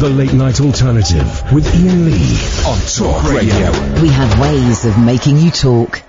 The Late Night Alternative with Iain Lee on Talk Radio. We have ways of making you talk.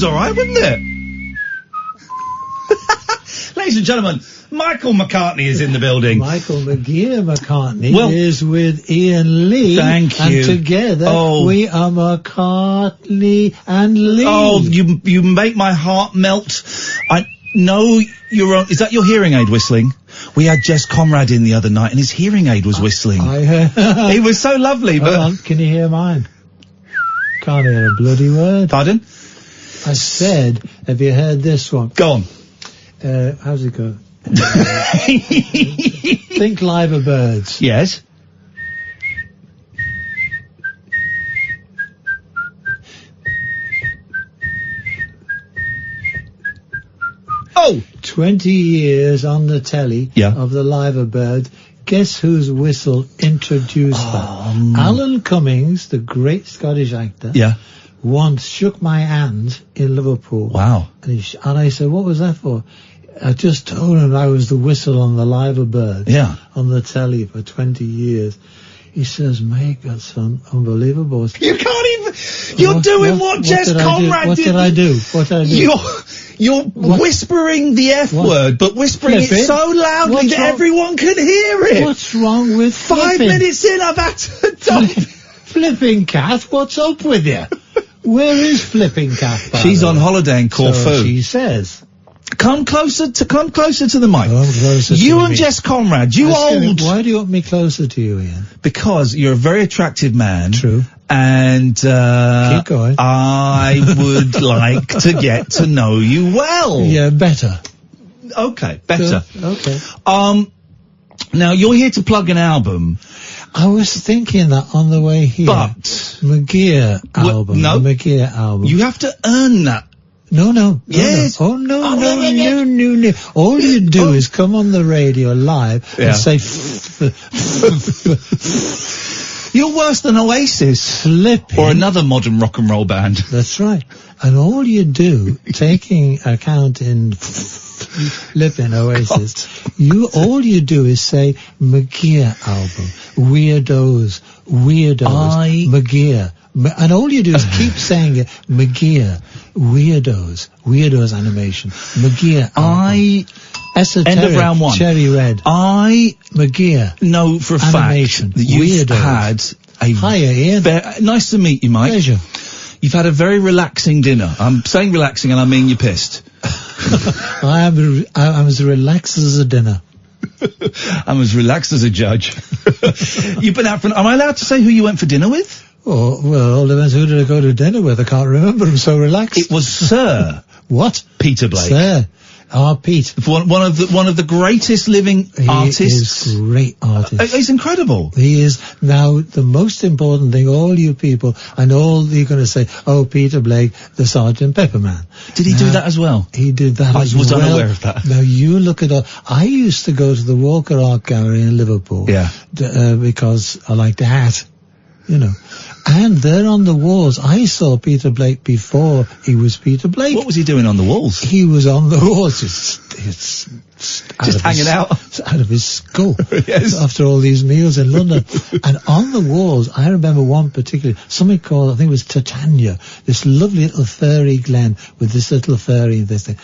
Alright, wasn't it? Ladies and gentlemen, Michael McCartney is in the building. Michael McCartney is with Iain Lee. Thank you. And together we are McCartney and Lee. Oh, you make my heart melt. I know you're on. Is that your hearing aid whistling? We had Jess Conrad in the other night and his hearing aid was whistling. I heard. It was so lovely, but... Hold on, can you hear mine? Can't hear a bloody word. Pardon? I said, have you heard this one? Go on. How's it go? Think liver birds. Yes. Oh! 20 years on the telly of the liver bird. Guess whose whistle introduced that? Alan Cummings, the great Scottish actor. Yeah. Once shook my hand in Liverpool. Wow. And I said, what was that for? I just told him I was the whistle on the liver bird. Yeah. On the telly for 20 years. He says, mate, that's unbelievable. You can't even... You're doing what Jess Conrad did. What did I do? You're whispering the F word, but whispering it so loudly that everyone can hear it. What's wrong with 5 minutes in, I've had to dump... Flipping Cat, what's up with you? Where is Flipping Cat? She's on holiday in Corfu. So she says. Come closer to the mic. You and Jess Conrad, old. Why do you want me closer to you, Iain? Because you're a very attractive man. True. And keep going. I would like to get to know you well. Yeah, better. Okay, better. Good. Okay. Now you're here to plug an album. I was thinking that on the way here. But McGear album. No. The McGear album. You have to earn that. No. Yes. No. Oh, no. All you do is come on the radio live and say You're worse than Oasis. Flipping. Or another modern rock and roll band. That's right. And all you do, taking account in flipping Oasis, all you do is say McGear album, Weirdos, McGear. And all you do is keep saying it, McGear, Weirdos animation, McGear album. Esoteric, end of round one. Cherry Red. McGear. Know for a animation, fact that you've had a... Hiya, Ian. Nice to meet you, Mike. Pleasure. You've had a very relaxing dinner. I'm saying relaxing and I mean you're pissed. I'm as relaxed as a dinner. I'm as relaxed as a judge. You've been out for... Am I allowed to say who you went for dinner with? Oh, well, all depends who did I go to dinner with. I can't remember. I'm so relaxed. It was Sir... What? Peter Blake. Sir. Pete. One of the greatest living artists. He is a great artist. He's incredible. He is. Now, the most important thing, all you people, and all you're going to say, oh, Peter Blake, the Sgt. Pepper man. Did he do that as well? He did that as well. I was unaware of that. Now, you look at... I used to go to the Walker Art Gallery in Liverpool. Yeah. Because I liked the hat. And there on the walls, I saw Peter Blake before he was Peter Blake. What was he doing on the walls? He was on the walls, just hanging out of his skull. Yes. After all these meals in London. And on the walls, I remember one particularly, something called, I think it was Titania, this lovely little fairy glen with this little fairy and this thing.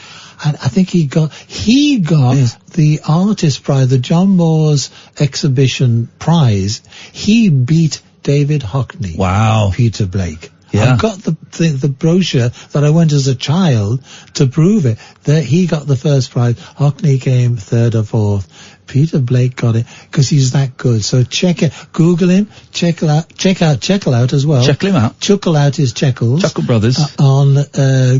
And I think he got yes. the artist prize, the John Moore's exhibition prize. He beat David Hockney. Wow. Peter Blake. Yeah. I've got the brochure that I went as a child to prove it. That he got the first prize. Hockney came third or fourth. Peter Blake got it because he's that good. So check it. Google him. Check out as well. Check him out. Chuckle out his Checkles. Chuckle Brothers. On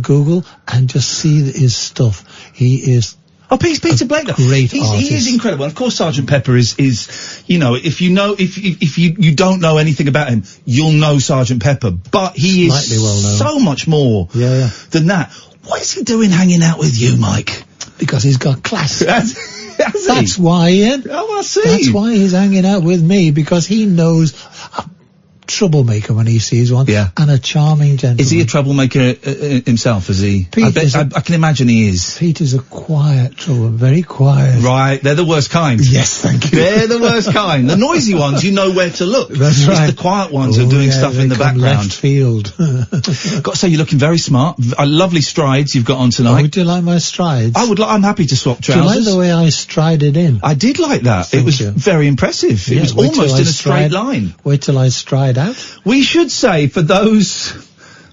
Google and just see his stuff. He is... Oh, Peter Blake, great artist. He is incredible. And of course, Sgt. Pepper is, if you don't know anything about him, you'll know Sgt. Pepper. But he is well known. So much more than that. What is he doing hanging out with you, Mike? Because he's got class. That's why, Ian. Oh, I see. That's why he's hanging out with me, because he knows a troublemaker when he sees one. Yeah. And a charming gentleman. Is he a troublemaker himself? Is he? I can imagine he is. Peter's a quiet trouble, very quiet. Right, they're the worst kind. Yes, thank you. They're the worst kind. The noisy ones, you know where to look. That's right. It's the quiet ones who are doing stuff in the background. Left field. Got to say, you're looking very smart. Lovely strides you've got on tonight. Oh, do you like my strides? I'm happy to swap trousers. Do you like the way I strided in? I did like that. Thank it was you. Very impressive. Yeah, it was almost in a straight line. Wait till I stride out. We should say, for those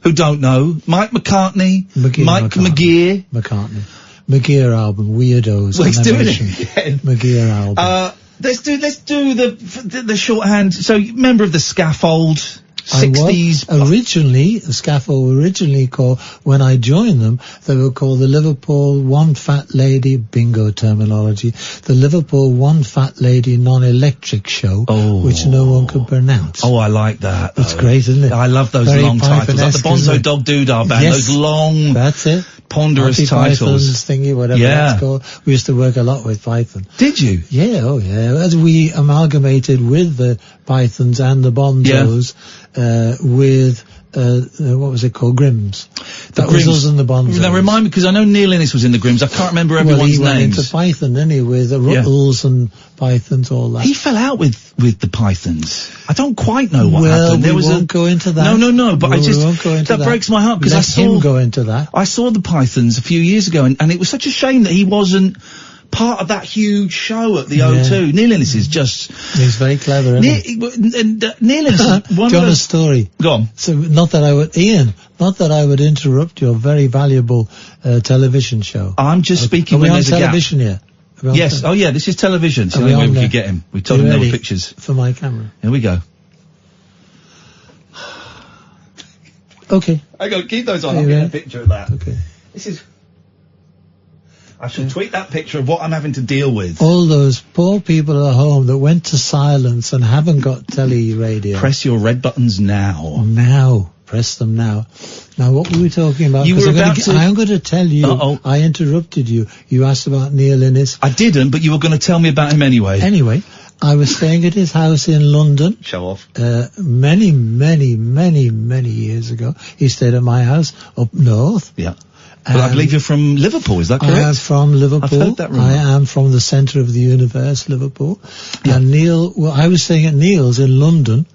who don't know, Mike McCartney, McGear. McGear album, Weirdos. Well, he's doing it again. McGear album. Let's do the shorthand. So, member of the Scaffold, 60s. The Scaffold originally called, when I joined them, they were called the Liverpool One Fat Lady, bingo terminology, the Liverpool One Fat Lady Non-Electric Show, which no one could pronounce. Oh, I like that. It's great, isn't it? I love those Very long titles, like the Bonzo Dog Doo-Dah Band, yes, those long, that's it. ponderous titles. Thingy, whatever that's called. We used to work a lot with Python. Did you? Yeah, oh yeah. As we amalgamated with the Pythons and the Bonzos, with what was it called? Grimm's. That was us and the Bonzos. Now remind me, because I know Neil Innes was in the Grimm's. I can't remember everyone's he went names. Into Python, didn't he? With the Ruttles and Pythons, all that. He fell out with the Pythons. I don't quite know what happened. We won't go into that. No. But we won't go into that breaks my heart, because I saw him go into that. I saw the Pythons a few years ago, and it was such a shame that he wasn't part of that huge show at the O2. Neil Innes is just... He's very clever, isn't he? Neil Innes is one of a story. Go on. So, not that I would interrupt your very valuable television show. I'm just speaking when there's a gap. Television here? Yes. Oh, yeah, this is television. So the only way we could get him. We told him there were pictures. For my camera. Here we go. Okay. I go, keep those on. I'll get a picture of that. Okay. This is... I shall tweet that picture of what I'm having to deal with. All those poor people at home that went to silence and haven't got telly radio. Press your red buttons now. Now. Press them now. Now, what were we talking about? You were about to... I'm going to tell you, I interrupted you. You asked about Neil Innes. I didn't, but you were going to tell me about him anyway. Anyway, I was staying at his house in London. Show off. Many years ago. He stayed at my house up north. Yeah. But I believe you're from Liverpool, is that correct? I am from Liverpool. I've heard that rumor. I am from the centre of the universe, Liverpool. Yeah. And I was staying at Neil's in London,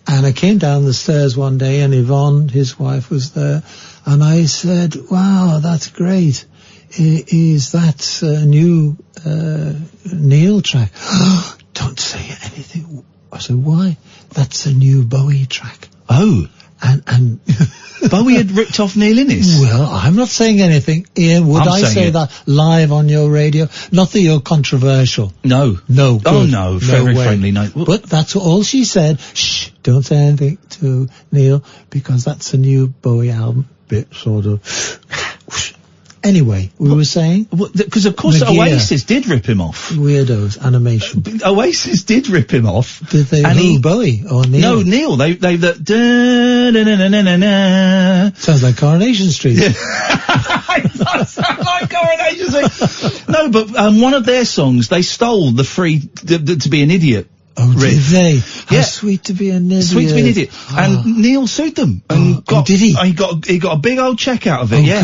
and I came down the stairs one day, and Yvonne, his wife, was there, and I said, wow, that's great. Is that a new Neil track? Don't say anything. I said, why? That's a new Bowie track. Oh. And Bowie had ripped off Neil Innes. Well, I'm not saying anything. Ian, would I say that live on your radio? Not that you're controversial. No. No. Good. Oh, no. Very friendly. No. But that's all she said. Shh, don't say anything to Neil, because that's a new Bowie album. Bit sort of... Anyway, we were saying... Because, of course, Oasis did rip him off. Weirdos, animation. Oasis did rip him off. Did they? Bowie or Neil? No, Neil. They Sounds like Coronation Street. Yeah. It does sound like Coronation Street. No, but one of their songs, they stole the free to be an idiot. Oh, did they? How sweet to be an idiot. Sweet to be an idiot. And Neil sued them. And did he? He got a big old check out of it. Oh, yeah.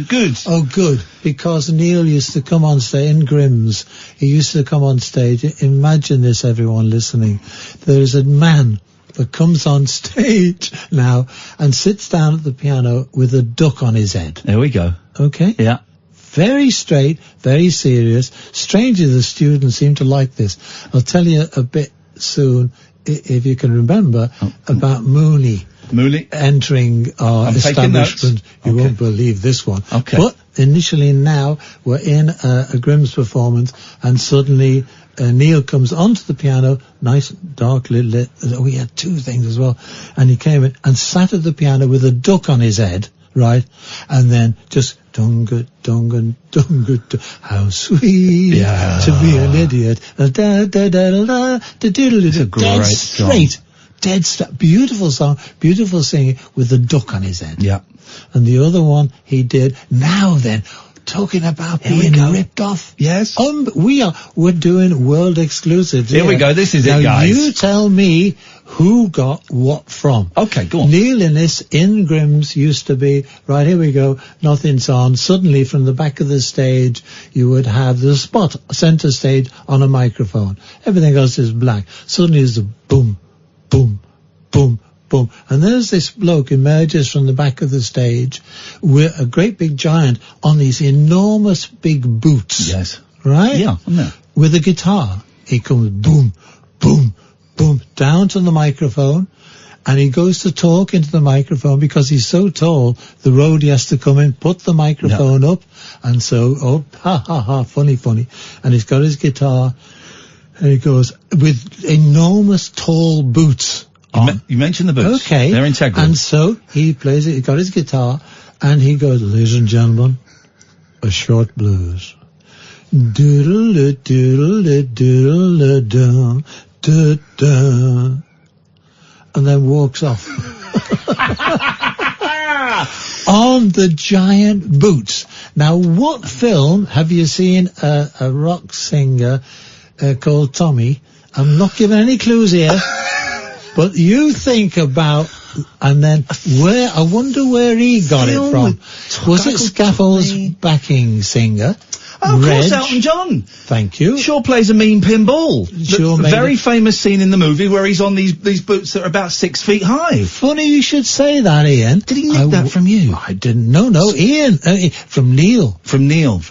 Good. Oh, good. Because Neil used to come on stage in Grimm's. He used to come on stage. Imagine this, everyone listening. There is a man that comes on stage now and sits down at the piano with a duck on his head. There we go. Okay? Yeah. Very straight, very serious. Strangely, the students seem to like this. I'll tell you a bit soon, if you can remember, about Mooney entering our establishment. You won't believe this one. Okay. But initially now, we're in a Grimm's performance, and suddenly Neil comes onto the piano, nice, dark, lit. We had two things as well. And he came in and sat at the piano with a duck on his head. Right, and then just dunga, how sweet to be an idiot. Dead straight, beautiful song, beautiful singing with the duck on his head. Yeah, and the other one he did. Now then, talking about being ripped off. Yes, we're doing world exclusives. Here we go. This is now it, guys. You tell me who got what from. Okay, go on. Neil Innes in Grimm's used to be, right, here we go, nothing's on. Suddenly from the back of the stage, you would have the spot, centre stage, on a microphone. Everything else is black. Suddenly there's a boom, boom, boom, boom. And there's this bloke emerges from the back of the stage with a great big giant on these enormous big boots. Yes. Right? Yeah. With a guitar. He comes boom, boom, boom, down to the microphone, and he goes to talk into the microphone because he's so tall, the roadie has to come in, put the microphone up, and so, funny, and he's got his guitar, and he goes, with enormous tall boots on. You mentioned the boots. Okay. They're integral. And so, he plays it, he got his guitar, and he goes, ladies and gentlemen, a short blues. Doodle doodle doodle doodle. Da-da, and then walks off on the giant boots. Now, what film have you seen a rock singer called Tommy? I'm not giving any clues here, but you think about, and then I wonder where he got it from. Was it Scaffold's backing singer? Oh, of course, Elton John. Thank you. Sure plays a mean pinball. Very famous scene in the movie where he's on these boots that are about 6 feet high. Funny you should say that, Ian. Did he nick that from you? I didn't. No, Ian. From Neil. From Neil.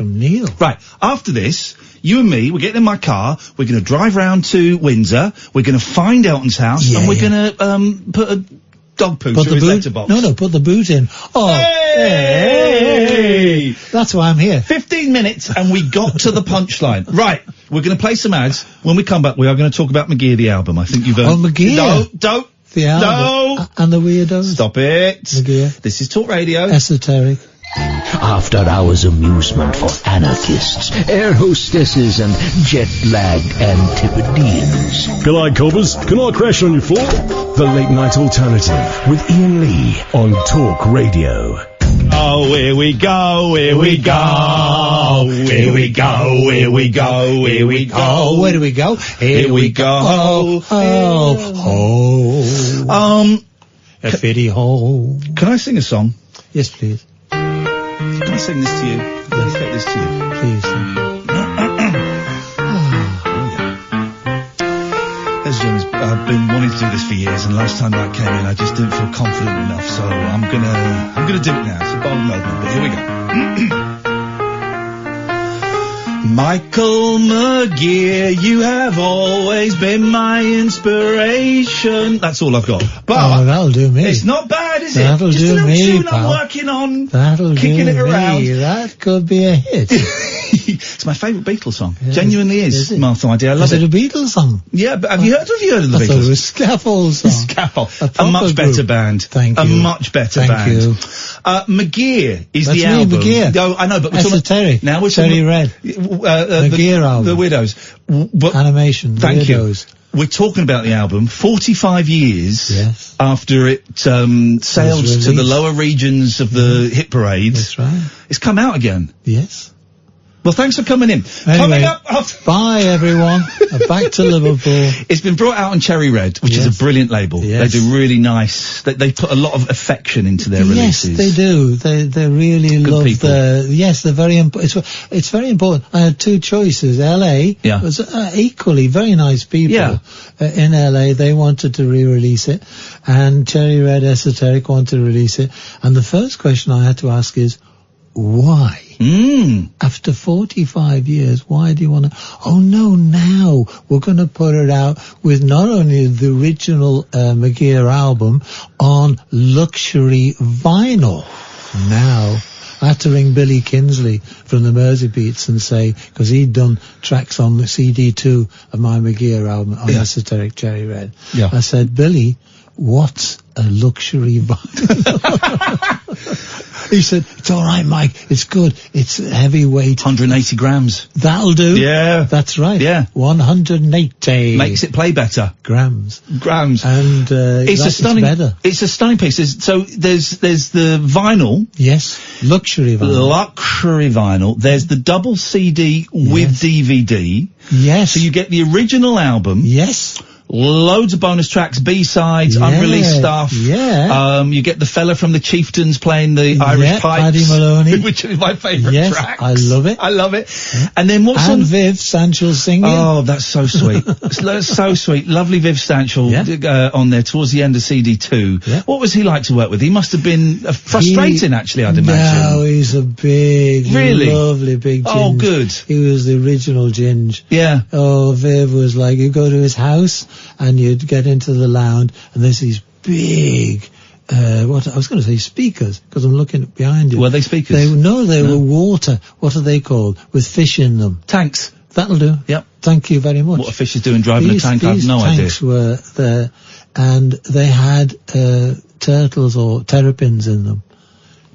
Right. After this, you and me, we're getting in my car, we're going to drive round to Windsor, we're going to find Elton's house, and we're going to put a dog poo through his letterbox. No, put the boot in. Oh, hey! That's why I'm here. 15 minutes and we got to the punchline. Right, we're going to play some ads. When we come back, we are going to talk about McGear, the album. I think you've... McGear? No, don't. The album. No. And the Weirdos. Stop it. McGear. This is Talk Radio. Esoteric. After-hours amusement for anarchists, air hostesses and jet-lagged Antipodeans. G'day, coppers. Can I crash on your floor? The Late Night Alternative with Iain Lee on Talk Radio. Oh, here we go, here we go, here we go, here we go, here we go. Oh, where do we go? Here we go. A fitty hole. Can I sing a song? Yes, please. Can I sing this to you? Let's get this to you. Please. As Jim, I've been wanting to do this for years, and last time I came in, I just didn't feel confident enough, so I'm gonna do it now. It's a bold moment, but here we go. Michael McGear, you have always been my inspiration. That's all I've got. But that'll do me. It's not bad, is That'll it? Just do a little me, tune pal. I'm working on. That'll kicking do it around. me. That could be a hit. It's my favourite Beatles song. Yeah, Genuinely is. it? Martha, my dear, I love Is it it. a Beatles song? Yeah, but have you heard of the I Beatles? thought it was Scaffold song. Scaffold. A A proper much better group. band. Thank A you. much better Thank band. you. McGear is That's the me, album. McGear. Oh, I know, but we're Terry. now we're Terry talking Red. McGear album. The Widows. But Animation. thank Weirdos. you. We're talking about the album 45 years Yes. after it sailed to the released. lower regions of the hit parade. That's right. It's come out again. Yes. Well, thanks for coming in. Anyway, Coming up after... Bye, everyone. Back to Liverpool. It's been brought out on Cherry Red, which is Yes. a brilliant label. Yes. They do really nice. They put a lot of affection into their releases. Yes, they do. They really Good love people. Yes, they're very important. It's very important. I had two choices. LA Yeah. was equally very nice people. Yeah. In LA, they wanted to re-release it, and Cherry Red Esoteric wanted to release it. And the first question I had to ask is, why? After 45 years, why do you want to... Oh, no, now we're going to put it out with not only the original McGear album on luxury vinyl. Now, I had to ring Billy Kinsley from the Mersey Beats and say, because he'd done tracks on the CD2 of my McGear album on Esoteric Cherry Red. Yeah. I said, Billy, what's a luxury vinyl? He said, it's all right, Mike. It's good. It's heavyweight. 180 grams. That'll do. Yeah. That's right. Yeah. 180. Makes it play better. Grams. It's And a stunning. better. It's a stunning piece. There's the vinyl. Yes. Luxury vinyl. Luxury vinyl. There's the double CD with DVD. Yes. So you get the original album. Yes. Loads of bonus tracks, B-sides, Yeah, unreleased stuff. yeah. You get the fella from the Chieftains playing the Irish pipes. Paddy Maloney. Which is my favourite Yes, track. I love it. I love it. And then what's And on... Viv Stanshall singing. Oh, that's so sweet. That's so sweet. Lovely Viv Stanshall on there towards the end of CD2. Yeah. What was he like to work with? He must have been frustrating, actually, I'd imagine. No, he's a big, Really? lovely big ginge. Oh, good. He was the original ginge. Yeah. Oh, Viv was like, you go to his house and you'd get into the lounge and there's these big, what I was going to say speakers, because I'm looking behind you. Were they speakers? They were water. What are they called? With fish in them. Tanks. That'll do. Yep. Thank you very much. What a fish is doing driving a tank, I have no idea. These tanks were there, and they had turtles or terrapins in them.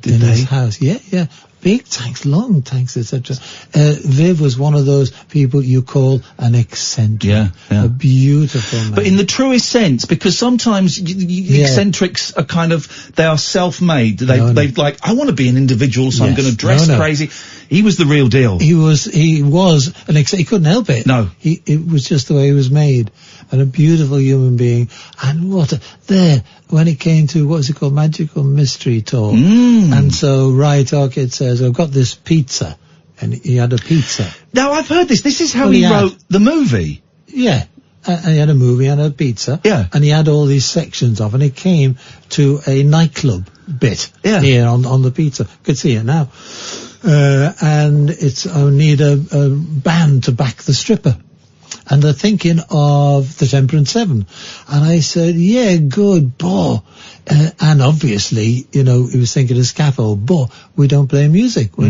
Did in they? his house. Yeah. Big tanks, long tanks, etc. Viv was one of those people you call an eccentric. Yeah. A beautiful man. But in the truest sense, because sometimes eccentrics are kind of, they are self-made. They've like, I want to be an individual, so I'm Yes. going to dress No. crazy. He was the real deal. He was an he couldn't help it. No. It was just the way he was made. And a beautiful human being. And when it came to, what was it called? Magical Mystery Tour. And so Ry Torkett says, I've got this pizza. And he had a pizza. Now, I've heard this. This is how Well, he he had. wrote the movie. Yeah. And he had a movie and a pizza. Yeah. And he had all these sections of, and it came to a nightclub bit. Yeah. Here on the pizza. Could see it now. And I need a band to back the stripper. And they're thinking of the Temperance Seven. And I said, yeah, good, but, and obviously, he was thinking of Scaffold, but we don't play music. We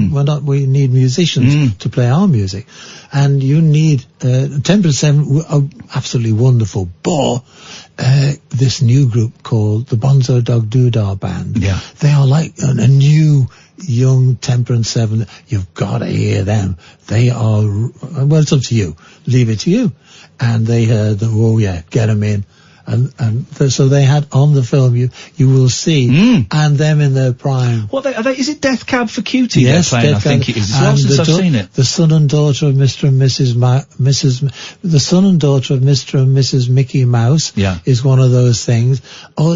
need musicians to play our music. And you need, Temperance Seven are absolutely wonderful, but this new group called the Bonzo Dog Doo-Dah Band. Yeah. They are like a new young Temperance Seven. You've got to hear them. They are, well, it's up to you. Leave it to you. And they heard, oh yeah, get them in. So they had on the film, you will see, and them in their prime. What are they? Is it Death Cab for Cutie? Yes, they're playing, Death I think Cab. it is. It's long since I've seen it. The son and daughter of Mr. and the son and daughter of Mr. and Mrs. Mickey Mouse is one of those things. Oh,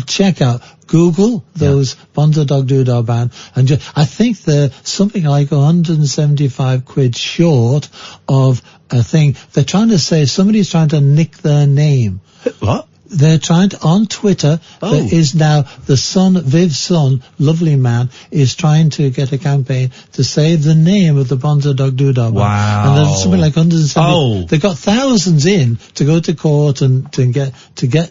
check out. Google those Bonzo Dog Doo-Dah Band, and I think they're something like 175 quid short of a thing. They're trying to say somebody's trying to nick their name. What? They're trying to, on Twitter, there is now the son, Viv's son, lovely man, is trying to get a campaign to save the name of the Bonzo Dog Doo-Dah Band. Wow. And there's something like 170. They got thousands in to go to court and to get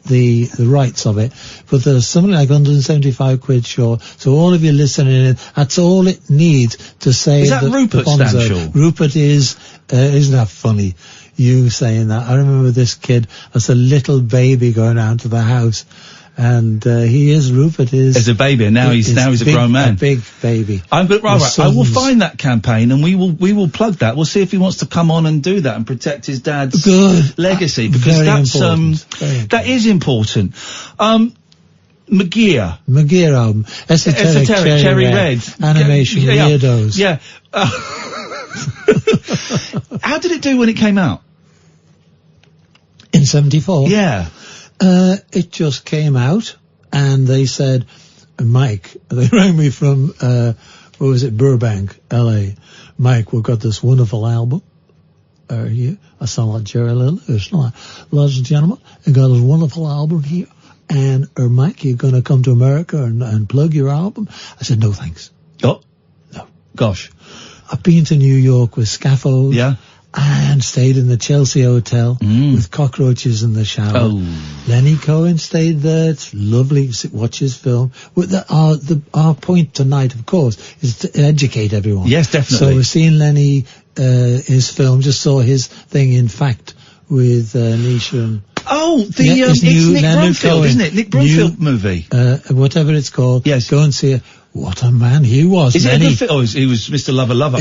the rights of it. But there's something like 175 quid short. So all of you listening in, that's all it needs to save Is that Rupert the Bonzo. Stanshall? Rupert is, isn't that funny? You saying that. I remember this kid as a little baby going out to the house, and Rupert is as a baby, and now he's a grown man, a big baby. I will find that campaign, and we will plug that. We'll see if he wants to come on and do that and protect his dad's legacy, because that is important. McGear album, Esoteric Cherry Red, Animation Weirdos. Yeah. How did it do when it came out? In 74? Yeah. It just came out, and they said, Mike, they rang me from, Burbank, LA. Mike, we've got this wonderful album. Here. I sound like Jerry Lewis. Ladies and gentlemen, we've got this wonderful album here. And, Mike, you're going to come to America and plug your album? I said, no, thanks. Oh. No. Gosh. I've been to New York with Scaffold. Yeah. And stayed in the Chelsea Hotel with cockroaches in the shower. Oh. Lenny Cohen stayed there. It's lovely. Watch his film. Our point tonight, of course, is to educate everyone. Yes, definitely. So we've seen Lenny, his film, just saw his thing, in fact, with Nisha and... Oh, it's Nick Bromfield, isn't it? Nick Bromfield movie. Whatever it's called. Yes. Go and see it. What a man he was. Is it a good film? Oh, he was Mr. Lover. Lover.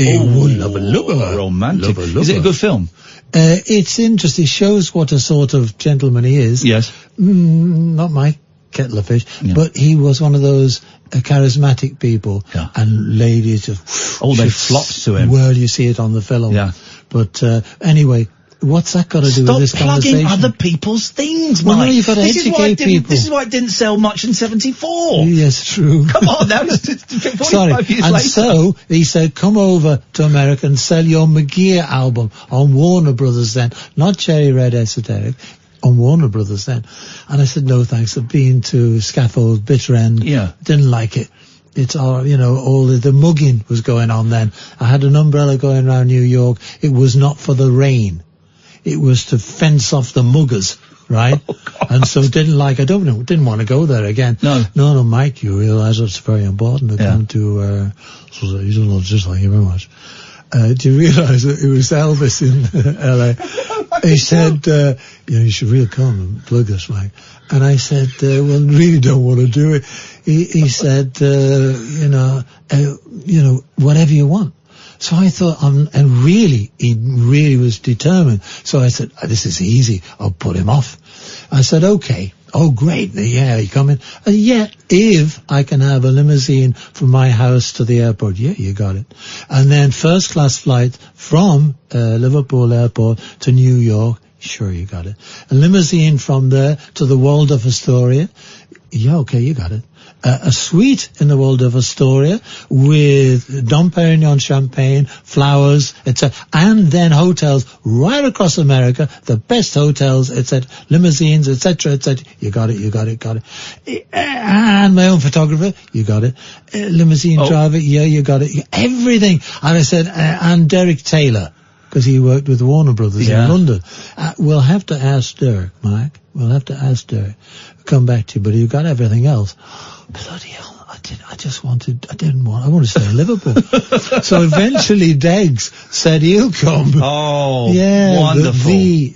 Romantic. Lover. Is it a good film? It's interesting. It shows what a sort of gentleman he is. Yes. Not my kettle of fish, but he was one of those charismatic people. Yeah. And ladies just... they flocked to him. Well, you see it on the film. Yeah. But anyway... What's that got to do with this conversation? Stop plugging other people's things, Mike. Mike. No, you've got to educate people. This is why it didn't sell much in 74. Yes, true. Come on, now it's 45 Sorry. years and later. So, he said, come over to America and sell your McGear album on Warner Brothers then. Not Cherry Red Esoteric. On Warner Brothers then. And I said, no thanks. I've been to Scaffold, Bitter End. Yeah. Didn't like it. It's all, all the mugging was going on then. I had an umbrella going around New York. It was not for the rain. It was to fence off the muggers, right? Oh, and so didn't want to go there again. No, Mike, you realise it's very important to come to, just thank you very much. Do you realise that it was Elvis in LA? He said, you should really come and plug us, Mike. And I said, well, really don't want to do it. He said, whatever you want. So I thought, he really was determined. So I said, this is easy. I'll put him off. I said, okay. Oh, great. Yeah, you come in. If I can have a limousine from my house to the airport. Yeah, you got it. And then first class flight from Liverpool Airport to New York. Sure, you got it. A limousine from there to the Waldorf Astoria. Yeah, okay, you got it. A suite in the Waldorf Astoria with Dom Perignon champagne, flowers, etc., and then hotels right across America, the best hotels, etc., limousines, etc., etc. You got it. And my own photographer, you got it. Limousine driver, yeah, you got it. Everything. And I said, and Derek Taylor, because he worked with Warner Brothers in London. We'll have to ask Derek, Mike. We'll have to ask Derek. Come back to you, but you got everything else. Bloody hell, I want to stay in Liverpool. So eventually Deggs said he'll come. Oh, yeah, wonderful.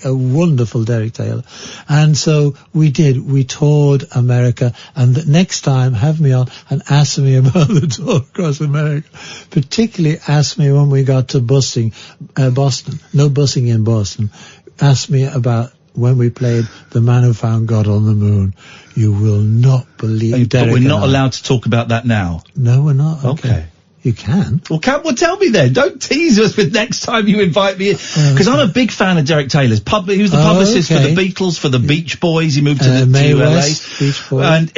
A wonderful Derek Taylor. And so we did. We toured America, and the next time have me on and ask me about the tour across America. Particularly ask me when we got to Boston. No bussing in Boston. Ask me about when we played The Man Who Found God on the Moon. You will not believe. But we're not allowed to talk about that now. No, we're not. Okay. You can. Well, tell me then. Don't tease us with next time you invite me in. Because I'm a big fan of Derek Taylor's. He was the publicist for the Beatles, for the Beach Boys. He moved to LA. Beach Boys.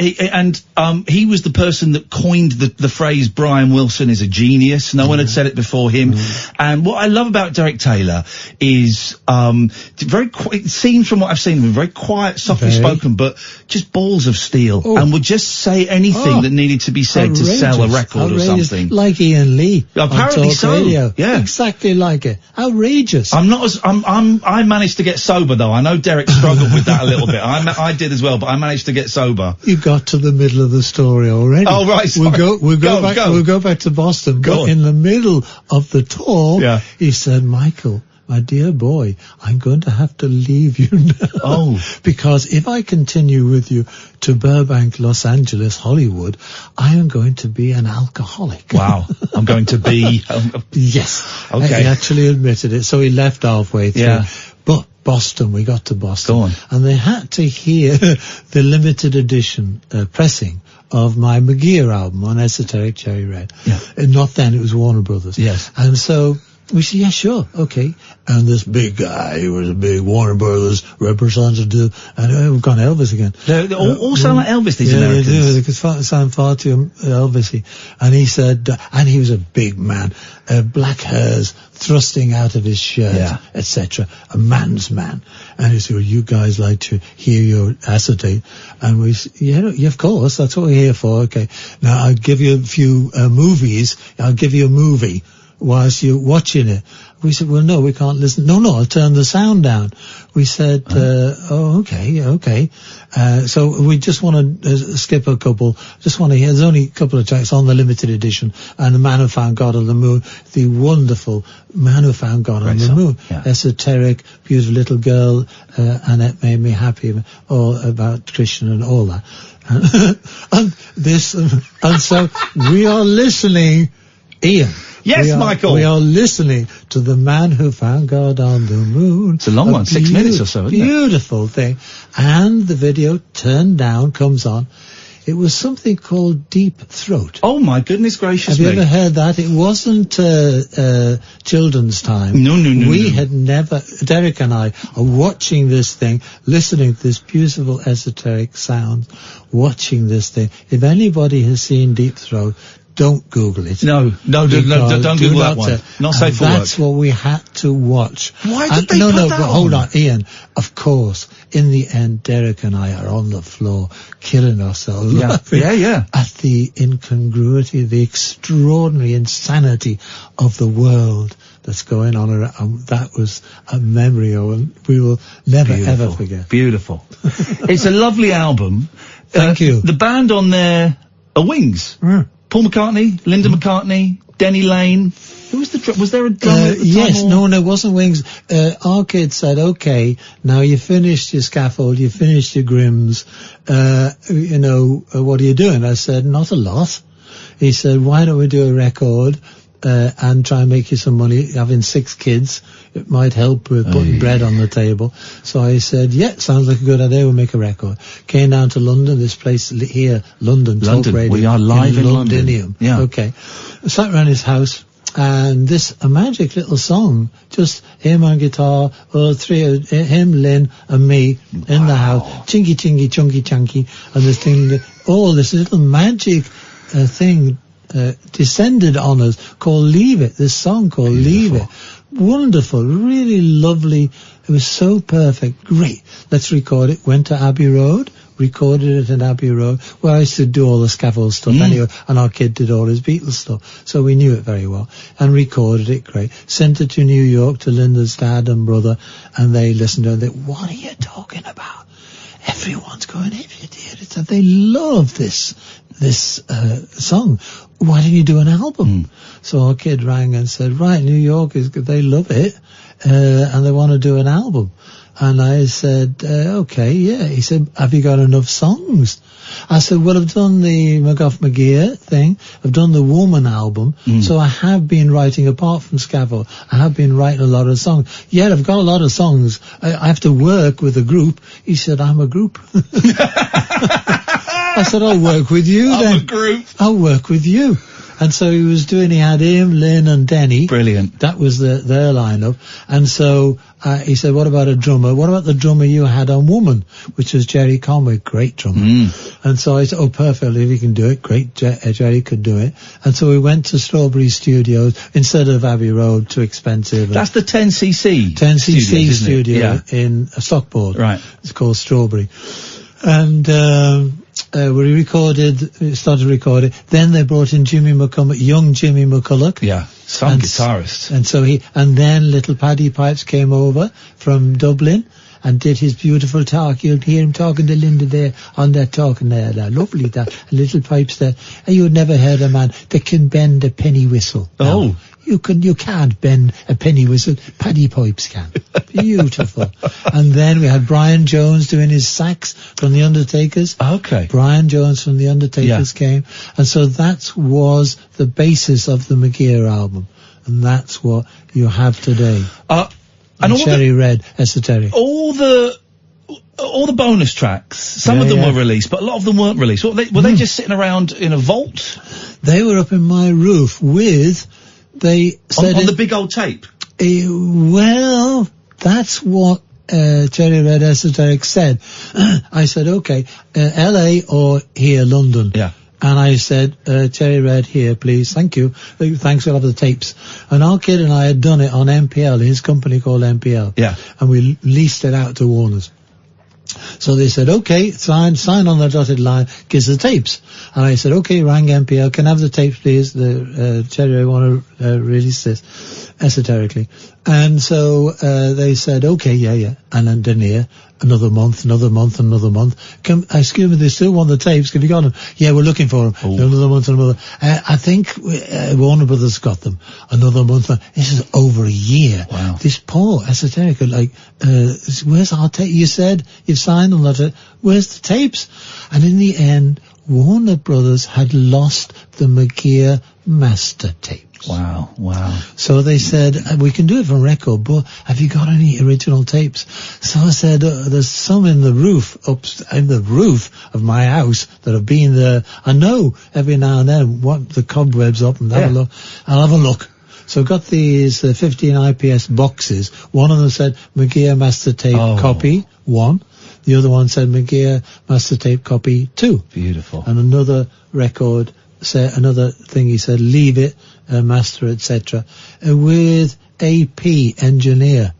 And he was the person that coined the phrase Brian Wilson is a genius. No one had said it before him. And what I love about Derek Taylor is it seems from what I've seen of him, very quiet, softly spoken, but just balls of steel. And would just say anything that needed to be said to sell a record or something. Like Ian Lee. Apparently so. Radio. Yeah. Exactly like it. Outrageous. I managed to get sober though. I know Derek struggled with that a little bit. I did as well, but I managed to get sober. You got to the middle of the story already. Oh, right. Sorry. We'll go back to Boston. But in the middle of the tour, he said, Michael, my dear boy, I'm going to have to leave you now. Oh. Because if I continue with you to Burbank, Los Angeles, Hollywood, I am going to be an alcoholic. Wow. I'm going to be... Yes. Okay. He actually admitted it, so he left halfway through. Yeah. But Boston, we got to Boston. Go on. And they had to hear the limited edition pressing of my McGear album on Esoteric Cherry Red. Yeah. And not then, it was Warner Brothers. Yes. And so we said, yeah, sure, okay. And this big guy, he was a big Warner Brothers representative, and we've gone Elvis again. They all sound like Elvis, these Americans. Yeah, they do. They sound far too Elvis-y. And he said, and he was a big man, black hairs thrusting out of his shirt, etc. A man's man. And he said, well, you guys like to hear your acetate. And we said, yeah, of course, that's what we're here for. Okay. Now, I'll give you a few movies. I'll give you a movie whilst you're watching it. We said, well, no, we can't listen. No, I'll turn the sound down. We said, okay. So we just want to skip a couple. Just want to hear, there's only a couple of tracks on the limited edition. And The Man Who Found God on the Moon, the wonderful Man Who Found God on the Moon. Yeah. Esoteric, beautiful little girl, Annette Made Me Happy, all about Christian and all that. And so we are listening, Ian. Yes, Michael. We are listening to The Man Who Found God on the Moon. It's a long one, 6 minutes or so, isn't it? Beautiful thing. And the video, turned down, comes on. It was something called Deep Throat. Oh, my goodness gracious me. Have you ever heard that? It wasn't children's time. No. We had never... Derek and I are watching this thing, listening to this beautiful esoteric sound, watching this thing. If anybody has seen Deep Throat, don't Google it. No, don't Google that one. Not safe for work. That's what we had to watch. Why did they put that on? Hold on, Ian. Of course, in the end, Derek and I are on the floor, killing ourselves laughing at the incongruity, the extraordinary insanity of the world that's going on around. That was a memory we will never ever forget. Beautiful. It's a lovely album. Thank you. The band on there are Wings. Paul McCartney, Linda McCartney, Denny Lane. Who was was there a drummer at the time? Yes, no, it wasn't Wings. Our kid said, okay, now you finished your Scaffold, you finished your Grims, what are you doing? I said, not a lot. He said, why don't we do a record, and try and make you some money, having 6 kids. It might help with putting bread on the table. So I said, sounds like a good idea, we'll make a record. Came down to London, this place here, London, Talk Radio. We are live in Londinium. Yeah. Okay. I sat around his house, and a magic little song, just him on guitar, all three, him, Lynn, and me in the house, chinky, chinky, chunky, chunky, and this thing, this little magic thing descended on us called Leave It, this song called Leave It. Wonderful, really lovely. It was so perfect. Great. Let's record it. Went to Abbey Road, recorded it at Abbey Road, where I used to do all the Scaffold stuff anyway, and our kid did all his Beatles stuff. So we knew it very well. And recorded it great. Sent it to New York to Linda's dad and brother, and they listened to it and they, what are you talking about? everyone's going, if you did it, they love this song. Why don't you do an album? So our kid rang and said, right, New York they love it, and they want to do an album. And I said, okay, yeah. He said, have you got enough songs? I said, well, I've done the McGough McGear thing. I've done the Woman album. So I have been writing, apart from Scaffold, I have been writing a lot of songs. Yeah, I've got a lot of songs. I have to work with a group. He said, I'm a group. I said, I'll work with you then. I'm a group. I'll work with you. And so he had him, Lynn and Denny. Brilliant. That was their lineup. And so he said, what about a drummer? What about the drummer you had on Woman, which was Jerry Conway, great drummer. And so I said, oh, perfectly, if he can do it, great, Jerry could do it. And so we went to Strawberry Studios instead of Abbey Road, too expensive. That's the 10cc. 10cc studio in Stockport. Right. It's called Strawberry. And we started recording. Then they brought in Jimmy McCulloch, young Jimmy McCulloch. Yeah, some guitarist. And then little Paddy Pipes came over from Dublin and did his beautiful talk. You'll hear him talking to Linda there on that talking there. Lovely that. Little Pipes there. And you'd never heard a man that can bend a penny whistle. Oh. No. You can't bend a penny whistle. Paddy Pipes can. Beautiful. And then we had Brian Jones doing his sax from The Undertakers. Okay. Brian Jones from The Undertakers came. And so that was the basis of the McGear album. And that's what you have today. And Cherry Red, Esoteric. All the bonus tracks, some of them were released, but a lot of them weren't released. Were they just sitting around in a vault? They were up in my roof they said on the big old tape. Well, that's what Cherry Red Esoteric said. I said, okay, LA or here, London. Yeah. And I said, Cherry Red here, please. Thank you. Thanks for the tapes. And our kid and I had done it on MPL, his company called MPL. Yeah. And we leased it out to Warner's. So they said, okay, sign on the dotted line, gives the tapes. And I said, okay, rang MPL, can I have the tapes, please? Cherry, I want to release this esoterically. And so they said, okay, yeah. And then didn't hear. Another month. Excuse me, they still want the tapes. Have you got them? Yeah, we're looking for them. Another month. I think Warner Brothers got them. Another month. This is over a year. Wow. This poor esoteric, where's our tape? You said you've signed on that. Where's the tapes? And in the end, Warner Brothers had lost the McGear master tapes. Wow. So they said, we can do it from record, but have you got any original tapes? So I said, there's some in the roof of my house that have been there. I know every now and then what the cobwebs up and have a look. I'll have a look. So I got these 15 IPS boxes. One of them said McGear master tape copy 1. The other one said McGear master tape copy 2. Beautiful. And another record another thing he said, leave it, master, etc. With AP engineer.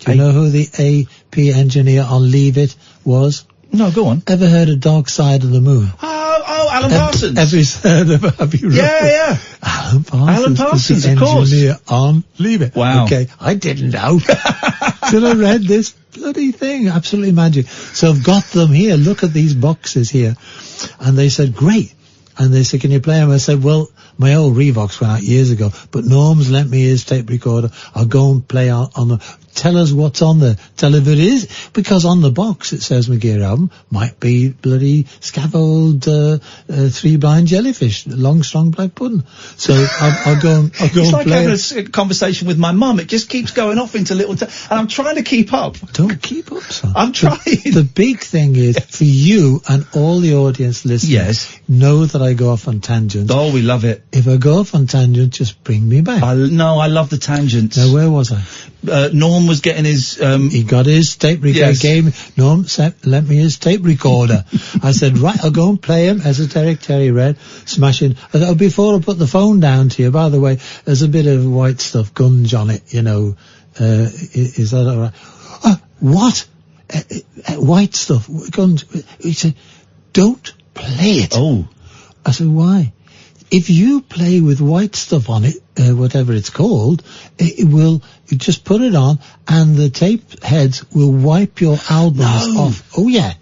Do you know who the AP engineer on Leave It was? No, go on. Ever heard of Dark Side of the Moon? Oh, Alan Parsons. Ever heard of Abbey Road? Yeah. Alan Parsons was the of course. engineer on Leave It. Wow. Okay, I didn't know. Till I read this bloody thing. Absolutely magic. So I've got them here. Look at these boxes here. And they said, great. And they said, can you play them? I said, well, my old Revox went out years ago, but Norm's lent me his tape recorder. I'll go and play on the... Tell us what's on there. Tell if it is. Because on the box it says McGear album. Might be bloody Scaffold, 3 Blind Jellyfish, Long Strong Black Pudding. So I'll go and play. It's like having a conversation with my mum. It just keeps going off into little... and I'm trying to keep up. Don't keep up, son. I'm trying. The big thing is, for you and all the audience listening, know that I go off on tangents. Oh, we love it. If I go off on tangents, just bring me back. I love the tangents. Now, where was I? Norm was getting his... he got his tape recorder. Yes. Norm lent me his tape recorder. I said, right, I'll go and play him. Esoteric, Cherry Red, smashing. Before I put the phone down to you, by the way, there's a bit of white stuff, guns on it, you know. Is that all right? What? White stuff, guns. He said, don't play it. Oh. I said, why? If you play with white stuff on it, whatever it's called, you just put it on, and the tape heads will wipe your albums off. Oh yeah.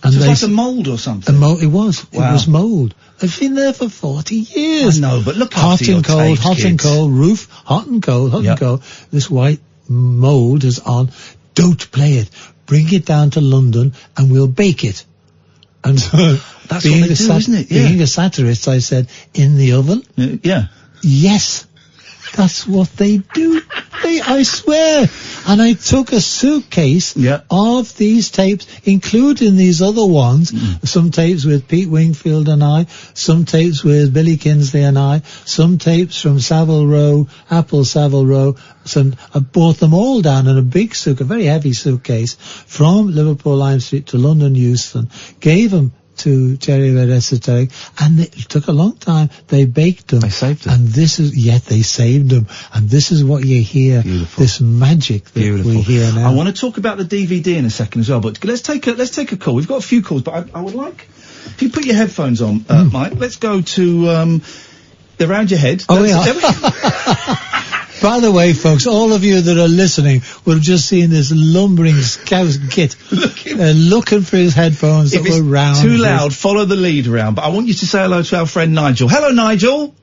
And so it's like a mould or something? It was mould. I've been there for 40 years. I know, but look hot after and your cold, tapes, hot kids. and cold, roof, hot and cold, hot and cold. This white mould is on. Don't play it. Bring it down to London and we'll bake it. And so, that's what they do, isn't it? Yeah. Being a satirist, I said, in the oven? Yeah. Yes. That's what they do. I swear. And I took a suitcase of these tapes, including these other ones. Some tapes with Pete Wingfield and I, some tapes with Billy Kinsley and I, some tapes from Savile Row, Apple Savile Row. I bought them all down in a big suitcase, a very heavy suitcase, from Liverpool Lime Street to London Euston, gave them to Cherry Red Esoteric, and it took a long time. They baked them. They saved them. And they saved them. And this is what you hear. Beautiful. This magic that we hear now. I want to talk about the DVD in a second as well, but let's take a call. We've got a few calls, but I would like, if you put your headphones on, Mike, let's go to, around your head. Oh, yeah. By the way, folks, all of you that are listening will have just seen this lumbering scout git looking for his headphones that were round. If it's too loud, follow the lead around. But I want you to say hello to our friend Nigel. Hello, Nigel.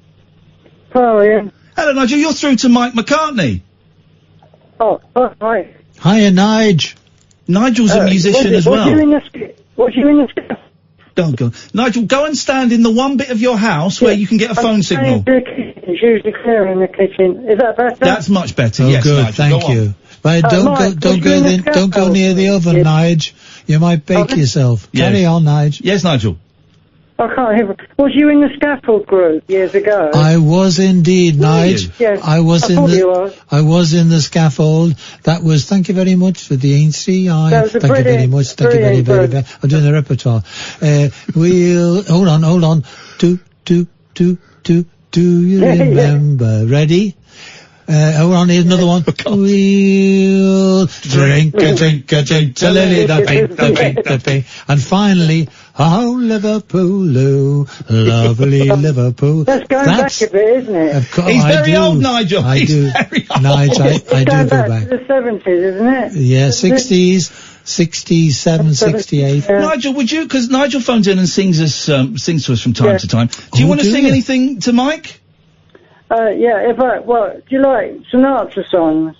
Hello, Ian. Hello, Nigel. You're through to Mike McCartney. Oh, hi. Hiya, Nige. Nigel's a musician as well. What you in the Scaffold? Go. Nigel, go and stand in the one bit of your house where you can get a phone signal. It's usually clear in the kitchen. Is that better? That's much better. Oh, yes, good. Nigel, Thank you. But don't go near the oven, Nige. You might bake yourself. Yes. Carry on, Nige. Yes, Nigel. I can't hear. Was you in the Scaffold group years ago? I was indeed, Nige. Yes. I was in the Scaffold. That was, thank you very much for the Ainsley. Thank you very much. Thank you very, very much. I'm doing the repertoire. We'll, hold on. Do you remember? Ready? Hold on, here's another one. We'll drink a lily, the pink. And finally, oh, Liverpool, lovely Liverpool. That's going back a bit, isn't it? He's very old, Nigel. I do. Nigel, I do go back. To the 70s, isn't it? Yeah, 60s. 67, 68. Nigel, would you, because Nigel phones in and sings to us from time to time. Do you want to sing anything to Mike? Do you like Sinatra songs?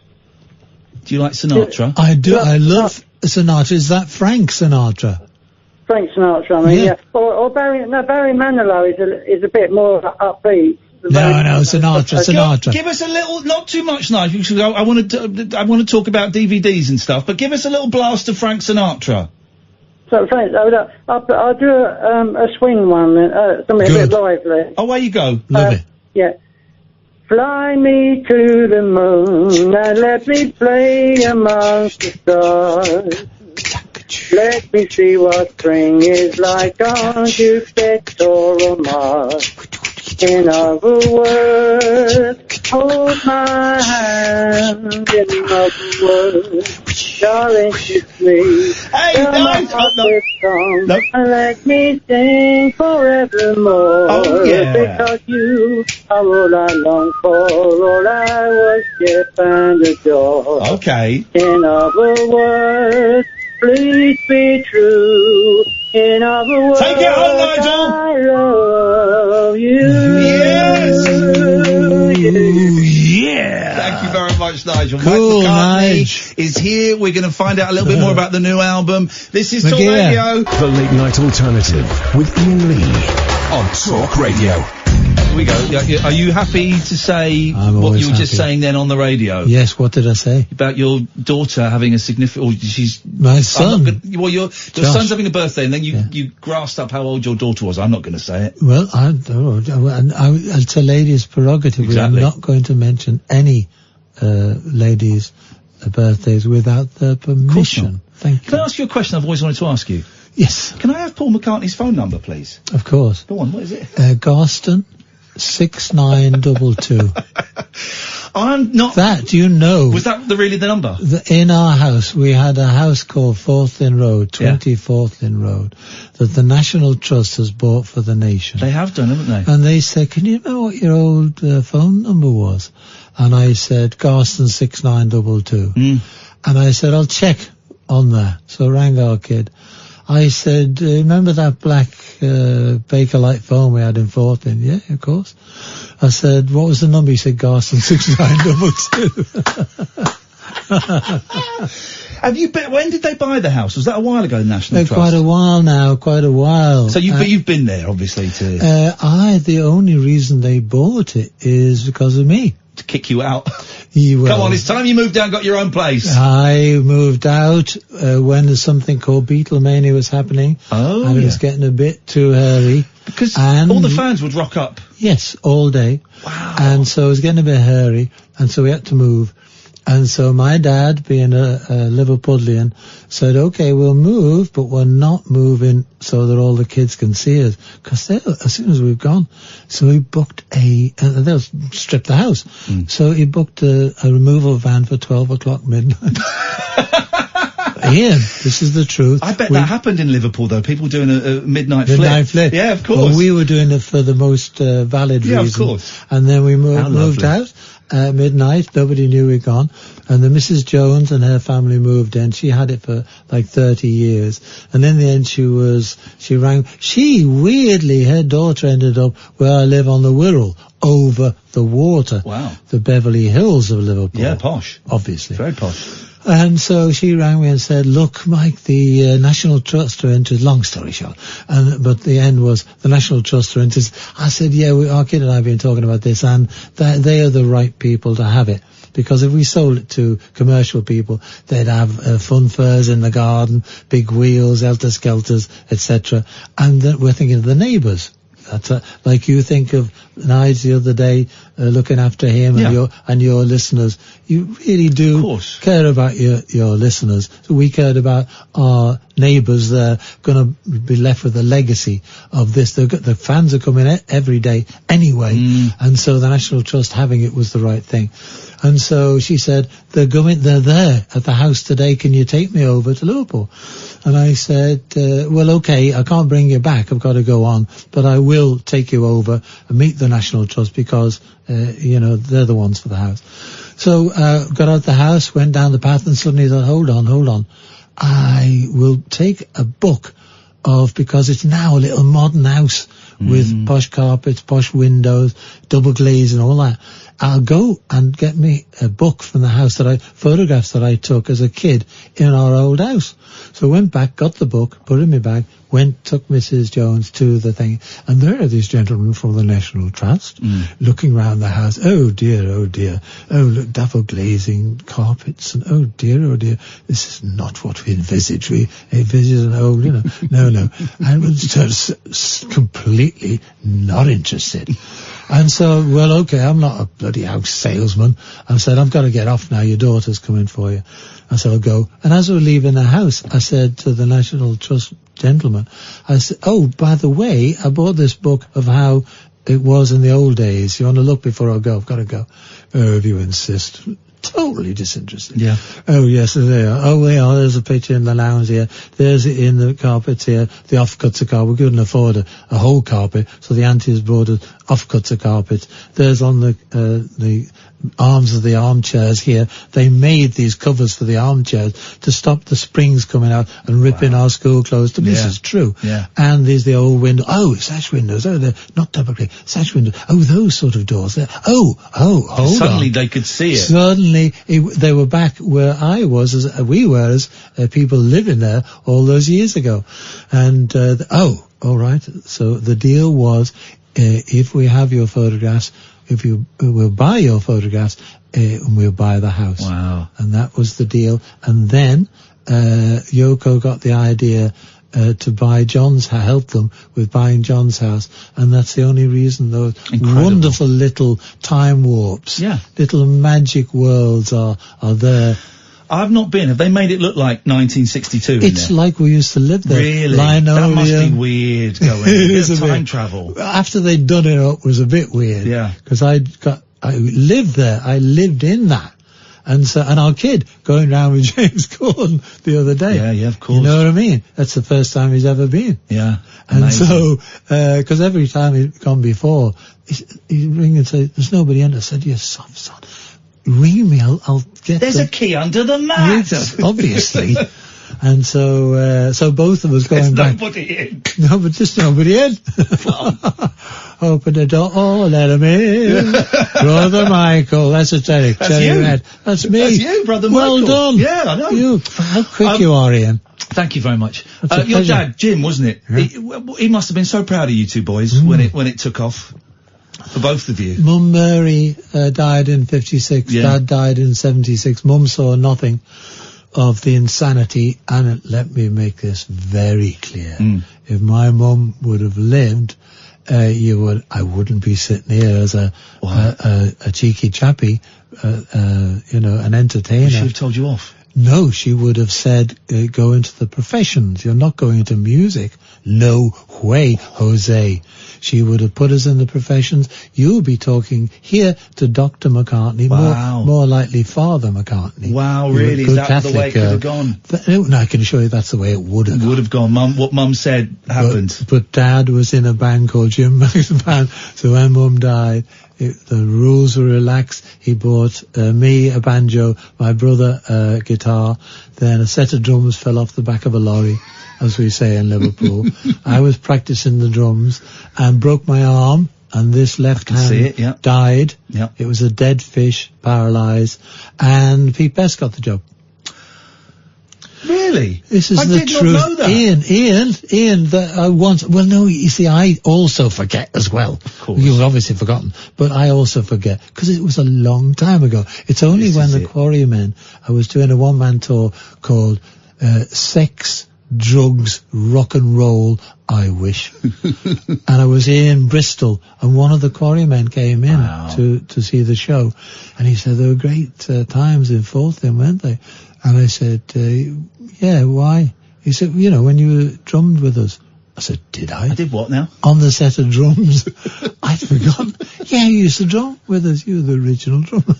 Do you like Sinatra? I do. I love Sinatra. Is that Frank Sinatra? Frank Sinatra, I mean, yeah. Or Barry Manilow is a bit more upbeat. No, Sinatra. Give us a little, not too much, Nigel, because I want to talk about DVDs and stuff, but give us a little blast of Frank Sinatra. So, Frank, I'll do a swing one, something a bit lively. Oh, there you go. Love it. Yeah. Fly me to the moon and let me play amongst the stars. Let me see what spring is like on Jupiter or Mars. In other words, hold my hand. In other words, darling, kiss me. Nope. And let me sing forevermore. Oh, yeah. Because you are all I long for, all I worship and adore. Okay. In other words, please be true. In other words, take it home, Nigel. I love you. Yes. Yeah. Thank you very much, Nigel. Cool, Mike McCartney Nige. is here. We're going to find out a little bit more about the new album. This is Talk Radio. The Late Night Alternative with Ian Lee on Talk Radio. Here we go. Are you happy to say what you were just saying then on the radio? Yes, what did I say? About your daughter having a significant... she's... My son. Your son's having a birthday, and then you grasped up how old your daughter was. I'm not going to say it. Well, it's a lady's prerogative. Exactly. We're not going to mention any ladies' birthdays without their permission. Thank you. Can I ask you a question I've always wanted to ask you? Yes. Can I have Paul McCartney's phone number, please? Of course. Go on, what is it? Garston 6922. I'm not... That, you know... Was that really the number? In our house, we had a house called Forthlin Road, 20 Forthlin Road, that the National Trust has bought for the nation. They have done, haven't they? And they said, can you know what your old phone number was? And I said, Garston 6922. And I said, I'll check on that. So I rang our kid. I said, remember that black Bakelite phone we had in Forthlin? Yeah, of course. I said, what was the number? He said, Garston 6922. Have you been, when did they buy the house? Was that a while ago, the National Trust? Quite a while now, quite a while. So you've been there, obviously, to... the only reason they bought it is because of me. To kick you out. Well, come on, it's time you moved out and got your own place. I moved out when there's something called Beatlemania was happening. Oh, and it was getting a bit too hairy. Because all the fans would rock up. Yes, all day. Wow. And so it was getting a bit hairy, and so we had to move. And so my dad, being a Liverpudlian, said, okay, we'll move, but we're not moving so that all the kids can see us. Because as soon as we've gone. So he booked they'll strip the house. So he booked a removal van for 12 o'clock midnight. Ian, this is the truth. I bet that happened in Liverpool, though. People doing a midnight flip. Yeah, of course. Well, we were doing it for the most valid reason. Yeah, of course. And then we moved out. Midnight, nobody knew we'd gone, and the Mrs. Jones and her family moved in. She had it for like 30 years, and in the end she rang. Weirdly, her daughter ended up where I live on the Wirral, over the water. Wow. The Beverly Hills of Liverpool. Yeah, posh. Obviously. Very posh. And so she rang me and said, look, Mike, the National Trust are interested. Long story short. But the end was, the National Trust are interested. I said, yeah, our kid and I have been talking about this, and they are the right people to have it. Because if we sold it to commercial people, they'd have fun fairs in the garden, big wheels, helter-skelters, etc. And we're thinking of the neighbours. That's like you think of Nigel the other day, looking after him and your listeners. You really do care about your listeners. So we cared about our neighbours. They're going to be left with a legacy of this. The fans are coming every day anyway, and so the National Trust having it was the right thing. And so she said, they're there at the house today. Can you take me over to Liverpool? And I said, well, okay, I can't bring you back. I've got to go on, but I will take you over and meet the National Trust because, they're the ones for the house. So, got out the house, went down the path, and suddenly thought, hold on. I will take a book because it's now a little modern house with posh carpets, posh windows, double glaze and all that. I'll go and get me a book from the house photographs that I took as a kid in our old house. So I went back, got the book, put it in my bag, took Mrs. Jones to the thing, and there are these gentlemen from the National Trust looking round the house. Oh dear. Oh, look, double glazing carpets, and oh dear, this is not what we envisaged. We envisaged an old, no. And was just completely not interested. And so, well, okay, I'm not a bloody house salesman. I said, I've got to get off now. Your daughter's coming for you. I said, I'll go. And as we were leaving the house, I said to the National Trust gentleman, I said, oh, by the way, I bought this book of how it was in the old days. You want to look before I go? I've got to go. Oh, if you insist. Totally disinterested. Yeah. Oh, yes, there are. Oh, there's a picture in the lounge here. There's it in the carpets here. The offcuts of carpet. We couldn't afford a whole carpet, so the aunties brought us offcuts of carpets. There's on the arms of the armchairs here. They made these covers for the armchairs to stop the springs coming out and ripping our school clothes. To me, this is true. Yeah. And there's the old window. Oh, sash windows. Oh, they're not typically sash windows. Oh, those sort of doors there. Oh, hold on. Suddenly they could see it. Suddenly they were back where I was, we were as people living there all those years ago. And, all right. So the deal was, if we have your photographs, we'll buy your photographs, and we'll buy the house. Wow. And that was the deal. And then, Yoko got the idea, to buy help them with buying John's house, and that's the only reason those wonderful little time warps, little magic worlds are there. I've not been. Have they made it look like 1962? It's like we used to live there. Really? Linoleum. That must be weird going. It is a time travel. After they'd done it up, it was a bit weird. Yeah. Because lived there. I lived in that. And so, and our kid going round with James Corden the other day. Yeah, of course. You know what I mean? That's the first time he's ever been. Yeah. And amazing. so, cause every time he'd gone before, he'd ring and say, there's nobody in. I said, yes, son, ring me, I'll get There's a key under the mat. Obviously. And so, so both of us going back. Nobody in. No, but just nobody in. Open the door, let him in. Brother Michael, that's a Terry. That's Terry you. Red. That's me. That's you, Brother well Michael. Well done. Yeah, I know. You, how quick you are, Ian. Thank you very much. That's a Your pleasure. dad, Jim, wasn't it? Yeah. He must have been so proud of you two boys when it took off. For both of you. Mum Mary died in 56. Yeah. Dad died in 76. Mum saw nothing of the insanity, and let me make this very clear. If my mum would have lived, I wouldn't be sitting here as a cheeky chappy, an entertainer. She would have told you off. No, she would have said, go into the professions. You're not going into music. No way, Jose. She would have put us in the professions. You'll be talking here to Dr. McCartney, Wow. more likely Father McCartney. Wow, You're a really? Is good that Catholic the way it could girl. have gone? No, I can assure you that's the way it would have gone. Would have gone. What Mum said happened. But Dad was in a band called Jim Mack's Band, so when Mum died, the rules were relaxed. He bought me a banjo, my brother a guitar, then a set of drums fell off the back of a lorry, as we say in Liverpool. I was practicing the drums and broke my arm, and this left hand died. Yeah. It was a dead fish, paralysed, and Pete Best got the job. Really? This is I the did truth. not know that. Ian, well, no, you see, I also forget as well. Of course. You've obviously forgotten, but I also forget, because it was a long time ago. It's only when the Quarrymen, I was doing a one-man tour called Sex, Drugs, Rock and Roll, I Wish. And I was in Bristol, and one of the Quarrymen came in to see the show, and he said, there were great times in Fulton, weren't they? And I said, yeah, why? He said, when you drummed with us. I said, did I? I did what now? On the set of drums. I'd forgotten. Yeah, you used to drum with us. You were the original drummer.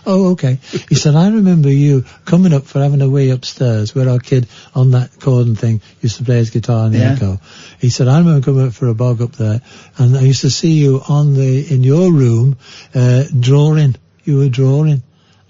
Oh, okay. He said, I remember you coming up for having a wee upstairs where our kid on that Corden thing used to play his guitar in the echo. He said, I remember coming up for a bog up there, and I used to see you in your room, drawing. You were drawing.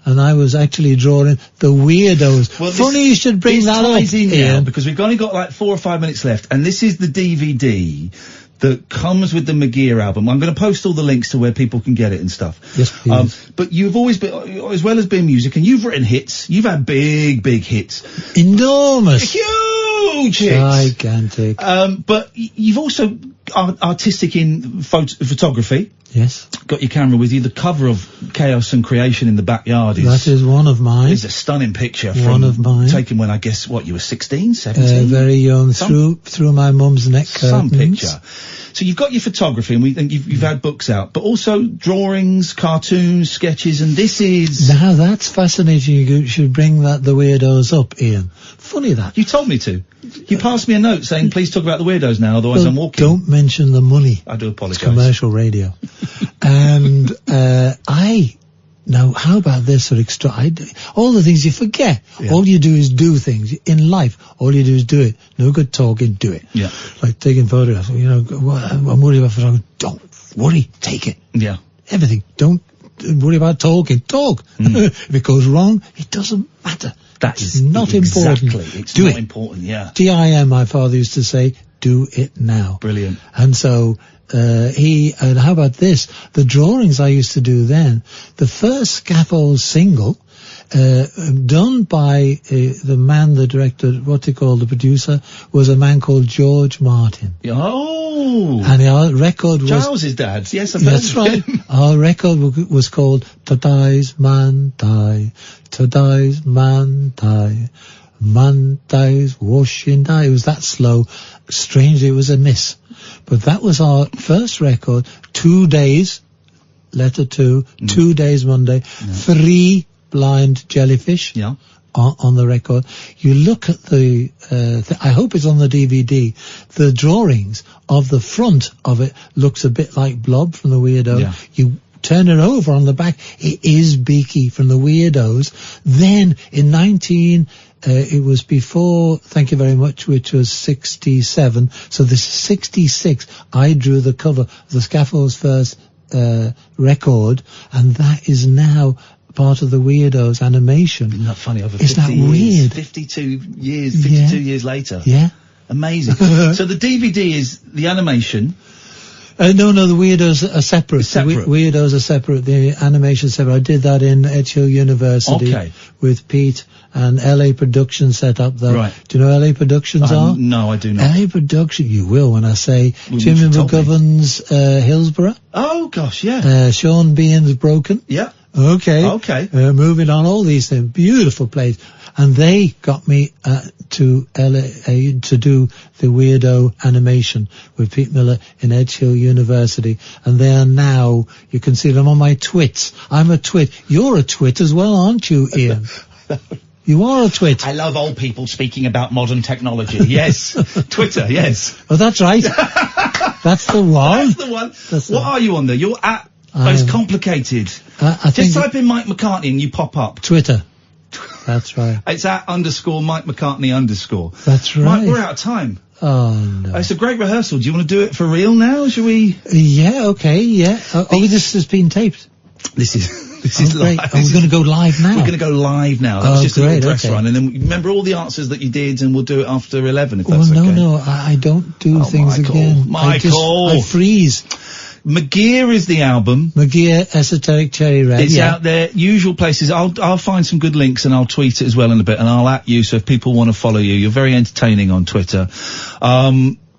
And I was actually drawing the Weirdos. Well, funny you should bring that up, Ian, because we've only got like 4 or 5 minutes left, and this is the DVD that comes with the McGear album. I'm going to post all the links to where people can get it and stuff. Yes, please. But you've always been, as well as being music, and you've written hits. You've had big hits. Enormous. Huge hits. Gigantic. But you've also artistic in photography. Yes. Got your camera with you. The cover of Chaos and Creation in the Backyard that is one of mine. It's a stunning picture one of mine. Taken when I guess you were 16, 17? Very young, through my mum's neck curtains. Some picture. So you've got your photography, and you've had books out, but also drawings, cartoons, sketches, and this is... Now that's fascinating. You should bring the Weirdos up, Ian. Funny that. You told me to. You passed me a note saying, please talk about the Weirdos now, otherwise I'm walking. Don't mention the money. I do apologise. It's commercial radio. And now, how about this for extra? All the things you forget. Yeah. All you do is do things. In life, all you do is do it. No good talking, do it. Yeah. Like taking photographs. I'm worried about photography. Don't worry, take it. Yeah. Everything. Don't worry about talking. Talk. If it goes wrong, it doesn't matter. That is not important. It's do not it. important, yeah. DIM, my father used to say, do it now. Brilliant. And so, and how about this? The drawings I used to do then, the first Scaffold single, done by the man, the director, the producer, was a man called George Martin. Oh! And our record was... Giles' dad, yes, I've That's heard right. of him. Our record was called Today's Man Die, Today's Man Die, Man Dies Washing Die. It was that slow. Strangely, it was a miss. But that was our first record. 2 days, letter 2, 2 days Monday, 3 blind jellyfish on the record. You look at the, I hope it's on the DVD, the drawings of the front of it looks a bit like Blob from the Weirdo. Yeah. turn it over on the back. It is Beaky from the Weirdos. Then in it was before, thank you very much, which was 67. So this is 66. I drew the cover of the Scaffold's first record, and that is now part of the Weirdos animation. Isn't that funny? Over 50 Isn't that years, weird? 52 years later. Yeah. Amazing. So the DVD is the animation. No, the Weirdos are separate. Separate. The Weirdos are separate. The animation separate. I did that in Edge Hill University with Pete, and LA Productions set up though. Right. Do you know LA Productions are? No, I do not. LA Production, you will when I say Well, Jimmy you told me. McGovern's Oh Hillsborough. gosh, yeah. Sean Bean's Broken. Yeah. Okay. Moving on, all these things. Beautiful place. And they got me to LA to do the Weirdo animation with Pete Miller in Edge Hill University. And they are now, you can see them on my twits. I'm a twit. You're a twit as well, aren't you, Ian? You are a twit. I love old people speaking about modern technology. Yes. Twitter, yes. Oh, that's right. That's the one. That's the one. What are you on there? You're at... it's complicated. I think Just type in Mike McCartney and you pop up. Twitter. That's right. It's at _Mike McCartney _. That's right. Mike, we're out of time. Oh, no. It's a great rehearsal. Do you want to do it for real now? Shall we? Yeah, okay, yeah. This has been taped. This is great. live. We're going to go live now. We're going to go live now. That was just a great, little press okay. run. And then remember all the answers that you did, and we'll do it after 11 if that's okay. No, I don't do things Michael, again. Michael. I freeze. McGear is the album. McGear Esoteric Cherry Red. It's out there. Usual places. I'll find some good links and I'll tweet it as well in a bit, and I'll at you so if people want to follow you. You're very entertaining on Twitter.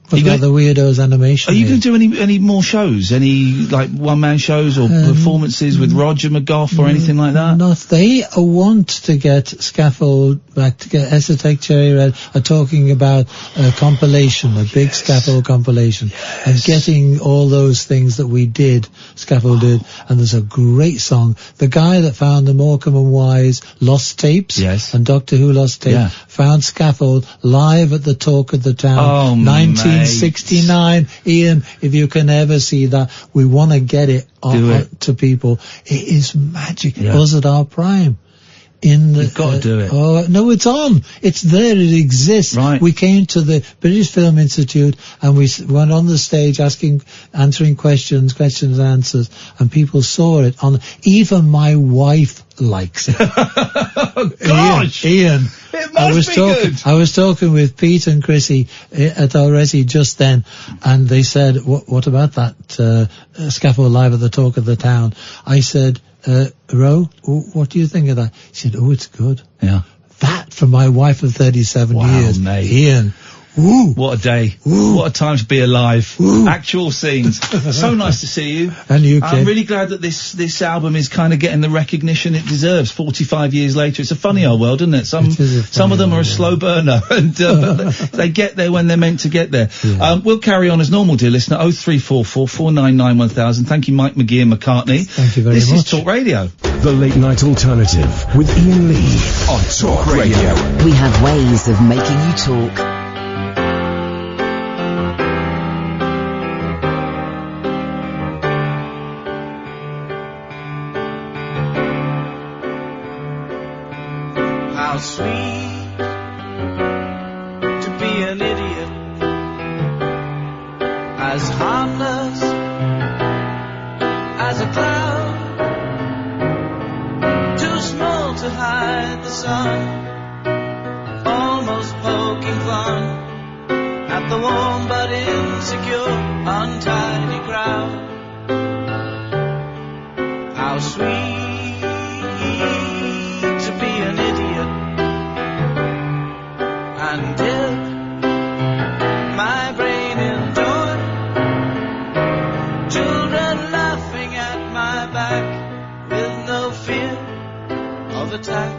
What about the Weirdos animation? Are you going to do any more shows? Any like one-man shows or performances with Roger McGough or anything like that? No, they want to get Scaffold back, to get Esoteric Cherry Red, are talking about a compilation, a big Scaffold compilation, and getting all those things that we did, Scaffold did, and there's a great song. The guy that found the Morecambe and Wise Lost Tapes, and Doctor Who Lost Tapes, found Scaffold live at the Talk of the Town, 1969. Ian, if you can ever see that, we want to get it to people. It is magic. Us at our prime. You've got to do it. Oh, no, it's on. It's there. It exists. Right. We came to the British Film Institute and we went on the stage answering questions and answers, and people saw it on. Even my wife likes it. Oh, gosh. Ian. It must be good. I was talking with Pete and Chrissy at Alresi just then, and they said, what about that Scaffold live at the Talk of the Town? I said, Ro, what do you think of that? She said, it's good. Yeah. That from my wife of 37 years. Mate. Ian. Woo. What a day. Woo. What a time to be alive. Woo. Actual scenes. So nice to see you. And you, I'm really glad that this album is kind of getting the recognition it deserves 45 years later. It's a funny old world, isn't it? Some of them are a slow burner, and they get there when they're meant to get there. Yeah. We'll carry on as normal, dear listener. 0344 499 1000. Thank you, Mike McGear McCartney. Thank you very much. This is Talk Radio. The Late Night Alternative with Ian Lee on Talk Radio. We have ways of making you talk. How sweet to be an idiot, as harmless as a cloud, too small to hide the sun, almost poking fun at the warm but insecure, untidy crowd. How sweet to be an idiot and dip my brain in joy. Children laughing at my back with no fear of attack,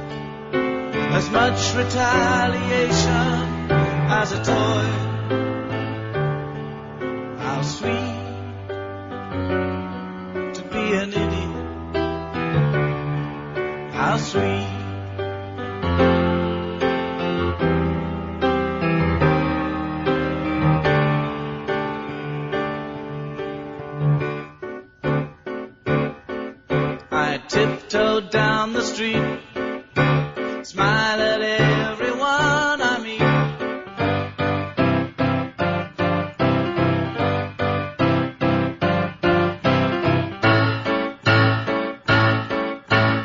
as much retaliation as a toy. How sweet to be an idiot. How sweet. down the street, smile at everyone I meet.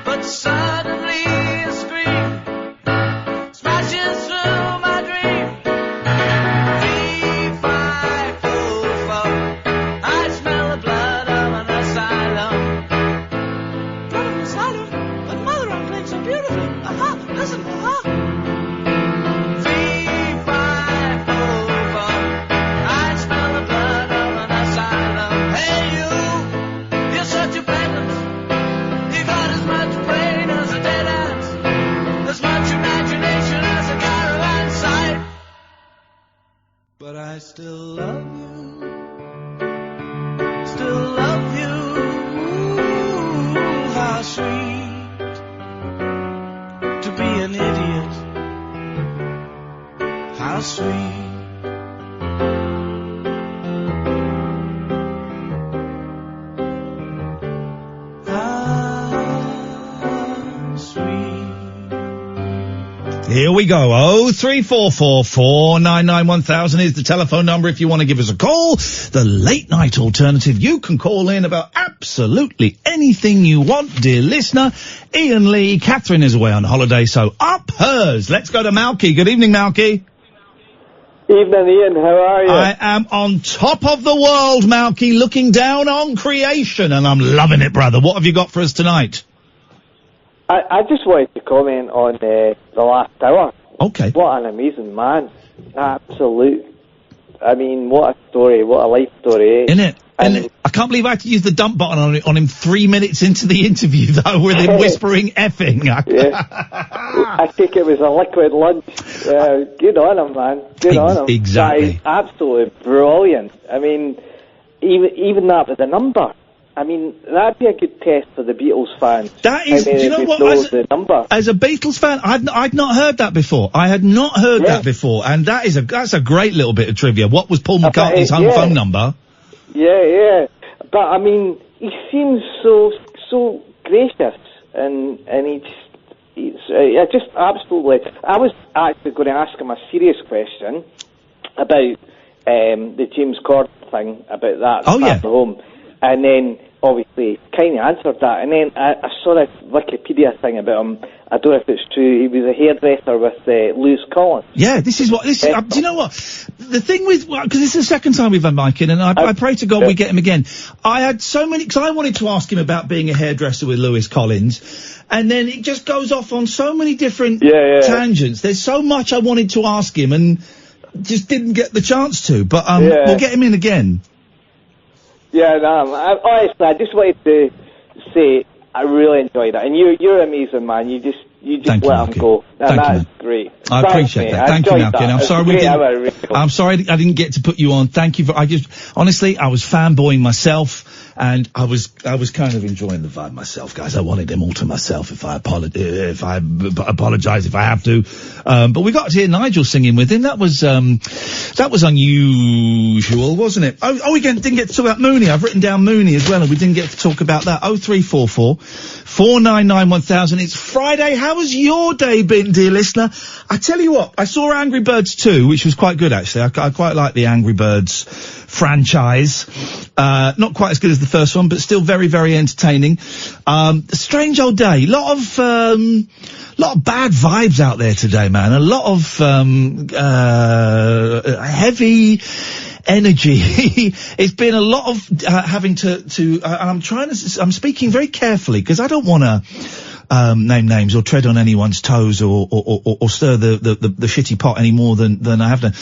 But suddenly a scream smashes through my dream. 3, 5, 4, 4. I smell the blood of an asylum. Blood of an asylum? But mother, I'm playing so beautifully. Aha, listen, aha. 3, 5, 4, 4. I smell the blood of an asylum. Hey, you're such a peasant. You got as much brain as a dead ant, as much imagination as a caravan sight. But I still love you. Still love you. Ooh, how sweet to be an idiot. How sweet. How sweet. Here we go. 0344 499 1000 is the telephone number if you want to give us a call. The late night alternative. You can call in about absolutely anything you want, dear listener. Iain Lee, Catherine is away on holiday, so up hers. Let's go to Malky. Good evening, Malky. Evening, Ian. How are you? I am on top of the world, Malky, looking down on creation, and I'm loving it, brother. What have you got for us tonight? I just wanted to comment on the last hour. Okay. What an amazing man. Absolute. I mean, what a story. What a life story. Isn't it? And And I can't believe I had to use the dump button on him 3 minutes into the interview, though, with him whispering effing. yeah. I think it was a liquid lunch. Good on him, man. Good on him. Exactly. That is absolutely brilliant. I mean, even that with the number. I mean, that'd be a good test for the Beatles fans. That is, I mean, do you know what? The number. As a Beatles fan, I'd not heard that before. I had not heard that before, and that's a great little bit of trivia. What was Paul McCartney's home phone number? Yeah. But I mean, he seems so gracious, and he's just absolutely. I was actually going to ask him a serious question about the James Corden thing, about that at home. And then, obviously, kind of answered that. And then I saw this Wikipedia thing about him. I don't know if it's true. He was a hairdresser with Lewis Collins. Yeah, this is. Do you know what? The thing with, because this is the second time we've had Mike in, and I pray to God we get him again. I had so many, because I wanted to ask him about being a hairdresser with Lewis Collins, and then it just goes off on so many different tangents. There's so much I wanted to ask him, and just didn't get the chance to. But we'll get him in again. Yeah, no, honestly, I just wanted to say I really enjoyed it, and you're amazing, man. You just let him go, and that's great. I appreciate that. Thank you, Malkin. I'm sorry I didn't get to put you on. Thank you honestly, I was fanboying myself, and I was kind of enjoying the vibe myself, guys. I wanted them all to myself. If I apologize, if I have to. But we got to hear Nigel singing with him. That was unusual, wasn't it? We didn't get to talk about Mooney. I've written down Mooney as well, and we didn't get to talk about that. 0344 499 1000. It's Friday. How has your day been, dear listener? I tell you what, I saw Angry Birds 2, which was quite good, actually. I quite like the Angry Birds franchise. Not quite as good as the first one, but still very, very entertaining. A strange old day. Lot of bad vibes out there today, man. A lot of heavy energy. It's been a lot of having to and I'm speaking very carefully because I don't want to name names or tread on anyone's toes or stir the shitty pot any more than I have done.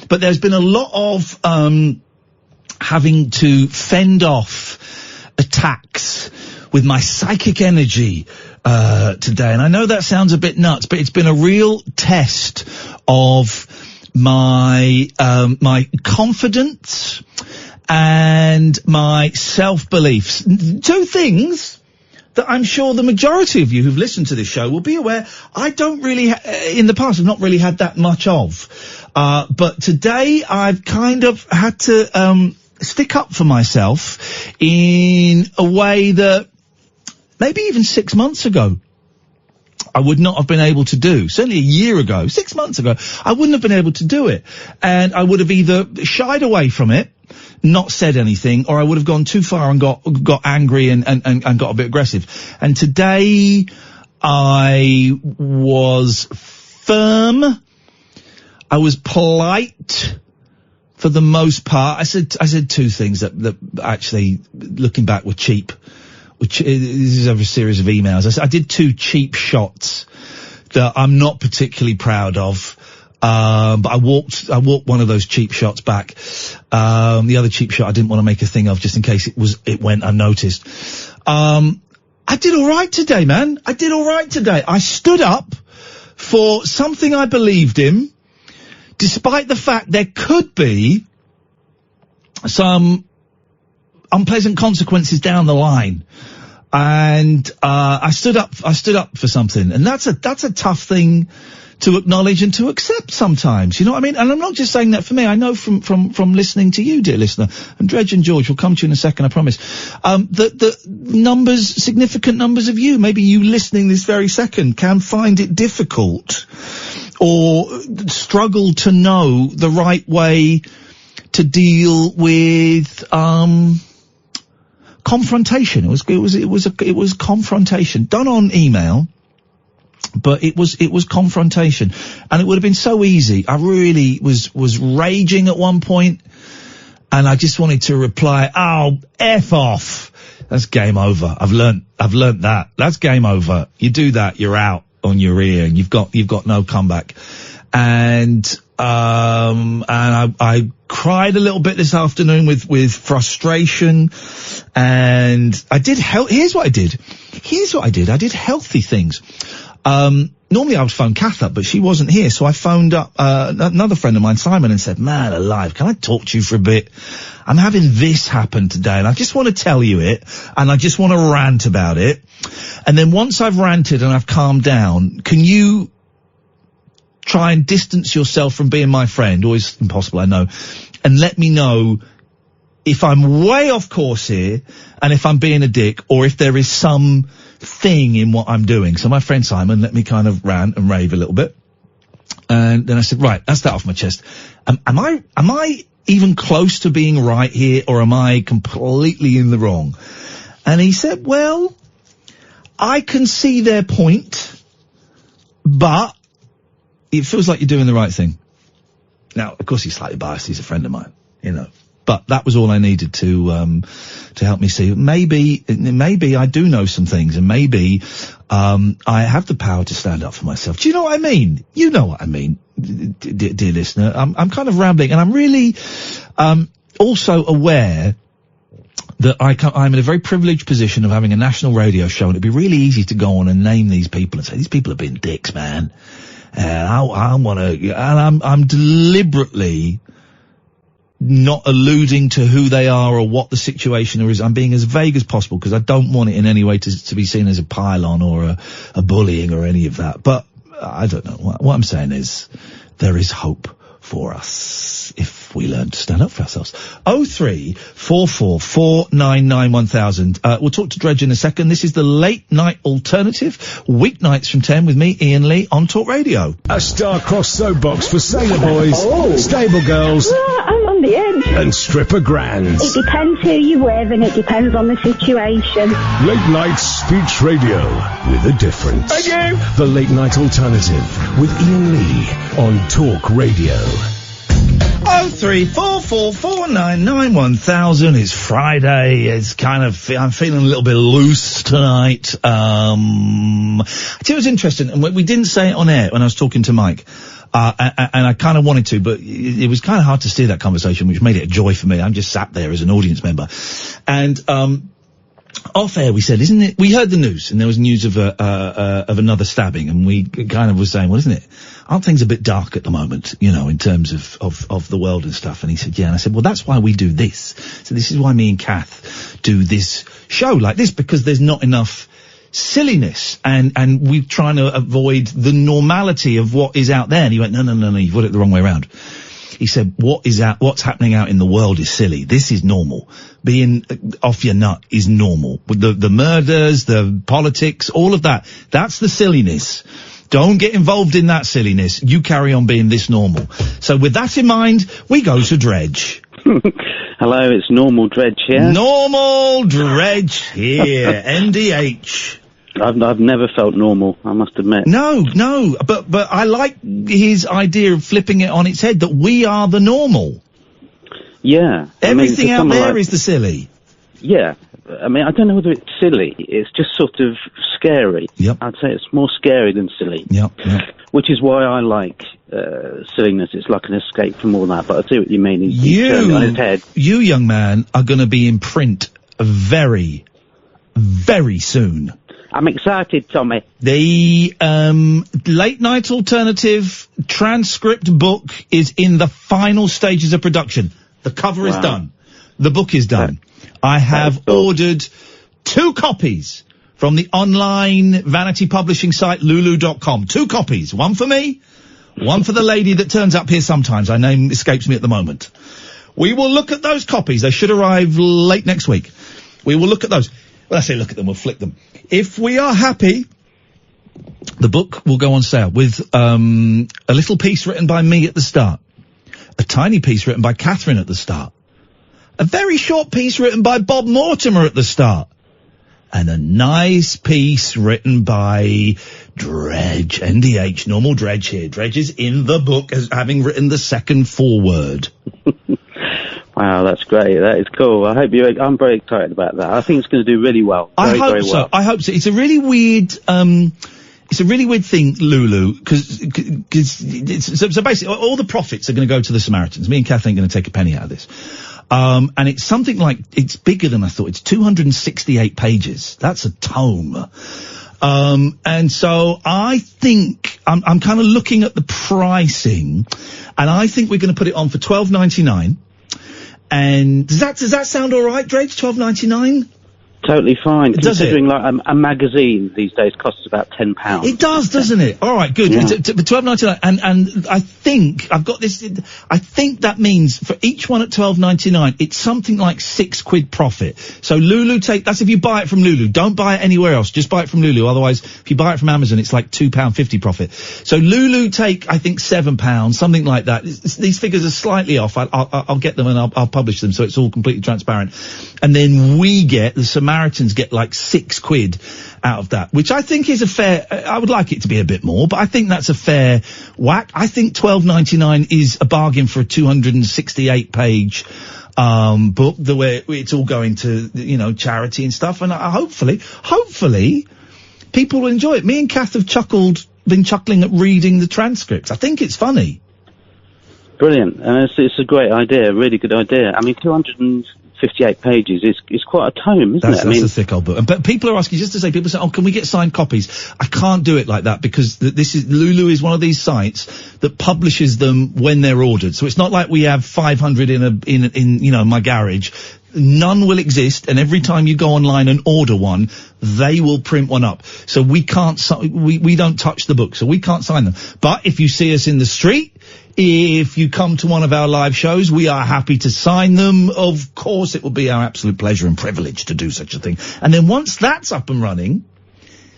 But there's been a lot of having to fend off attacks with my psychic energy today. And I know that sounds a bit nuts, but it's been a real test of my confidence and my self-beliefs. Two things that I'm sure the majority of you who've listened to this show will be aware I don't really, in the past, I've not really had that much of. But today I've kind of had to stick up for myself in a way that maybe even 6 months ago I would not have been able to do. Certainly a year ago, 6 months ago, I wouldn't have been able to do it. And I would have either shied away from it, not said anything, or I would have gone too far and got angry and got a bit aggressive. And today I was firm. I was polite for the most part. I said two things that actually, looking back, were cheap. This is over a series of emails. I did two cheap shots that I'm not particularly proud of. But I walked one of those cheap shots back. The other cheap shot I didn't want to make a thing of, just in case it went unnoticed. I did alright today, man. I did alright today. I stood up for something I believed in, despite the fact there could be some unpleasant consequences down the line. And, I stood up for something. And that's a tough thing to acknowledge and to accept sometimes, you know what I mean? And I'm not just saying that for me. I know from listening to you, dear listener, and Dredge and George will come to you in a second, I promise, that significant numbers of you, maybe you listening this very second, can find it difficult or struggle to know the right way to deal with, confrontation. It was confrontation done on email. But it was confrontation, and it would have been so easy. I really was raging at one point, and I just wanted to reply, "Oh, F off." That's game over. I've learnt that. That's game over. You do that, you're out on your ear, and you've got no comeback. And I cried a little bit this afternoon with frustration, and I did here's what I did. I did healthy things. Normally I would phone Kath up, but she wasn't here, so I phoned up another friend of mine, Simon, and said, "Man alive, can I talk to you for a bit? I'm having this happen today, and I just want to tell you it, and I just want to rant about it. And then once I've ranted and I've calmed down, can you try and distance yourself from being my friend?" Always impossible, I know. "And let me know if I'm way off course here, and if I'm being a dick, or if there is some thing in what I'm doing." So my friend Simon let me kind of rant and rave a little bit. And then I said, "Right, that's that off my chest. Am I even close to being right here, or am I completely in the wrong?" And he said, "Well, I can see their point, but it feels like you're doing the right thing." Now, of course, he's slightly biased. He's a friend of mine, you know. But that was all I needed to help me see. Maybe I do know some things, and maybe, I have the power to stand up for myself. Do you know what I mean? You know what I mean, dear listener. I'm kind of rambling, and I'm really, also aware that I'm in a very privileged position of having a national radio show, and it'd be really easy to go on and name these people and say, "These people have been dicks, man." And I'm deliberately not alluding to who they are or what the situation is. I'm being as vague as possible because I don't want it in any way to be seen as a pile-on or a bullying or any of that. But I don't know. What I'm saying is there is hope for us if we learn to stand up for ourselves. 03444991000. We'll talk to Dredge in a second. This is the Late Night Alternative, weeknights from 10 with me, Iain Lee, on Talk Radio. A star-crossed soapbox for sailor boys, stable girls, I'm on the edge. and stripper grands. It depends who you're with, and it depends on the situation. Late night speech radio with a difference. Thank you. The Late Night Alternative with Iain Lee on Talk Radio. 03444991000. It's Friday. It's kind of, I'm feeling a little bit loose tonight. I think it was interesting, and we didn't say it on air when I was talking to Mike. And I kind of wanted to, but it was kind of hard to steer that conversation, which made it a joy for me. I'm just sat there as an audience member. And, off air we said, isn't it, we heard the news, and there was news of another stabbing, and we kind of was saying, well, isn't it, aren't things a bit dark at the moment, you know, in terms of the world and stuff? And he said, yeah. And I said, well, that's why we do this. So this is why me and Kath do this show like this, because there's not enough silliness, and we're trying to avoid the normality of what is out there. And he went, no, you've got it the wrong way around. He said, what's happening out in the world is silly. This is normal. Being off your nut is normal. The murders, the politics, all of that, that's the silliness. Don't get involved in that silliness. You carry on being this normal. So with that in mind, we go to Dredge. Hello, it's Normal Dredge here. Normal Dredge here. NDH. I've never felt normal, I must admit. No, but I like his idea of flipping it on its head, that we are the normal. Yeah. Everything out there is the silly. Yeah. I mean, I don't know whether it's silly. It's just sort of scary. Yep. I'd say it's more scary than silly. Yep. Which is why I like silliness. It's like an escape from all that. But I see what you mean. He's turned it on his head. You, young man, are going to be in print very, very soon. I'm excited, Tommy. The Late Night Alternative transcript book is in the final stages of production. The cover is done. The book is done. I have ordered 2 copies from the online vanity publishing site lulu.com. 2 copies. One for me, one for the lady that turns up here sometimes. Her name escapes me at the moment. We will look at those copies. They should arrive late next week. We will look at those. Well, I say look at them, we'll flick them. If we are happy, the book will go on sale with a little piece written by me at the start, a tiny piece written by Catherine at the start, a very short piece written by Bob Mortimer at the start, and a nice piece written by Dredge, NDH, Normal Dredge here. Dredge is in the book as having written the second foreword. Wow, that's great. That is cool. I'm very excited about that. I think it's going to do really well. Very well. I hope so. It's a really weird, thing, Lulu, because so basically all the profits are going to go to the Samaritans. Me and Kathleen are going to take a penny out of this. And it's something like, it's bigger than I thought. It's 268 pages. That's a tome. And so I think I'm kind of looking at the pricing, and I think we're going to put it on for $12.99. And does that sound all right, Dredge? $12.99? Totally fine. Does Considering it? like a magazine these days costs about £10. It does, doesn't it? All right, good. Yeah. $12.99, and I think I've got this. I think that means for each one at $12.99, it's something like £6 profit. So Lulu that's if you buy it from Lulu. Don't buy it anywhere else. Just buy it from Lulu. Otherwise, if you buy it from Amazon, it's like £2.50 profit. So Lulu take, I think, £7, something like that. These figures are slightly off. I'll get them and I'll publish them, so it's all completely transparent. And then the Samaritans get like £6 out of that, which I think is a fair, I would like it to be a bit more, but I think that's a fair whack. I think $12.99 is a bargain for a 268 page book, the way it's all going to, charity and stuff, and hopefully people will enjoy it. Me and Kath have been chuckling at reading the transcripts. I think it's funny. Brilliant. It's a great idea, really good idea. I mean, 258 pages is quite a tome, isn't it? That's a thick old book. But people are asking, people say, can we get signed copies? I can't do it like that because Lulu is one of these sites that publishes them when they're ordered. So it's not like we have 500 in my garage. None will exist, and every time you go online and order one, they will print one up. So we can't, we don't touch the book, so we can't sign them. But if you see us in the street, if you come to one of our live shows, we are happy to sign them. Of course, it will be our absolute pleasure and privilege to do such a thing. And then once that's up and running,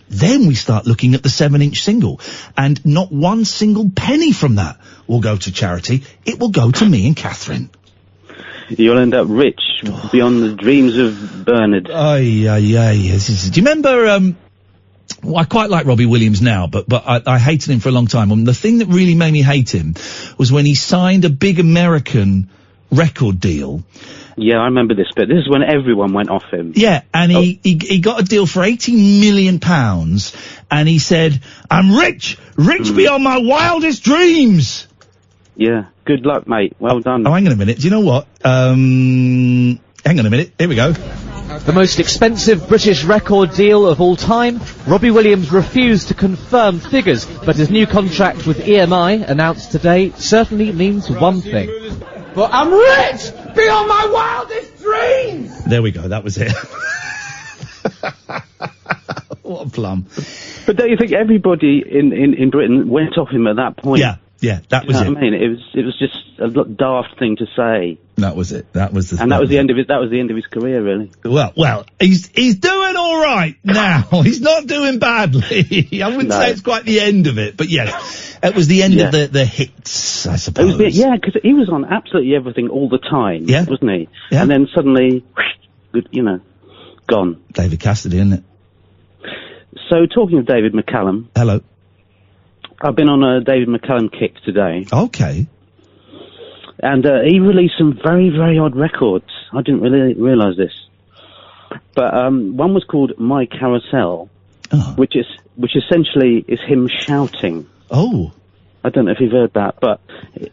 then we start looking at the 7-inch single. And not one single penny from that will go to charity. It will go to me and Catherine. You'll end up rich beyond the dreams of Bernard. Do you remember, I quite like Robbie Williams now, but I hated him for a long time. And the thing that really made me hate him was when he signed a big American record deal. Yeah, I remember this bit. This is when everyone went off him. Yeah, and he got a deal for £80 million, and he said, I'm rich beyond my wildest dreams. Yeah, good luck, mate. Well done. Oh, hang on a minute. Do you know what? Hang on a minute. Here we go. The most expensive British record deal of all time. Robbie Williams refused to confirm figures, but his new contract with EMI, announced today, certainly means one thing. But I'm rich beyond my wildest dreams! There we go. That was it. What a plum. But don't you think everybody in Britain went off him at that point? Yeah. Yeah, that was You it. know what I mean? It was just a daft thing to say. That was it. That was the end of it. That was the end of his career, really. Well, he's doing all right now. He's not doing badly. I wouldn't say it's quite the end of it, but yes, it was the end of the hits, I suppose. Because he was on absolutely everything all the time, wasn't he? Yeah. And then suddenly, gone. David Cassidy, isn't it? So, talking of David McCallum. Hello. I've been on a David McCallum kick today. Okay. And he released some very, very odd records. I didn't really realise this. But one was called My Carousel, which essentially is him shouting. Oh. I don't know if you've heard that, but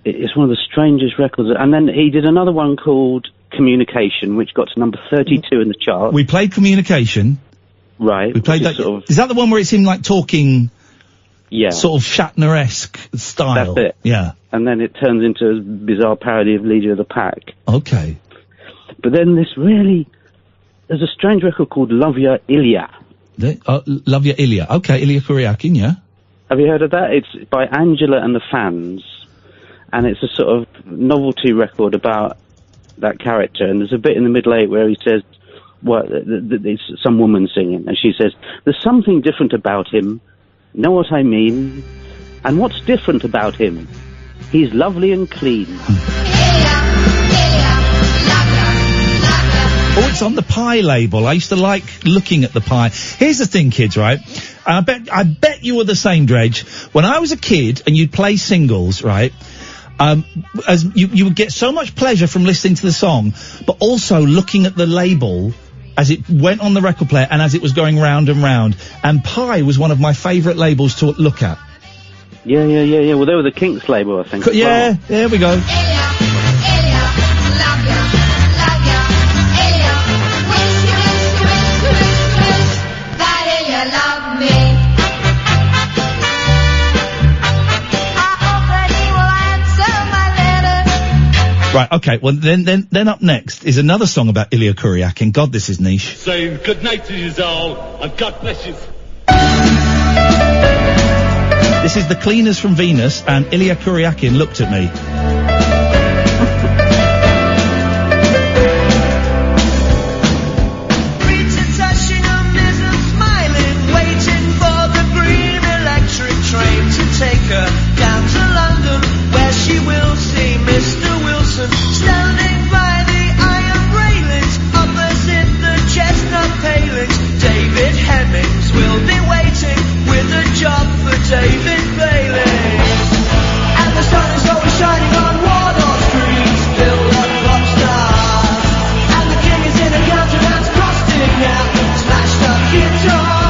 it's one of the strangest records. And then he did another one called Communication, which got to number 32 in the chart. We played Communication. Right. We played that. Is that the one where it's him, like, talking... Yeah. Sort of Shatner-esque style. That's it. Yeah. And then it turns into a bizarre parody of Leader of the Pack. Okay. But then there's a strange record called Love Ya Ilya. Love Ya Ilya. Okay, Ilya Kuryakin, yeah. Have you heard of that? It's by Angela and the Fans. And it's a sort of novelty record about that character. And there's a bit in the middle eight where he says, it's some woman singing. And she says, there's something different about him. Know what I mean? And what's different about him? He's lovely and clean. Oh, it's on the Pie label. I used to like looking at the Pie. Here's the thing, kids, right? I bet you were the same, Dredge. When I was a kid and you'd play singles, right? As you would get so much pleasure from listening to the song, but also looking at the label as it went on the record player and as it was going round and round. And Pie was one of my favourite labels to look at. Yeah. Well, they were the Kinks label, I think. Yeah, there we go. Right, okay, well then up next is another song about Ilya Kuryakin. God, this is niche. So, good night to you all, and God bless you. This is The Cleaners from Venus, and Ilya Kuryakin looked at me. Train to take her down to London, where she will see Mr. Wilson standing by the iron railings opposite the chestnut palings. David Hemmings will be waiting with a job for David Bailey. And the sun is always shining on Wardour Street, filled up pop stars. And the king is in a countenance frosting out smashed up guitars.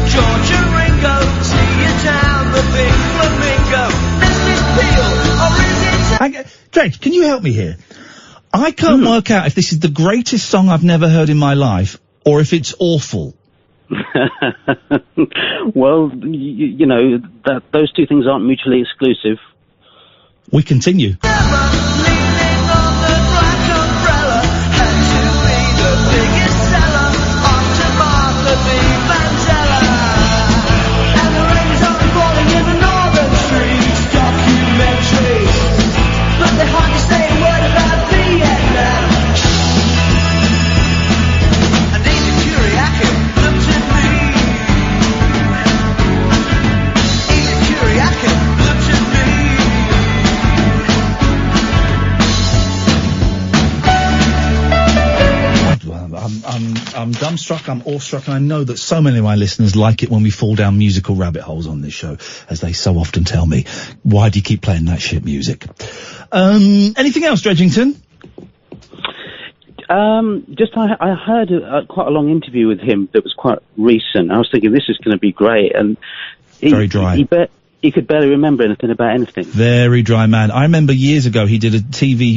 George and Ringo, see you down the big flamingo. Mrs. Peel, or is it... Dredge, can you help me here? I can't work out if this is the greatest song I've never heard in my life, or if it's awful. Well, you know, those two things aren't mutually exclusive. We continue. I'm dumbstruck, I'm awestruck, and I know that so many of my listeners like it when we fall down musical rabbit holes on this show, as they so often tell me. Why do you keep playing that shit music? Anything else, Dredgington? I heard quite a long interview with him that was quite recent. I was thinking this is going to be great, and very dry. He could barely remember anything about anything. Very dry man. I remember years ago he did a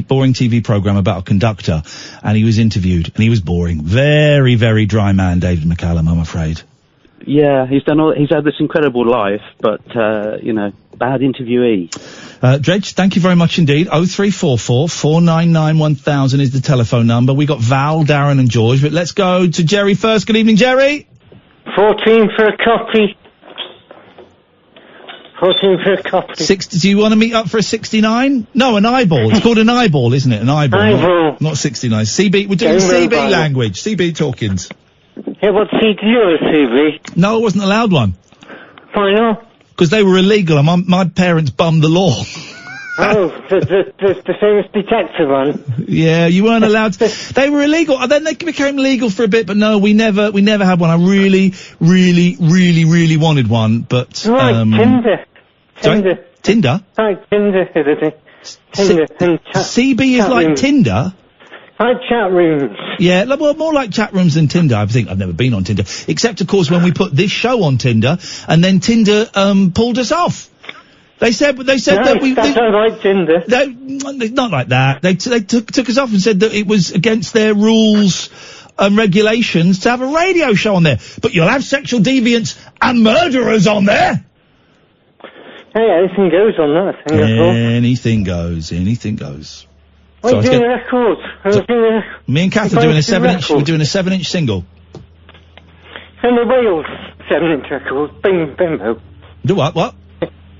boring TV program about a conductor, and he was interviewed, and he was boring. Very, very dry man, David McCallum, I'm afraid. Yeah, he's had this incredible life, but, bad interviewee. Dredge, thank you very much indeed. 0344 499 1000 is the telephone number. We got Val, Darren and George, but let's go to Jerry first. Good evening, Jerry. 14 for a copy. 14 for a copy. Do you want to meet up for a 69? No, an eyeball. It's called an eyeball, isn't it? An eyeball. Eyeball. Not 69. CB, we're doing CB language. CB talkings. Yeah, what CD or CB? No, I wasn't allowed one. Why not? Because they were illegal and my parents bummed the law. Oh, the famous detective one. Yeah, you weren't allowed to. They were illegal. And then they became legal for a bit, but no, we never had one. I really, really, really, really wanted one, but, Right, Tinder. Sorry? Tinder? Like Tinder, is it? Tinder and chat. CB is like rooms. Tinder? Like chat rooms. Yeah, well, more like chat rooms than Tinder. I think I've never been on Tinder. Except, of course, when we put this show on Tinder, and then Tinder, pulled us off. They said that we... That's not like Tinder. Not like that. They took us off and said that it was against their rules and regulations to have a radio show on there. But you'll have sexual deviants and murderers on there. Hey, anything goes on that thing. Anything goes. Anything goes. What are you doing records? Me and Kath are doing a 7-inch. We're doing a 7-inch single. And the Wales 7-inch record. Bimbo. Do what? What?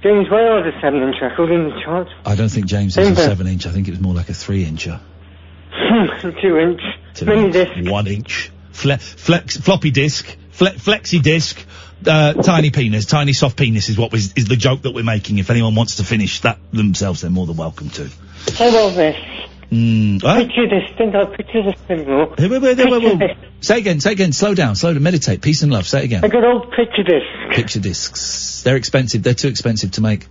James Wales a 7-inch record in the charts. I don't think James is a 7-inch. I think it was more like a 3-incher. 2-inch. Mini disc. 1-inch. Floppy disk. Flexi disc. Tiny penis. Tiny soft penis is is the joke that we're making. If anyone wants to finish that themselves, they're more than welcome to. How about this? What? Picture this thing. I'll picture this thing more. Say again. Slow down. Meditate. Peace and love. Say it again. I got old picture discs. Picture discs. They're expensive. They're too expensive to make.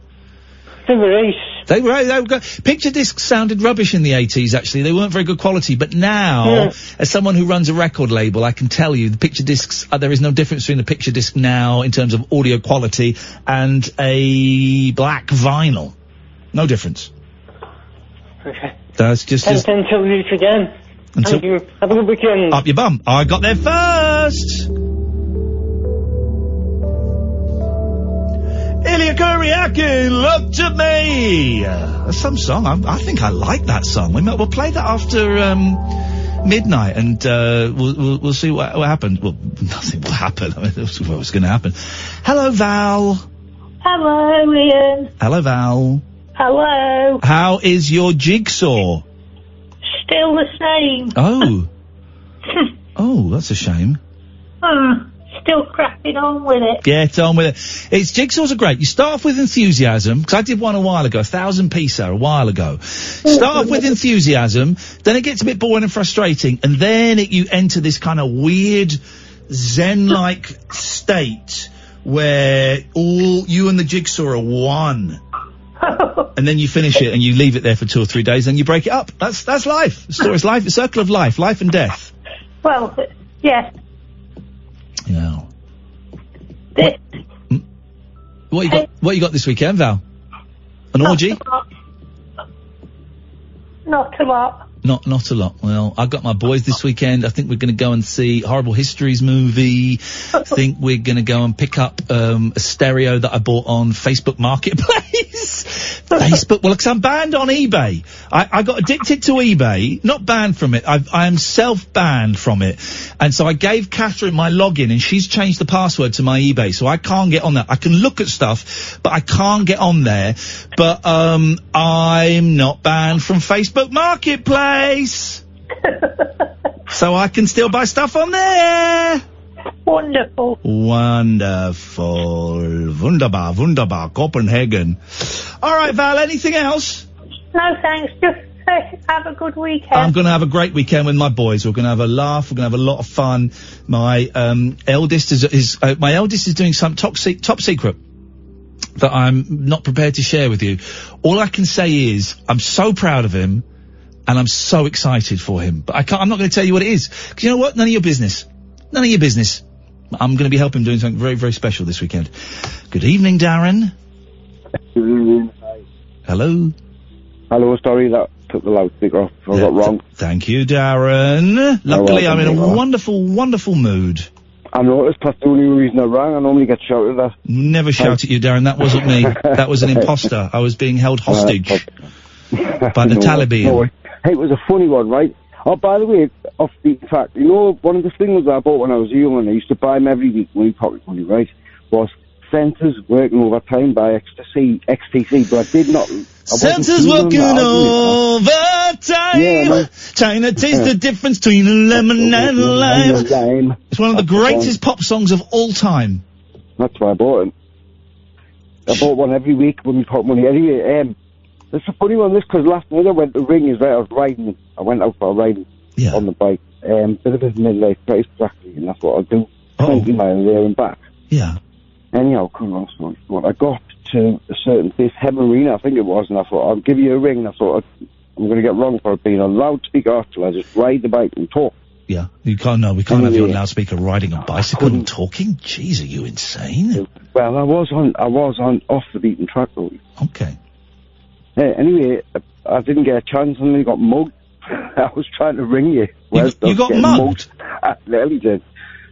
They were ace. They were good. Picture discs sounded rubbish in the 80s, actually. They weren't very good quality. But now, as someone who runs a record label, I can tell you the picture discs, there is no difference between a picture disc now in terms of audio quality and a black vinyl. No difference. Okay. That's just... Until we meet again. Thank you. Have a good weekend. Up your bum. I got there first. Ilya Kuryakin, look to me. That's some song. I think I like that song. We'll play that after midnight, and we'll see what happened. Well, nothing will happen. I mean, that's what was going to happen. Hello, Val. Hello, Ian. Hello, Val. Hello. How is your jigsaw? Still the same. Oh. Oh, that's a shame. Still cracking on with it. Get on with it. Jigsaws are great. You start off with enthusiasm, because I did one a while ago, 1,000 pieces a while ago. Start off with enthusiasm, then it gets a bit boring and frustrating, and then you enter this kind of weird Zen-like state where all you and the jigsaw are one. And then you finish it and you leave it there for 2 or 3 days and you break it up. That's life. The story's life. The circle of life and death. Well, yes. Yeah. What you got this weekend, Val? An orgy? Not a lot. Not a lot. Well, I've got my boys this weekend. I think we're going to go and see Horrible Histories movie. I think we're going to go and pick up a stereo that I bought on Facebook Marketplace. Facebook, well, because I'm banned on eBay. I got addicted to eBay. Not banned from it. I am self-banned from it. And so I gave Catherine my login and she's changed the password to my eBay. So I can't get on that. I can look at stuff, but I can't get on there. But I'm not banned from Facebook Marketplace. So I can still buy stuff on there. Wonderful. Wunderbar, Copenhagen. All right, Val, anything else? No, thanks. Just have a good weekend. I'm going to have a great weekend with my boys. We're going to have a laugh. We're going to have a lot of fun. My eldest is doing some top secret that I'm not prepared to share with you. All I can say is I'm so proud of him. And I'm so excited for him. But I'm not going to tell you what it is. Because you know what? None of your business. None of your business. I'm going to be helping him doing something very, very special this weekend. Good evening, Darren. Good evening. Hi. Hello. Hello, sorry that took the loudspeaker off. I got wrong. Thank you, Darren. Luckily, I'm in a wonderful, wonderful mood. I noticed that's the only reason I rang. I normally get shouted at. Never shout at you, Darren. That wasn't me. That was an imposter. I was being held hostage by the Taliban. No, hey, it was a funny one, right? Oh, by the way, off the fact, you know, one of the things I bought when I was young, and I used to buy them every week, money pocket money, right, was centres working overtime by XTC, but I did not. Centres working overtime, yeah, trying to taste the difference between a lemon and a lime. It's one of the greatest pop songs of all time. That's why I bought it. I bought one every week when we pocket money. Anyway, it's a funny one, this, because last night I went to Ring, I was riding. I went out for a ride on the bike. Bit of a midlife crisis, actually, and that's what I'll do. 20 miles there and back. Yeah. Anyhow, come on, so I got to a certain place, Hemarina, I think it was, and I thought, I'll give you a ring, and I thought, I'm going to get wrong for being on loudspeaker after I just ride the bike and talk. Yeah, we can't have you on loudspeaker riding a bicycle and talking. Jeez, are you insane? Well, I was on off the beaten track, though. Okay. Anyway, I didn't get a chance, and I got mugged. I was trying to ring you. You got mugged? I nearly did.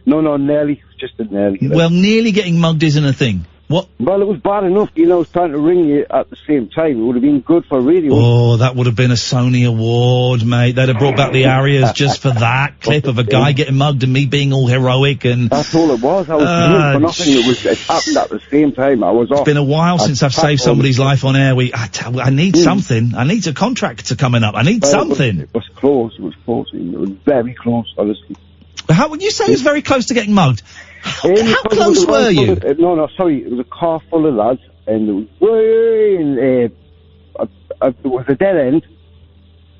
No, nearly. Just a nearly. Well, nearly getting mugged isn't a thing. What? Well, it was bad enough, I was trying to ring you at the same time. It would have been good for radio. Oh, that would have been a Sony Award, mate. They'd have brought back the Arias just for that clip of a guy getting mugged and me being all heroic and... That's all it was. I was doing for nothing. It happened at the same time. I was off. It's been a while since I've saved somebody's life on air. I need something. I need a contractor coming up. I need something. It was close. It was very close, honestly. How would you say it was very close to getting mugged? How close were you? No, sorry. It was a car full of lads, and there was there was a dead end.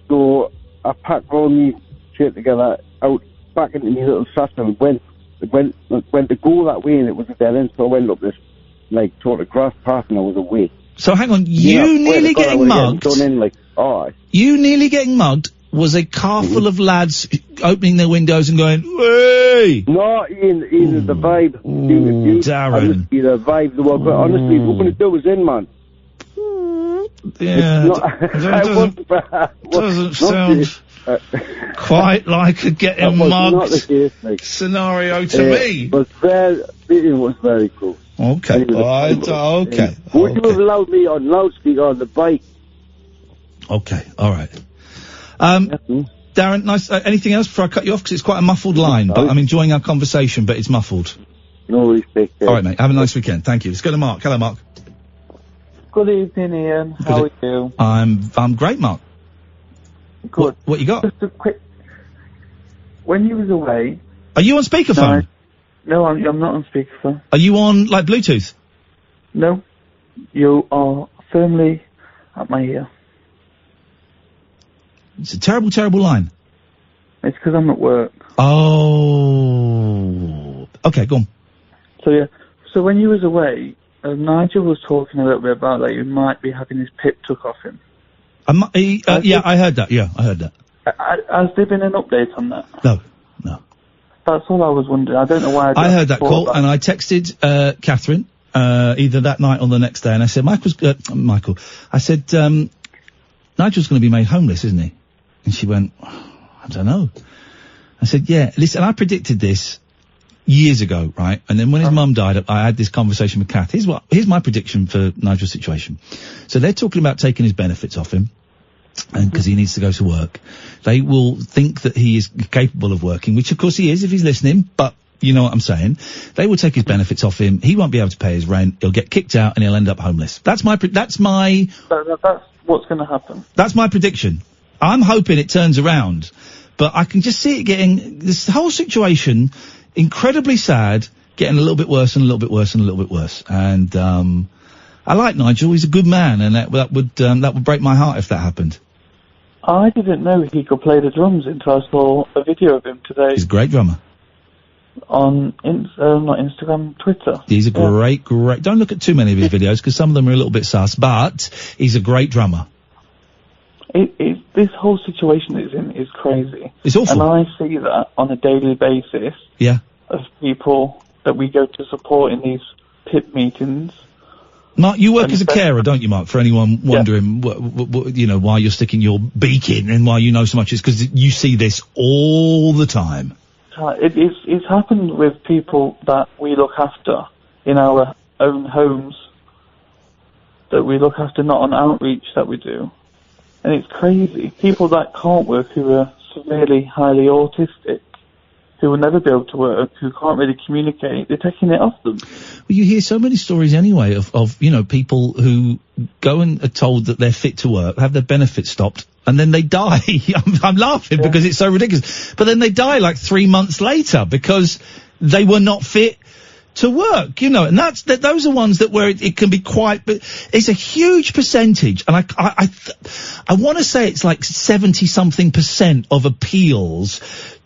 So I packed all my shit together out back into my little satchel and went to go that way, and it was a dead end. So I went up this sort of grass path, and I was away. So hang on, you nearly getting mugged? You nearly getting mugged? Was a car full of lads opening their windows and going, "Hey!" No, Ian, the vibe. Darren. The vibe, but honestly, what going to do is in, man. Yeah, doesn't sound quite like a getting mugged scenario to me. But it was very cool. Okay, okay. Would you have allowed me on loudspeaker on the bike? Okay, all right. Darren, nice. Anything else before I cut you off? Because it's quite a muffled line, but I'm enjoying our conversation, but it's muffled. No worries, take care. All right, mate. Have a nice weekend. Thank you. Let's go to Mark. Hello, Mark. Good evening, Ian. How are you? I'm great, Mark. Good. What you got? Just a quick... When you was away... Are you on speakerphone? No, I'm not on speakerphone. Are you on, Bluetooth? No. You are firmly at my ear. It's a terrible, terrible line. It's because I'm at work. Oh. Okay, go on. So when you was away, Nigel was talking a little bit about that you might be having his pip took off him. Yeah, I heard that. Yeah, I heard that. Has there been an update on that? No. That's all I was wondering. I don't know why I heard that call, and I texted Catherine either that night or the next day, and I said, Michael, I said, Nigel's going to be made homeless, isn't he? And she went, I don't know. I said, yeah, listen, I predicted this years ago, right? And then when his mum died, I had this conversation with Kath. Here's my prediction for Nigel's situation. So they're talking about taking his benefits off him, and because he needs to go to work. They will think that he is capable of working, which of course he is if he's listening, but you know what I'm saying. They will take his benefits off him. He won't be able to pay his rent. He'll get kicked out and he'll end up homeless. That's what's going to happen. That's my prediction. I'm hoping it turns around, but I can just see it getting, this whole situation, incredibly sad, getting a little bit worse and a little bit worse and a little bit worse. And, I like Nigel. He's a good man, and that would break my heart if that happened. I didn't know he could play the drums until I saw a video of him today. He's a great drummer. On, not Instagram, Twitter. He's a great, don't look at too many of his videos, because some of them are a little bit sus, but he's a great drummer. This whole situation it's in is crazy. It's awful. And I see that on a daily basis. Yeah. Of people that we go to support in these PIP meetings. Mark, you work as a carer, don't you, Mark? For anyone wondering, why you're sticking your beak in and why you know so much, it's because you see this all the time. It's happened with people that we look after in our own homes, that we look after, not on outreach that we do. And it's crazy. People that can't work, who are severely, highly autistic, who will never be able to work, who can't really communicate, they're taking it off them. Well, you hear so many stories anyway of people who go and are told that they're fit to work, have their benefits stopped, and then they die. I'm laughing because it's so ridiculous. But then they die like 3 months later because they were not fit to work, and those are ones that where it can be quite, but it's a huge percentage, and I want to say it's like 70-something% of appeals,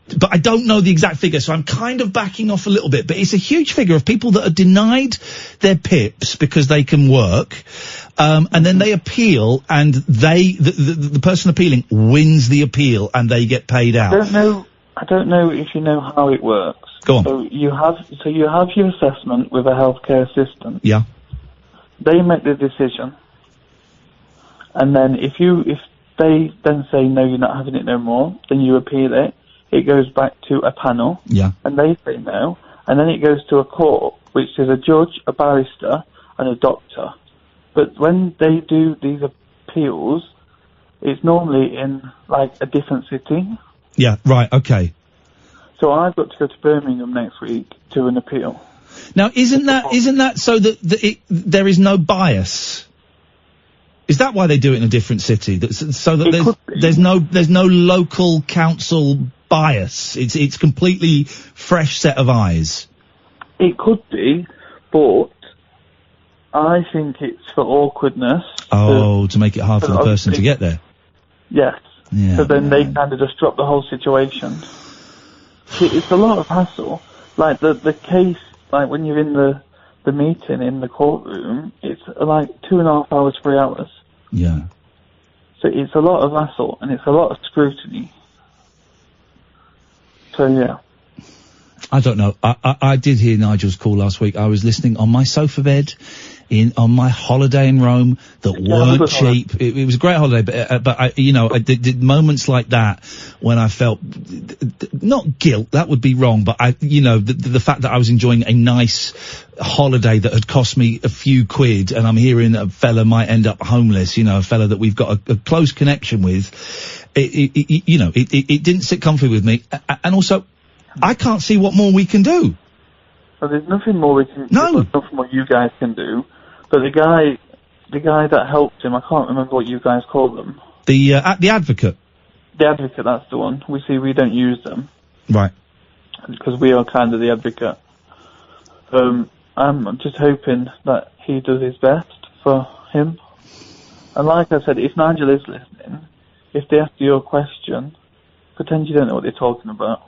but I don't know the exact figure, so I'm kind of backing off a little bit, but it's a huge figure of people that are denied their PIPs because they can work, and then they appeal, and the person appealing wins the appeal, and they get paid out. I don't know if you know how it works. Go on. So you have your assessment with a healthcare assistant. Yeah. They make the decision, and then if they then say no, you're not having it no more, then you appeal it. It goes back to a panel. Yeah. And they say no, and then it goes to a court, which is a judge, a barrister, and a doctor. But when they do these appeals, it's normally in like a different city. Yeah. Right. Okay. So I've got to go to Birmingham next week to an appeal. Now, isn't that so that there is no bias? Is that why they do it in a different city? So that there's no local council bias. It's completely fresh set of eyes. It could be, but I think it's for awkwardness. Oh, to make it hard for the person to get there. Yes. Yeah. So then they kind of just drop the whole situation. It's a lot of hassle. Like the case, like when you're in the meeting in the courtroom, it's like 2.5 hours, 3 hours. Yeah. So it's a lot of hassle and it's a lot of scrutiny. So yeah. I don't know. I did hear Nigel's call last week. I was listening on my sofa bed on my holiday in Rome that weren't cheap. It was a great holiday, but I did moments like that when I felt not guilt, that would be wrong, but the fact that I was enjoying a nice holiday that had cost me a few quid, and I'm hearing a fella might end up homeless, a fella that we've got a close connection with. It didn't sit comfortably with me, and also I can't see what more we can do. Well, there's nothing more we can do. There's nothing more you guys can do. But the guy that helped him, I can't remember what you guys call them. The advocate. The advocate, that's the one. We don't use them. Right. Because we are kind of the advocate. I'm just hoping that he does his best for him. And like I said, if Nigel is listening, if they ask you a question, pretend you don't know what they're talking about.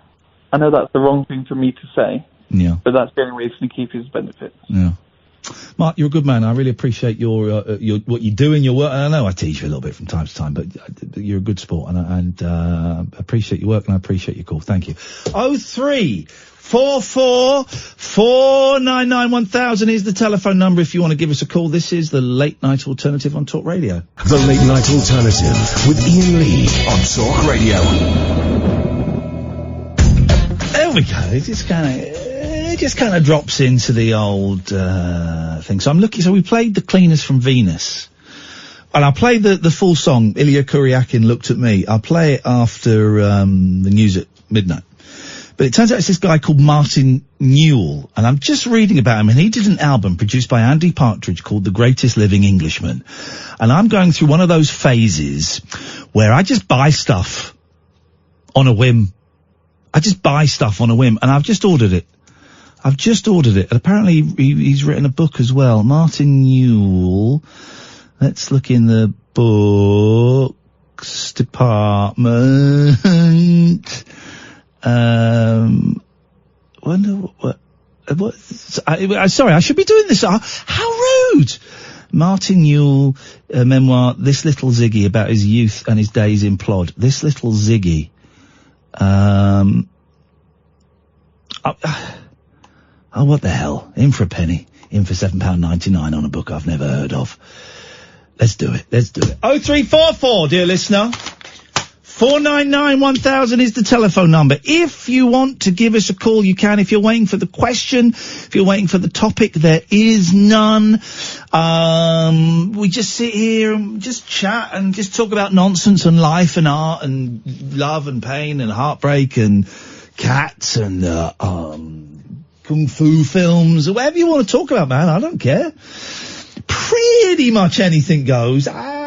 I know that's the wrong thing for me to say. Yeah. But that's the only way he's going to keep his benefits. Yeah. Mark, you're a good man. I really appreciate your what you do in your work. And I know I tease you a little bit from time to time, but you're a good sport, and appreciate your work, and I appreciate your call. Thank you. 0344 499 1000 is the telephone number if you want to give us a call. This is the Late Night Alternative on Talk Radio. The Late Night Alternative with Iain Lee on Talk Radio. There we go. It just kind of drops into the old thing. So I'm looking. So we played The Cleaners from Venus, and I'll play the full song. Ilya Kuryakin Looked at Me. I'll play it after the news at midnight. But it turns out it's this guy called Martin Newell, and I'm just reading about him, and he did an album produced by Andy Partridge called The Greatest Living Englishman. And I'm going through one of those phases where I just buy stuff on a whim. I just buy stuff on a whim, and I've just ordered it. And apparently he's written a book as well. Martin Newell. Let's look in the books department. Wonder what sorry, I should be doing this. How rude! Martin Newell, memoir, This Little Ziggy, about his youth and his days in Plod. This Little Ziggy. Oh, what the hell? In for a penny. In for £7.99 on a book I've never heard of. Let's do it. 0344, dear listener. 499-1000 is the telephone number. If you want to give us a call, you can. If you're waiting for the question, if you're waiting for the topic, there is none. We just sit here and just chat and just talk about nonsense and life and art and love and pain and heartbreak and cats and kung fu films or whatever you want to talk about, man. I don't care. Pretty much anything goes. I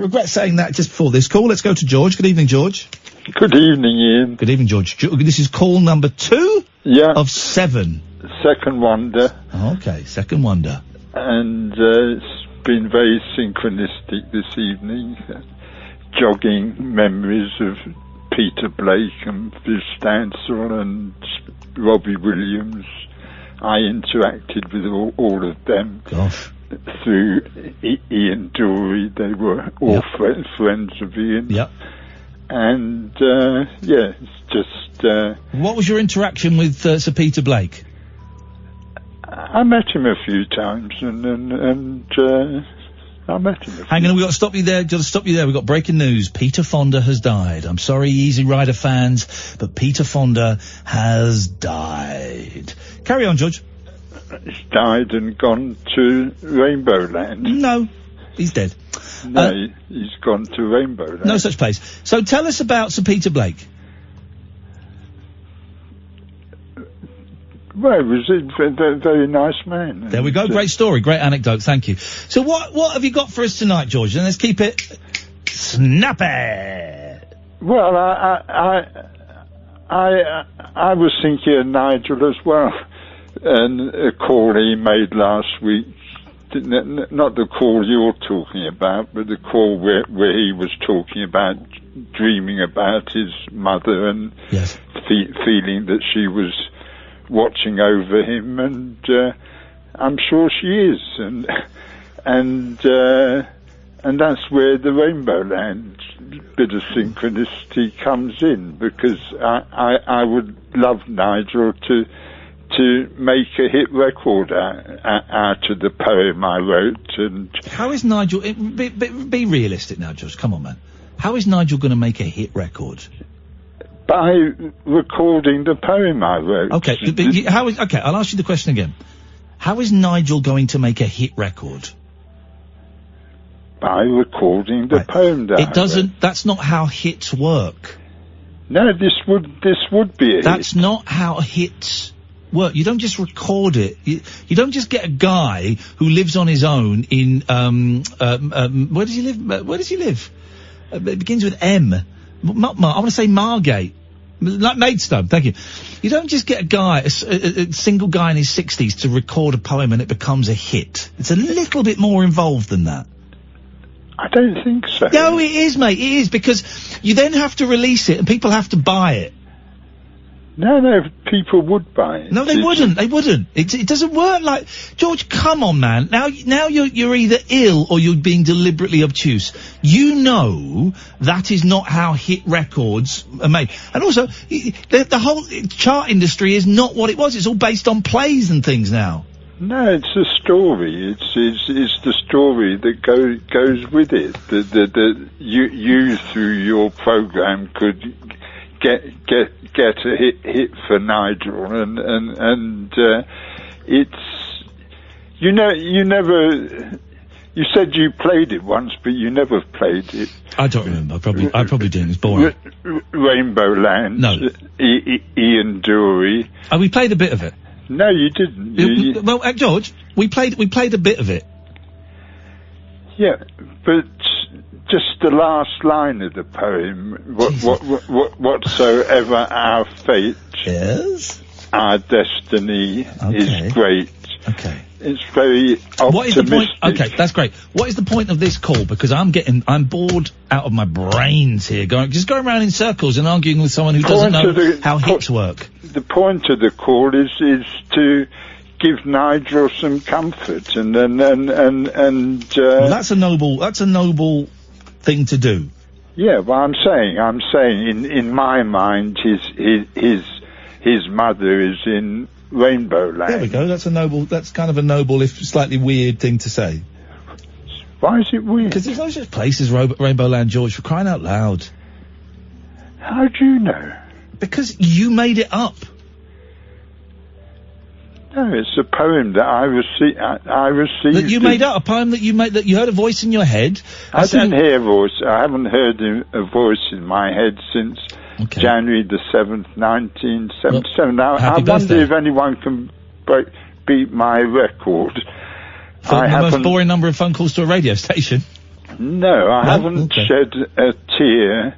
regret saying that just before this call. Let's go to George. Good evening, George. Good evening, Ian. Good evening, George. This is call number 2 of 7. Second wonder. Okay, second wonder. And it's been very synchronistic this evening. Jogging memories of Peter Blake and Viv Stanshall and Robbie Williams. I interacted with all of them. Gosh. Through Ian Dury. They were all friends of Ian. Yep. And, it's just... what was your interaction with Sir Peter Blake? I met him a few times, and I met him. Hang on, we've got to stop you there. We've got breaking news. Peter Fonda has died. I'm sorry, Easy Rider fans, but Peter Fonda has died. Carry on, George. He's died and gone to Rainbow Land. No, he's dead. No, he's gone to Rainbow Land. No such place. So tell us about Sir Peter Blake. Well, he was a very, very nice man. There we go. Great story. Great anecdote. Thank you. So what have you got for us tonight, George? And let's keep it snappy. Well, I was thinking of Nigel as well. And a call he made last week, not the call you're talking about, but the call where he was talking about dreaming about his mother and feeling that she was watching over him, and I'm sure she is, and that's where the Rainbow Land bit of synchronicity comes in, because I would love Nigel to make a hit record out of the poem I wrote. And how is Nigel... Be realistic now, George. Come on, man. How is Nigel going to make a hit record? By recording the poem I wrote. Okay, okay, I'll ask you the question again. How is Nigel going to make a hit record? By recording the poem that It doesn't... That's not how hits work. No, this would be a hit. That's not how hits... work. You don't just record it. You don't just get a guy who lives on his own in where does he live? It begins with M. I want to say Margate. Like Maidstone, thank you. You don't just get a guy, a single guy in his 60s to record a poem and it becomes a hit. It's a little bit more involved than that. I don't think so. No, it is, mate. It is, because you then have to release it and people have to buy it. No, people would buy it. No, they wouldn't. They wouldn't. It doesn't work like... George, come on, man. Now you're either ill or you're being deliberately obtuse. You know that is not how hit records are made. And also, the whole chart industry is not what it was. It's all based on plays and things now. No, it's a story. It's the story that goes with it. That you through your program could get a hit for Nigel, and it's you said you played it once, but you never played it. I don't remember. I probably didn't. It's boring. Rainbow Land. No. Ian Dury. We played a bit of it. No, you didn't. Well, George, we played a bit of it. Yeah, but just the last line of the poem, whatsoever our fate, yes, our destiny is great. Okay. It's very optimistic. What is the point? Okay, that's great. What is the point of this call? Because I'm bored out of my brains here, going around in circles and arguing with someone who doesn't know how hits work. The point of the call is to give Nigel some comfort, and well, that's a noble thing to do. Yeah, well, I'm saying in my mind his mother is in Rainbow Land. There we go. That's kind of a noble, if slightly weird thing to say. Why is it weird? Because there's no such place as Rainbow Land, George, for crying out loud. How do you know? Because you made it up. No, it's a poem that I received. That you made up, a poem that you heard a voice in your head. I didn't hear a voice. I haven't heard a voice in my head since January the 7th, 1977. Now, I wonder if anyone can beat my record. For the most boring number of phone calls to a radio station. No, I haven't shed a tear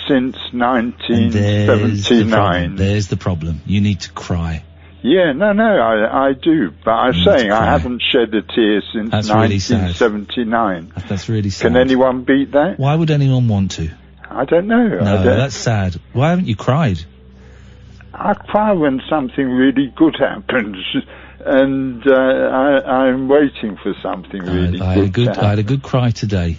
since 1979. There's the problem. You need to cry. Yeah, no, I do. But I'm saying I haven't shed a tear since 1979. That's really sad. Can anyone beat that? Why would anyone want to? I don't know. No, that's sad. Why haven't you cried? I cry when something really good happens. And I'm waiting for something really good to happen. I had a good cry today.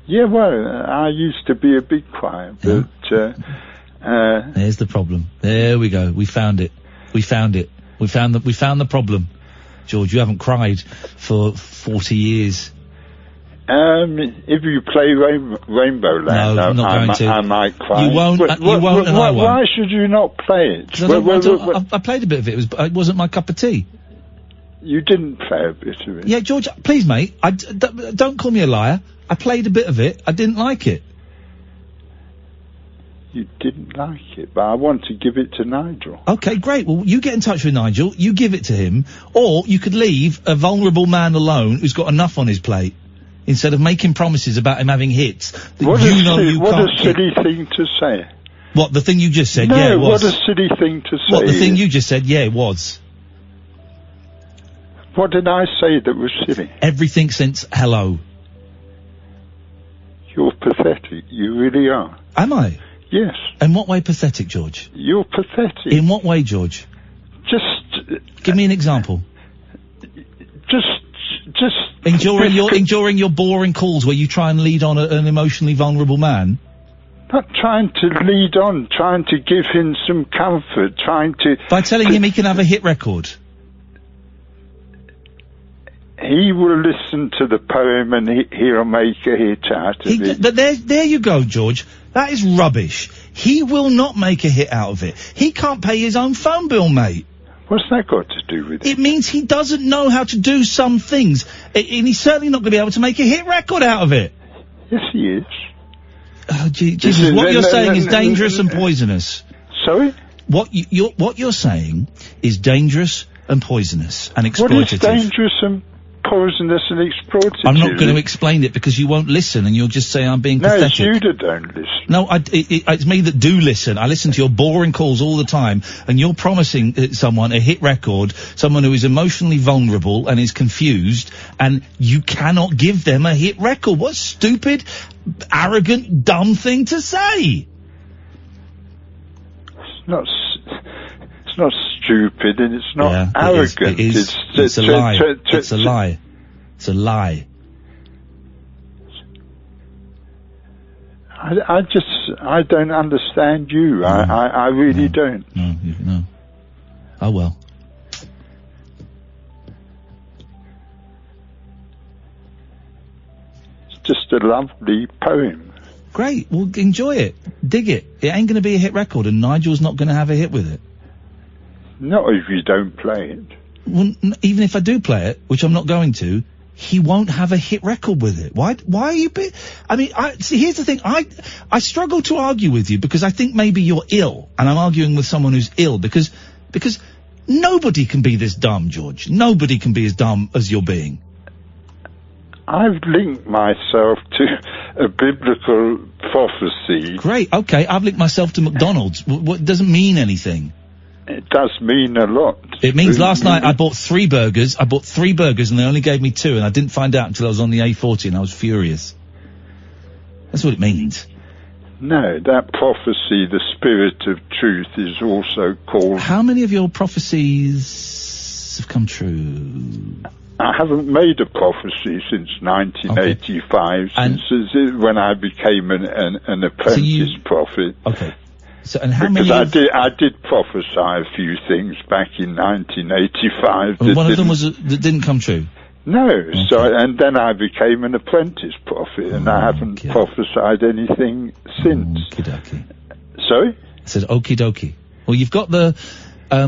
Yeah, well, I used to be a big crier, but... There's the problem. There we go. We found it. We found it. We found the problem. George, you haven't cried for 40 years. If you play Rainbow Land, no, I'm not going to. I might cry. You won't, and I won't. Why should you not play it? I played a bit of it. It wasn't my cup of tea. You didn't play a bit of it? Yeah, George, please, mate, don't call me a liar. I played a bit of it. I didn't like it. You didn't like it, but I want to give it to Nigel. Okay, great. Well, you get in touch with Nigel, you give it to him, or you could leave a vulnerable man alone who's got enough on his plate, instead of making promises about him having hits that What you a can't silly thing to say. What, the thing you just said? No, yeah, it was. what a silly thing to say. What, the thing you just said? Yeah, it was. What did I say that was silly? Everything since hello. You're pathetic. You really are. Am I? Yes. In what way pathetic, George? You're pathetic. In what way, George? Just... Give me an example. Just... Enduring your boring calls where you try and lead on an emotionally vulnerable man? Not trying to lead on, trying to give him some comfort, trying to... By telling him he can have a hit record? He will listen to the poem and he'll make a hit out of it. But there you go, George. That is rubbish. He will not make a hit out of it. He can't pay his own phone bill, mate. What's that got to do with it? It means he doesn't know how to do some things. And he's certainly not going to be able to make a hit record out of it. Yes, he is. Oh, Jesus, what you're saying is dangerous and poisonous. Sorry? What you're saying is dangerous and poisonous and exploitative. What is dangerous and poisonous and exploitative? I'm not going to explain it because you won't listen and you'll just say I'm being pathetic. No, it's you that don't listen. No, it's me that do listen. I listen to your boring calls all the time and you're promising someone a hit record, someone who is emotionally vulnerable and is confused, and you cannot give them a hit record. What stupid, arrogant, dumb thing to say. It's not stupid and it's not arrogant. It's a lie. It's a lie. It's a lie. I don't understand you. I really don't. No. Oh well. It's just a lovely poem. Great. Well, enjoy it. Dig it. It ain't going to be a hit record and Nigel's not going to have a hit with it. Not if you don't play it. Well, even if I do play it, which I'm not going to, he won't have a hit record with it. Why are you I mean, see, here's the thing. I struggle to argue with you because I think maybe you're ill, and I'm arguing with someone who's ill because nobody can be this dumb, George. Nobody can be as dumb as you're being. I've linked myself to a biblical prophecy. Great. Okay. I've linked myself to McDonald's. What doesn't mean anything. It does mean a lot. It means last night I bought 3 burgers. I bought 3 burgers and they only gave me 2 and I didn't find out until I was on the A40 and I was furious. That's what it means. No, that prophecy, the spirit of truth, is also called... How many of your prophecies have come true? I haven't made a prophecy since 1985, since when I became an apprentice prophet. Okay. So, and how because many? I did prophesy a few things back in 1985. Well, one of them was that didn't come true. No, so and then I became an apprentice prophet, and I haven't prophesied anything since. Sorry? I said okie dokie. Well, you've got the.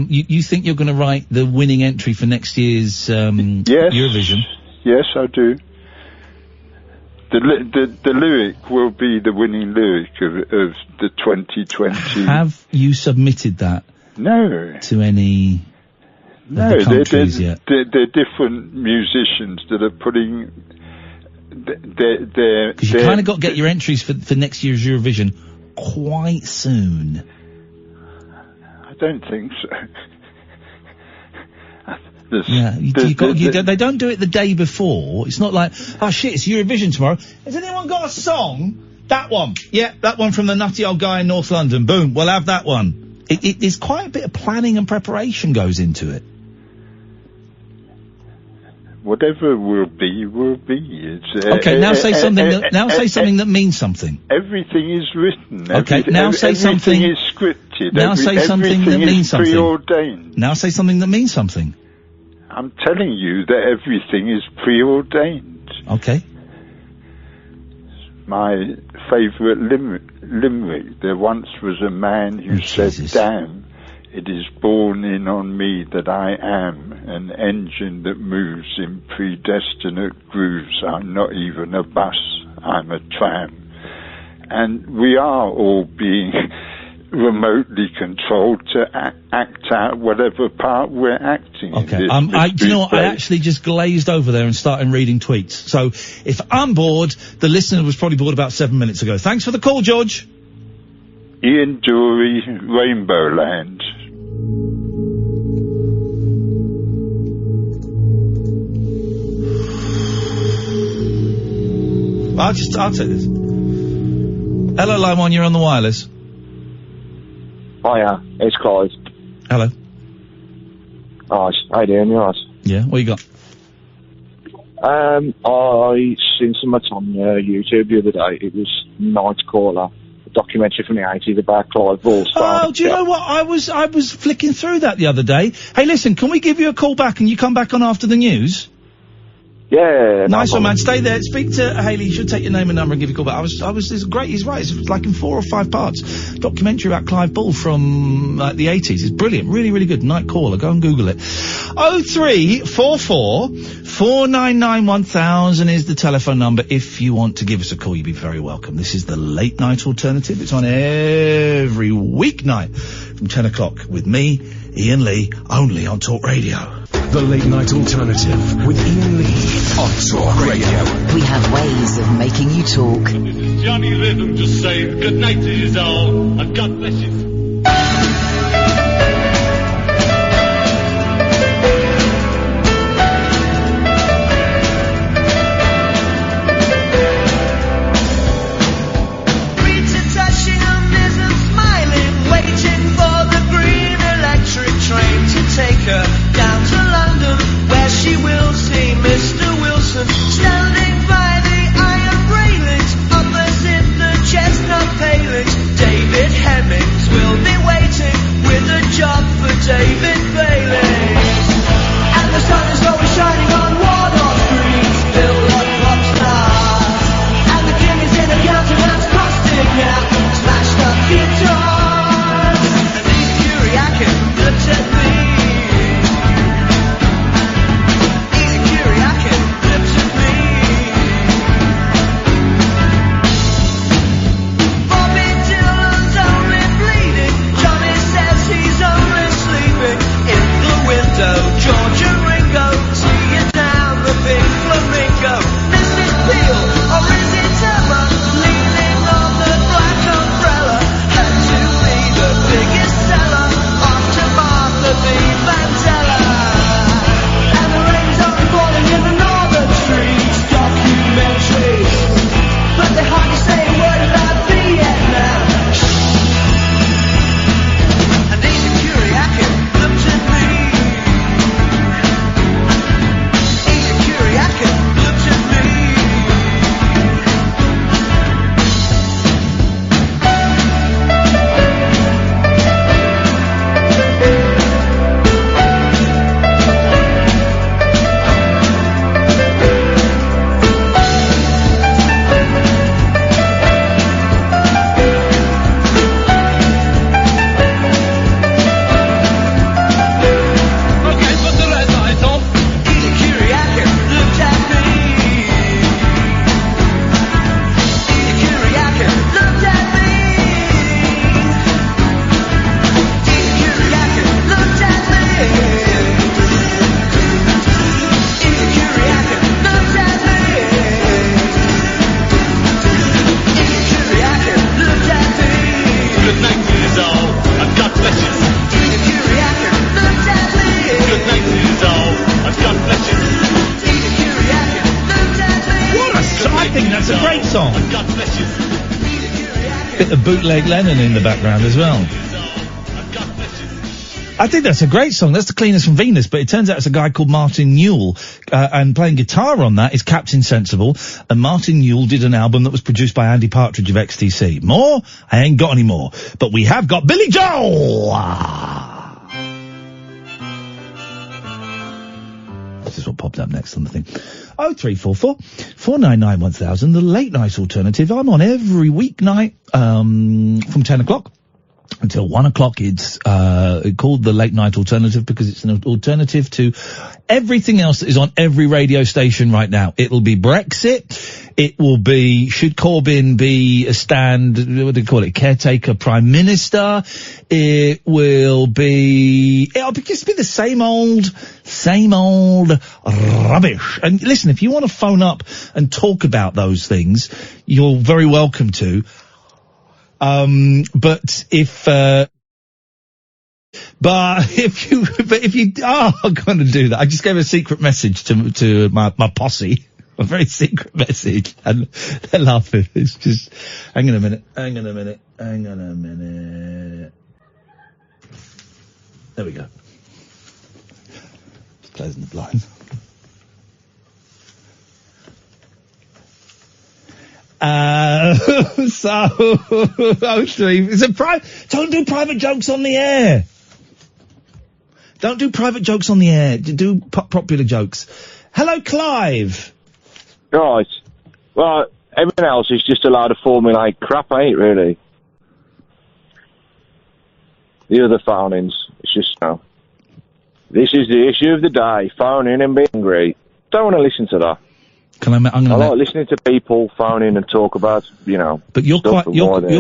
You think you're going to write the winning entry for next year's Eurovision? Yes, I do. The lyric will be the winning lyric of the 2020. Have you submitted that? No. To any? No, they're different musicians that are putting their. Because you kind of got to get your entries for next year's Eurovision quite soon. I don't think so. They don't do it the day before. It's not like, oh shit, it's Eurovision tomorrow. Has anyone got a song? That one. Yeah, that one from the nutty old guy in North London. Boom, we'll have that one. There's quite a bit of planning and preparation goes into it. Whatever will be, will be. Okay, now say something that means something. Everything is written. Okay, now say something. Everything is scripted. Now say something that means something. Preordained. Now say something that means something. I'm telling you that everything is preordained. Okay. My favourite limerick. There once was a man who said, "Damn, it is borne in on me that I am an engine that moves in predestinate grooves. I'm not even a bus, I'm a tram." And we are all being remotely controlled to act out whatever part we're acting in. Okay, I actually just glazed over there and started reading tweets. So, if I'm bored, the listener was probably bored about 7 minutes ago. Thanks for the call, George. Ian Dury, Rainbow Land. I'll take this. Hello, line 1, you're on the wireless. Hiya, it's Clive. Hello. How you doing? You alright? Yeah, what you got? I seen something on YouTube the other day. It was Nightcaller, a documentary from the 80s about Clive Ball. Oh, do you know what? I was flicking through that the other day. Hey, listen, can we give you a call back and you come back on after the news? Yeah. Nice one, man. Stay there. Speak to Hayley. He should take your name and number and give you a call back. It's great. He's right. It's like in 4 or 5 parts. Documentary about Clive Ball from the 80s. It's brilliant. Really, really good. Nightcaller. Go and Google it. 0344 499 1000 is the telephone number. If you want to give us a call, you'd be very welcome. This is the Late Night Alternative. It's on every weeknight from 10 o'clock with me, Iain Lee, only on Talk Radio. The Late Night Alternative with Iain Lee on Talk Radio. We have ways of making you talk. This is Johnny Rhythm just saying good night to you all, and God bless you. Take her down to London, where she will see Mr. Wilson standing by the iron railings, opposite the chestnut palings. David Hemmings song. Bit of bootleg Lennon in the background as well. I think that's a great song. That's the Cleaners from Venus, but it turns out it's a guy called Martin Newell, and playing guitar on that is Captain Sensible, and Martin Newell did an album that was produced by Andy Partridge of XTC. More? I ain't got any more. But we have got Billy Joel! This is what popped up next on the thing. 0344 499 1000, the late night alternative. I'm on every weeknight, from 10 o'clock. Until 1 o'clock. It's called the Late Night Alternative because it's an alternative to everything else that is on every radio station right now. It'll be Brexit. It will be, should Corbyn be what do they call it, caretaker prime minister? It'll just be the same old rubbish. And listen, if you want to phone up and talk about those things, you're very welcome to. But if you are going to do that, I just gave a secret message to my posse, a very secret message, and they're laughing. It's just, hang on a minute. There we go. Just closing the blinds. Don't do private jokes on the air. Don't do private jokes on the air. Do popular jokes. Hello, Clive. Right. Well, everything else is just a load of formulaic crap, ain't it, really? The other phone-ins, it's just, this is the issue of the day, phone in and be angry. Don't want to listen to that. I like listening to people phone in and talk about, But you're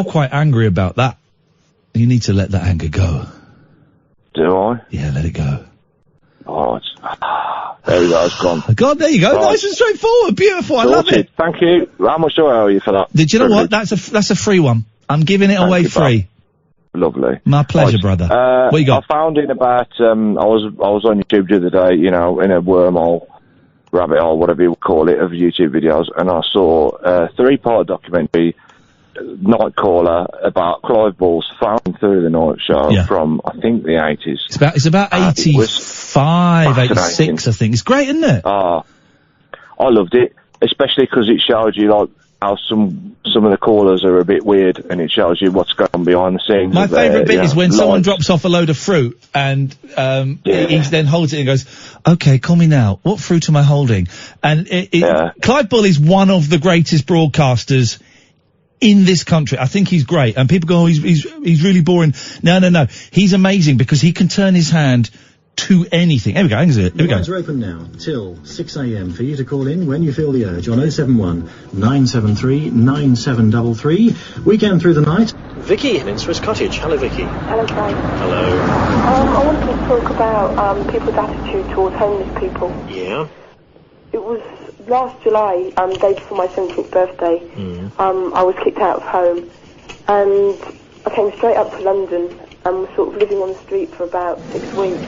quite angry about that. You need to let that anger go. Do I? Yeah, let it go. Oh, there we go, it's gone. God, there you go. Right. Nice and straightforward. Beautiful. I love it. Thank you. How much do I owe you for that? Did you know what? That's a free one. I'm giving it away free. Lovely. My pleasure, brother. What you got? I found in about, I was on YouTube the other day, in a wormhole, rabbit hole, whatever you would call it, of YouTube videos, and I saw a 3-part documentary, Night Caller, about Clive Ball's Phone Through the Night show from, I think, the 80s. It's about 85, 86, I think. It's great, isn't it? I loved it, especially because it showed you, like, how some of the callers are a bit weird, and it shows you what's going on behind the scenes. My favourite bit is when someone drops off a load of fruit, and he then holds it and goes, "Okay, call me now. What fruit am I holding?" And Clive Bull is one of the greatest broadcasters in this country. I think he's great, and people go, "Oh, he's really boring." No. He's amazing because he can turn his hand to anything. Here we go. Here we go. Lines are open now till 6 a.m. for you to call in when you feel the urge on 071 973 9733. Weekend through the night. Vicky in Innsbruck Cottage. Hello, Vicky. Hello, Clive. Hello. I wanted to talk about people's attitude towards homeless people. Yeah. It was last July, day before my 17th birthday. I was kicked out of home, and I came straight up to London and was sort of living on the street for about 6 weeks.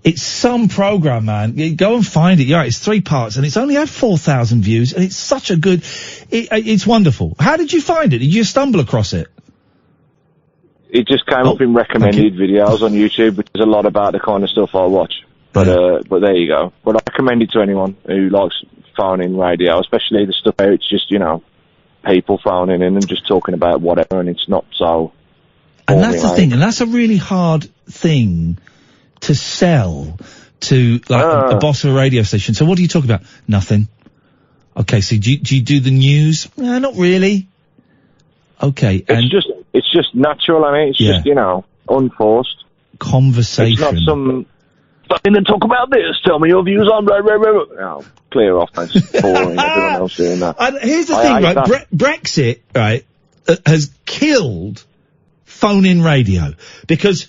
It's some programme, man. You go and find it. Yeah, it's 3 parts, and it's only had 4,000 views, and it's such a good... It's wonderful. How did you find it? Did you stumble across it? It just came up in recommended videos on YouTube, which is a lot about the kind of stuff I watch. But there you go. But I recommend it to anyone who likes phone-in radio, especially the stuff where it's just, people phoning in and just talking about whatever, and it's not so... And that's the thing, and that's a really hard thing to sell to, like, the boss of a radio station. So what do you talk about? Nothing. Okay, so do you do the news? No, not really. Okay, it's just natural, I mean, it's just, unforced. Conversation. It's not some, and then talk about this, tell me your views on blah, blah, blah. Oh, clear off, man. It's boring, everyone else doing that. And here's the thing, right, Brexit, right, has killed phone-in radio, because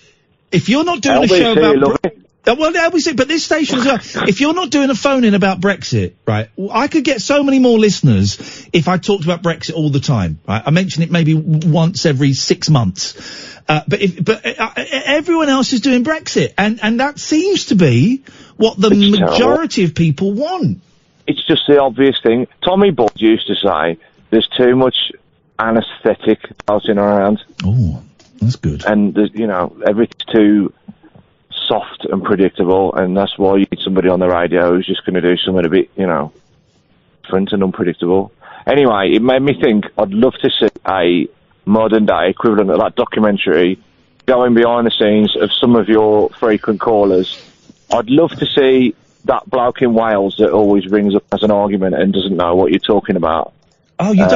if you're not doing a show about... but this station as well, if you're not doing a phone-in about Brexit, right, I could get so many more listeners if I talked about Brexit all the time, right? I mention it maybe once every 6 months. But everyone else is doing Brexit, and that seems to be what the majority of people want. It's just the obvious thing. Tommy Boyd used to say, there's too much anaesthetic floating around. Oh, that's good. And there's, everything's too soft and predictable, and that's why you need somebody on the radio who's just going to do something a bit, different and unpredictable. Anyway, it made me think I'd love to see a modern day equivalent of that documentary going behind the scenes of some of your frequent callers. I'd love to see that bloke in Wales that always rings up as an argument and doesn't know what you're talking about. Oh, you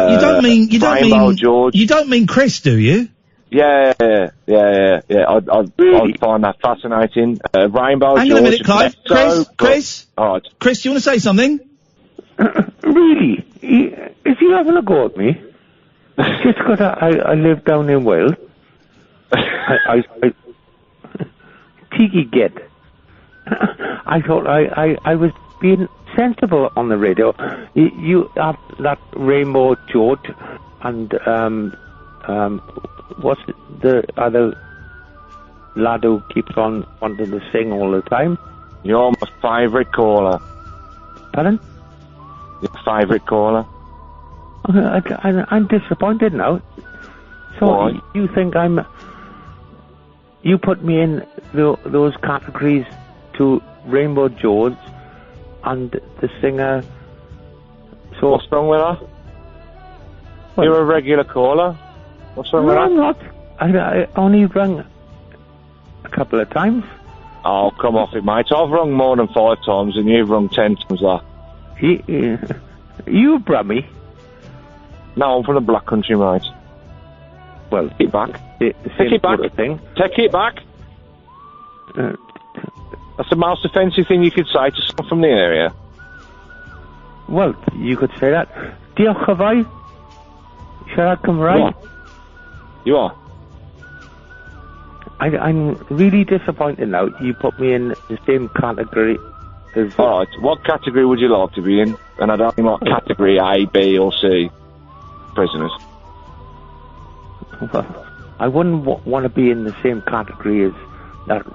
don't mean Chris, do you? Yeah. I'd find that fascinating. Rainbow Hang George. on a minute, Clive. Chris. All right. Chris, do you want to say something? Really? Is he having a go at me? Just because I live down in Wales. I cheeky git. I thought I was being sensible on the radio. You have that Rainbow George and what's the other lad who keeps on wanting to sing all the time? You're my favourite caller. Pardon? Your favourite caller. I'm disappointed now. So why? You think you put me in those categories to Rainbow George and the singer. So what's wrong with her? Well, you're a regular caller. What's wrong with her? I'm not. I only rang a couple of times. Oh, come off it, mate. I've rung more than 5 times and you've rung 10 times that. You Brummy? No, I'm from the Black Country, mate. Well, take it back. Take it back. Take it back. That's the most offensive thing you could say to someone from the area. Well, you could say that. Diolch yn fawr. Siarad Cymraeg. You are? I'm really disappointed now. You put me in the same category as... Alright, what category would you like to be in? And I don't mean like category A, B or C prisoners. Well, I wouldn't want to be in the same category as that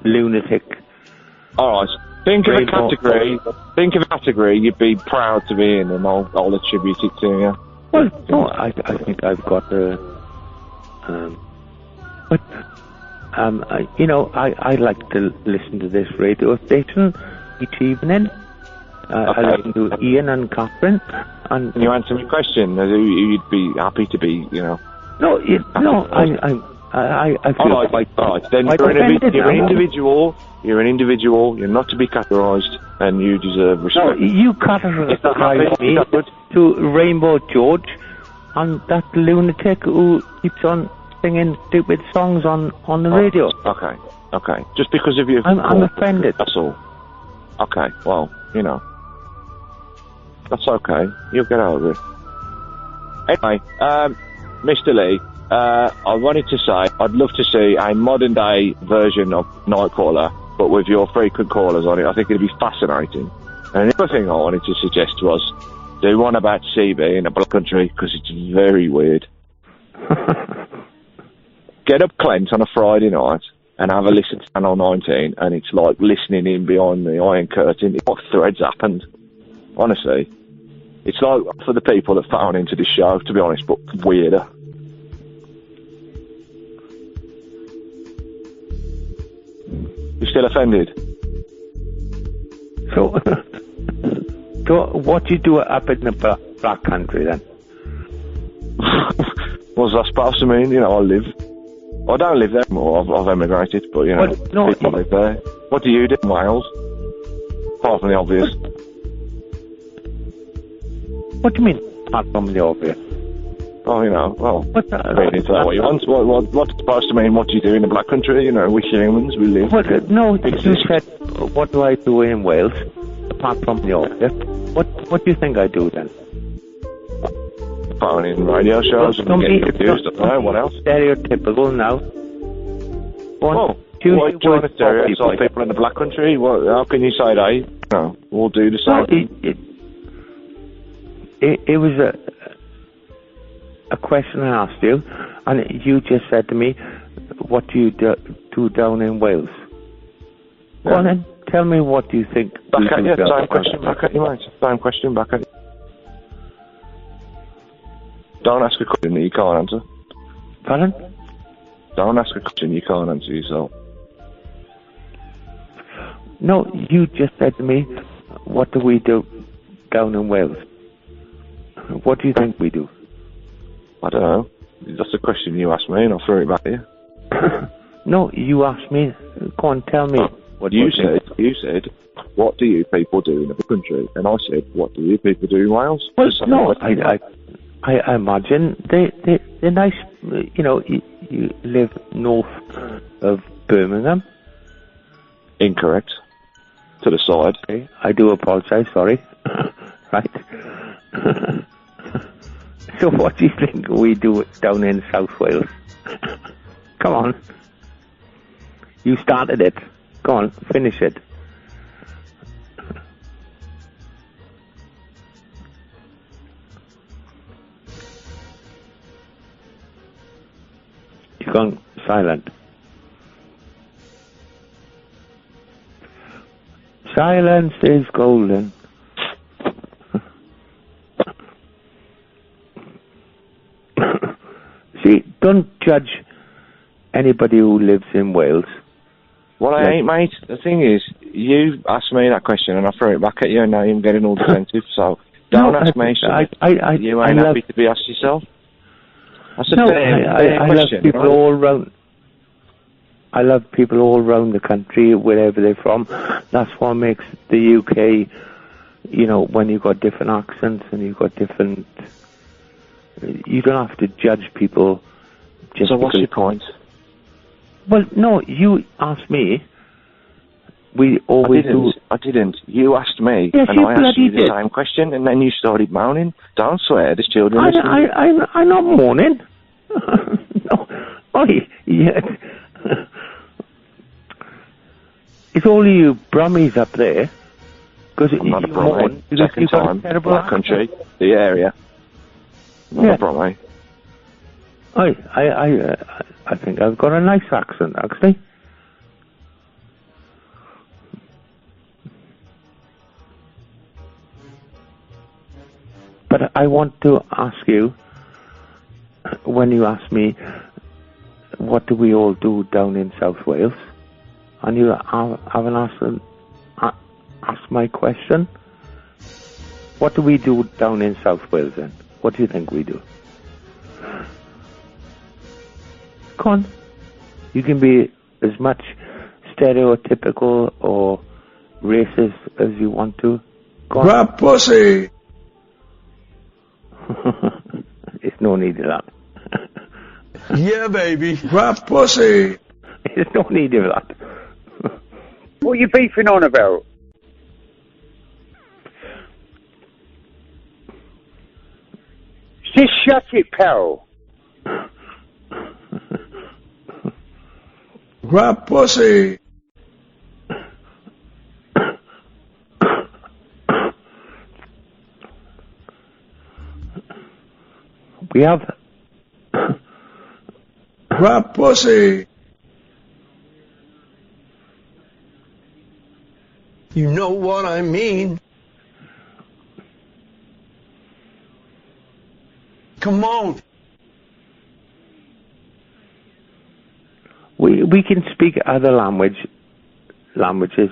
lunatic. Alright, think of a category you'd be proud to be in, and I'll attribute it to you. Well, no, I think I've got the... I like to listen to this radio station each evening. I listen to Ian and Catherine. And can you answer my question? Who you'd be happy to be, No, I feel quite... Alright, then you're an individual. You're an individual. You're not to be categorised, and you deserve respect. No, you categorise me to Rainbow George and that lunatic who keeps on singing stupid songs on the radio. Okay. Just because of you. I'm offended. That's all. Okay, well, that's okay. You'll get over it. Anyway, Mr. Lee, I wanted to say I'd love to see a modern day version of Nightcrawler, but with your frequent callers on it. I think it'd be fascinating. And the other thing I wanted to suggest was do one about CB in a Black Country, because it's very weird. Get up Clent on a Friday night and have a listen to Channel 19, and it's like listening in behind the Iron Curtain. What threads happened? Honestly. It's like for the people that phone into this show, to be honest, but weirder. You still offended? So what do you do up in the Black Country then? What's that supposed to mean? I don't live there anymore. I've emigrated, but people live there. What do you do in Wales? Apart from the obvious. What do you mean, apart from the obvious? Oh, what's that? It's what you want. What's supposed to mean? What do you do in the Black Country? We're humans. We live. You said, what do I do in Wales apart from the obvious? What do you think I do then? Phone in radio shows and getting confused. What else? Stereotypical now. Why do you want to stereotype people in the Black Country? How can you say that? No, we'll do the same. It was a question I asked you, and you just said to me, what do you do down in Wales? Yeah. Go on then, tell me what you think. Same question back at you, mate. Same question back at you. Don't ask a question that you can't answer. Pardon? Don't ask a question you can't answer yourself. No, you just said to me, what do we do down in Wales? What do you think we do? I don't know. That's a question you asked me and I threw it back at you. No, you asked me. Go on, tell me. You said, what do you people do in the country? And I said, what do you people do in Wales? Well, no, I imagine they're nice. You know, you live north of Birmingham. Incorrect. To the side. Okay, I do apologise, sorry. Right. So what do you think we do down in South Wales? Come on. You started it. Go on, finish it. You've gone silent. Silence is golden. See, don't judge anybody who lives in Wales. Well, I ain't, mate. The thing is, you asked me that question and I threw it back at you and now you're getting all defensive, so don't ask me something you ain't happy to be asked yourself. That's a fair question, love people right? all round. I love people all around the country, wherever they're from. That's what makes the UK, you know, when you've got different accents and you've got different... You don't have to judge people just So what's your point? Well, no, you asked me. We always do... I didn't. You asked me, yes, and I asked you the did. same question, and then you started moaning. Don't swear, there's children listening. I'm not moaning. No. Oh, yeah. It's all you Brummies up there. I'm not a Brummie. Second time, black country, the area. Not a Brummie. I think I've got a nice accent, actually. But I want to ask you, when you ask me, what do we all do down in South Wales? And you haven't asked my question. What do we do down in South Wales then? What do you think we do? Come on. You can be as much stereotypical or racist as you want to. Go on. Grab pussy! There's no need of that. Yeah, baby. Grab pussy! There's no need of that. What are you beefing on about? Just shut it, pal. Grab pussy! We have... Grab pussy! You know what I mean. Come on. We can speak other languages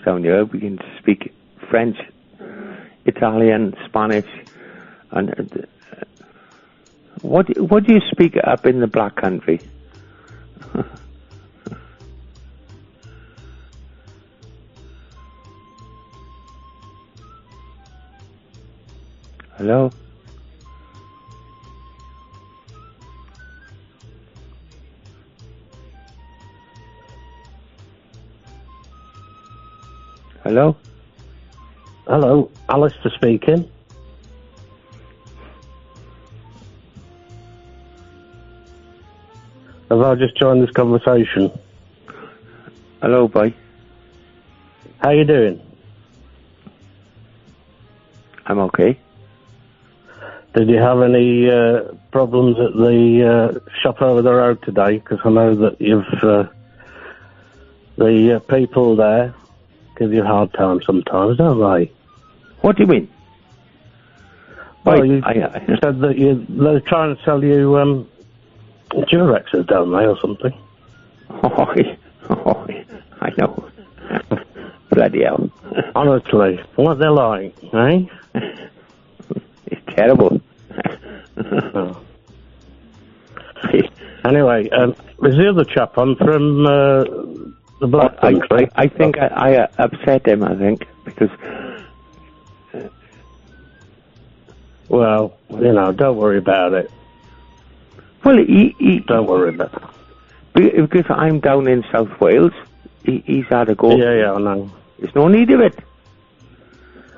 down here. We can speak French, Italian, Spanish, and what do you speak up in the Black Country? Hello? Hello? Hello, Alistair speaking. Have I just joined this conversation? Hello, boy. How you doing? I'm okay. Did you have any problems at the shop over the road today? Because I know that the people there give you a hard time sometimes, don't they? What do you mean? Well, you said that they're trying to sell you Durexes, don't they, or something? Oh, I know. Bloody hell. Honestly, what they're like, eh? It's terrible. Oh. Anyway, is the other chap on from the Black Country? I think I upset him, I think, because... Well, don't worry about it. Well, he don't worry about it. Because I'm down in South Wales, he's had a go. Yeah, I know. There's no need of it.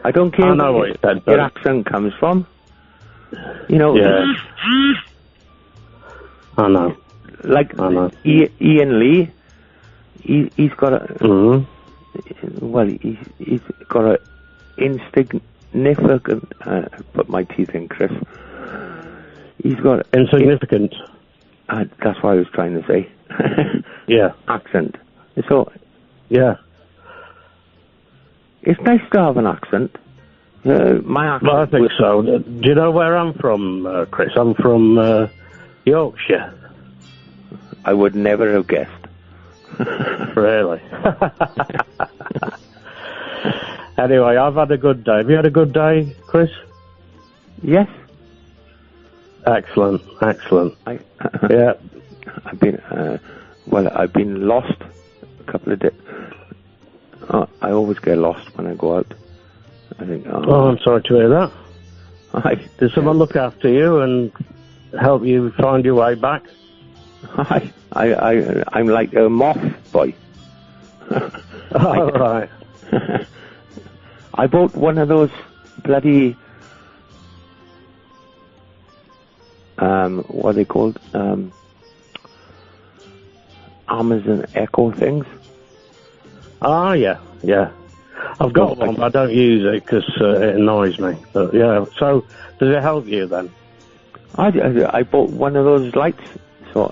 I don't care I know what you said, your accent comes from. Yeah. I know. Like I know. Iain Lee, he's got a... Mm-hmm. Well, he's got a insignificant... put my teeth in, Chris. He's got... Insignificant. That's what I was trying to say. Yeah. Accent. So... Yeah. It's nice to have an accent. My accent... Well, I think so. Do you know where I'm from, Chris? I'm from Yorkshire. I would never have guessed. Really? Anyway, I've had a good day. Have you had a good day, Chris? Yes. Excellent. Yeah. I've been, I've been lost a couple of days. I always get lost when I go out. I think, oh, I'm sorry to hear that. Did someone look after you and help you find your way back? I'm like a moth boy. All right. I bought one of those bloody what are they called? Amazon Echo things. Ah, yeah. I've got one, but I don't use it because it annoys me. But yeah, so does it help you then? I bought one of those lights, so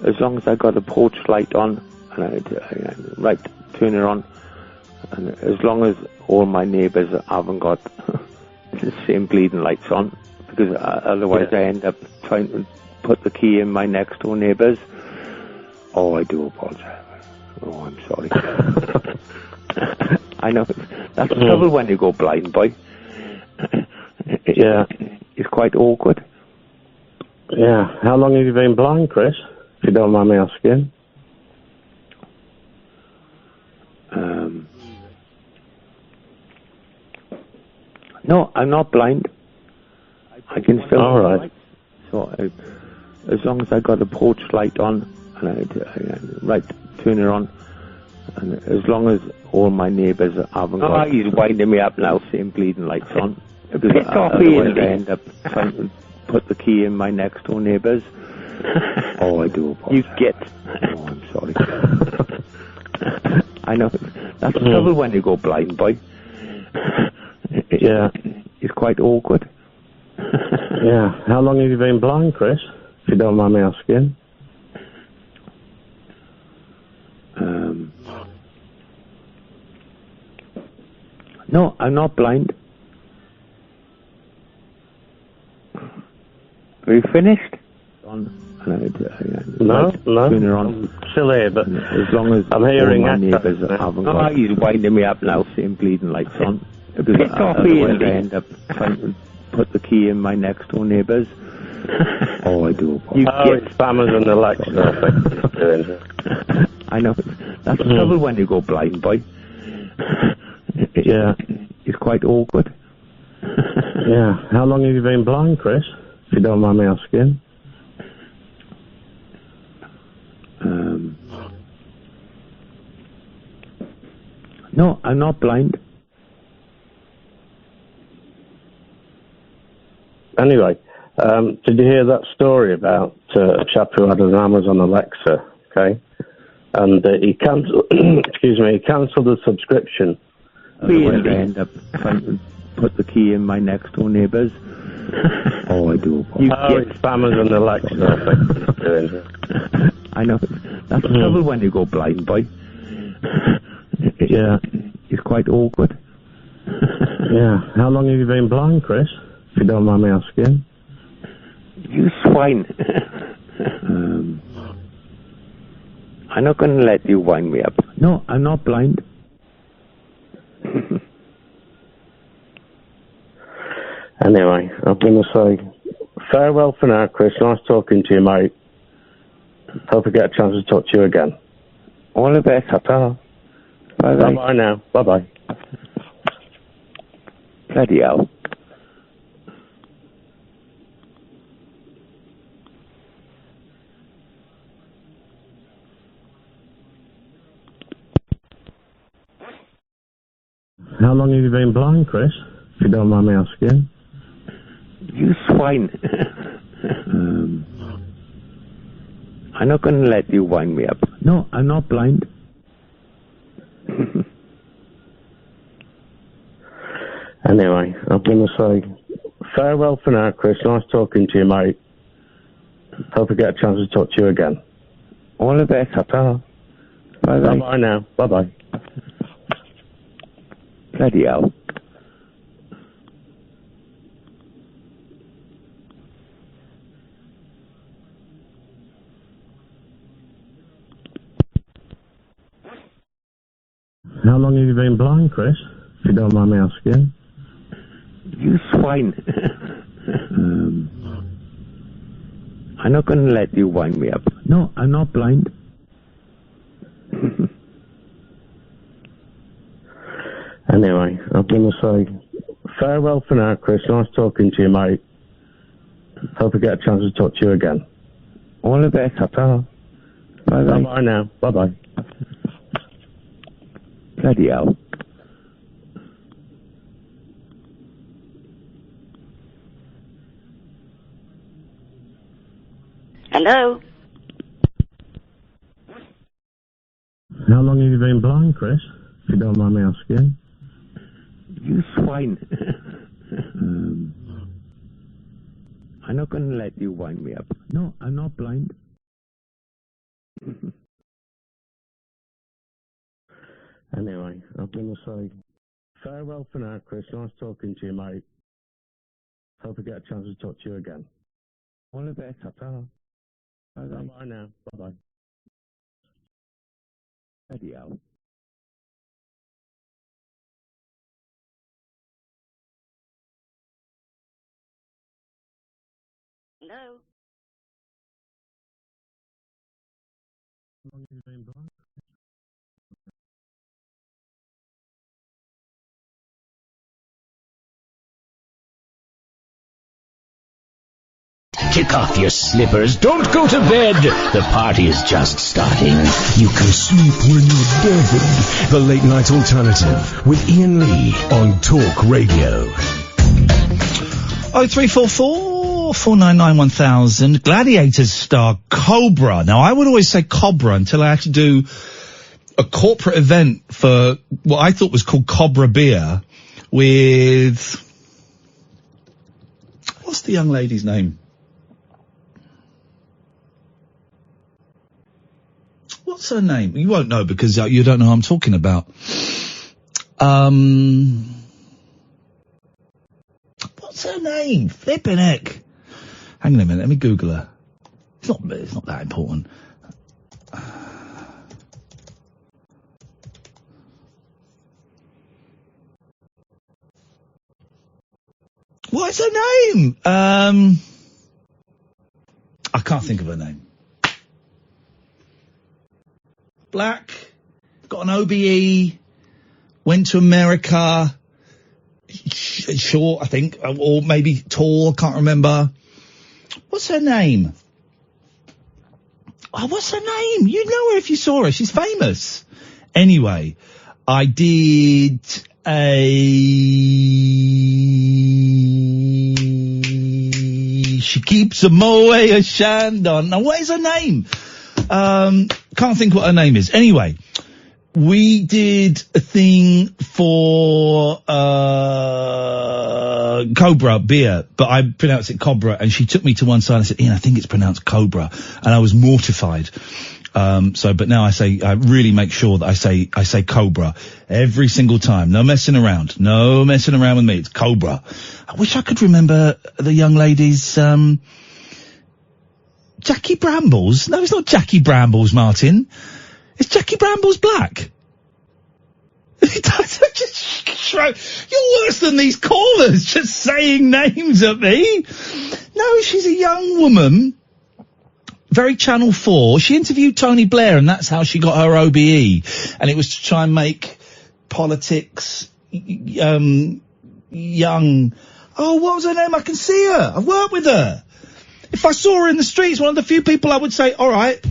as long as I got a porch light on, and I turn it on, and as long as all my neighbours haven't got the same bleeding lights on, because otherwise I end up trying to put the key in my next door neighbours. Oh, I do apologise. Oh, I'm sorry. I know. That's the trouble when you go blind, boy. Yeah. It's quite awkward. Yeah. How long have you been blind, Chris? If you don't mind me asking. No, I'm not blind. I can still... All right. So, as long as I got a porch light on, and I turn it on, and as long as all my neighbours haven't got... Oh, he's winding me up now, same bleeding lights on. Because otherwise I end up trying to put the key in my next door neighbours. Oh, I do apologise. You get... Oh, I'm sorry. I know. That's the trouble when you go blind, boy. Yeah. It's quite awkward. Yeah. How long have you been blind, Chris? If you don't mind me asking. No, I'm not blind. Are you finished? No. Turn it on. I'm still here, but as long as I'm hearing all my neighbours haven't got... he's winding me up now, same bleeding lights on. Because otherwise I end up trying to put the key in my next door neighbours. Oh, I do apologise. It's Amazon Alexa, I think. I know. That's the trouble when you go blind, boy. Yeah. It's quite awkward. Yeah. How long have you been blind, Chris? If you don't mind me asking. No, I'm not blind. Anyway, did you hear that story about a chap who had an Amazon Alexa, okay? And he cancelled, he cancelled the subscription. I end up trying to put the key in my next door neighbours. Oh, I do apologise. It's Amazon Alexa, I think. I know. That's the trouble when you go blind, boy. Yeah. It's quite awkward. Yeah. How long have you been blind, Chris? If you don't mind me asking. You swine. I'm not going to let you wind me up. No, I'm not blind. Anyway, I'm going to say farewell for now, Chris. Nice talking to you, mate. Hope I get a chance to talk to you again. All the best. Ta-ta. Bye-bye. Bye-bye now. Bye-bye. Bloody hell. How long have you been blind, Chris? If you don't mind me asking. You swine. I'm not going to let you wind me up. No, I'm not blind. Anyway, I'm going to say farewell for now, Chris. Nice talking to you, mate. Hope I get a chance to talk to you again. All the best. Ta-ta. Bye-bye. Bye-bye now. Bye-bye. Bloody hell. How long have you been blind, Chris? If you don't mind me asking. You swine. I'm not going to let you wind me up. No, I'm not blind. Anyway, I'm going to say farewell for now, Chris. Nice talking to you, mate. Hope I get a chance to talk to you again. All the best. Ta-ta. Bye-bye. Bye-bye now. Bye-bye. Bloody hell. Hello? How long have you been blind, Chris? If you don't mind me asking. You swine. I'm not going to let you wind me up. No, I'm not blind. Anyway, I'm going to say farewell for now, Chris. Nice talking to you, mate. Hope I get a chance to talk to you again. All the best. Ta-ta. Bye-bye. Bye-bye now. Bye-bye. Bloody hell. Hello? How long have you been blind? Kick off your slippers. Don't go to bed. The party is just starting. You can sleep when you're dead. The Late Night Alternative with Iain Lee on Talk Radio. 0344 499 1000. Gladiators star Cobra. Now, I would always say Cobra until I had to do a corporate event for what I thought was called Cobra Beer with... What's the young lady's name? What's her name? You won't know because you don't know who I'm talking about. What's her name? Flippin' heck. Hang on a minute, let me Google her. It's not that important. What's her name? I can't think of her name. Black, got an OBE, went to America, short, I think, or maybe tall, I can't remember. What's her name? Oh, what's her name? You know her if you saw her. She's famous. Anyway, I did She keeps a moe a shandon. Now, what is her name? Can't think what her name is. Anyway, we did a thing for Cobra beer, but I pronounced it Cobra, and she took me to one side and said, Ian, I think it's pronounced Cobra, and I was mortified. But now I really make sure that I say Cobra every single time. No messing around with me. It's Cobra. I wish I could remember the young lady's, Jackie Brambles. No, it's not Jackie Brambles, Martin. It's Jackie Brambles Black. You're worse than these callers, just saying names at me. No, she's a young woman. Very Channel 4. She interviewed Tony Blair, and that's how she got her OBE. And it was to try and make politics, young. Oh, what was her name? I can see her. I've worked with her. If I saw her in the streets, one of the few people I would say, all right.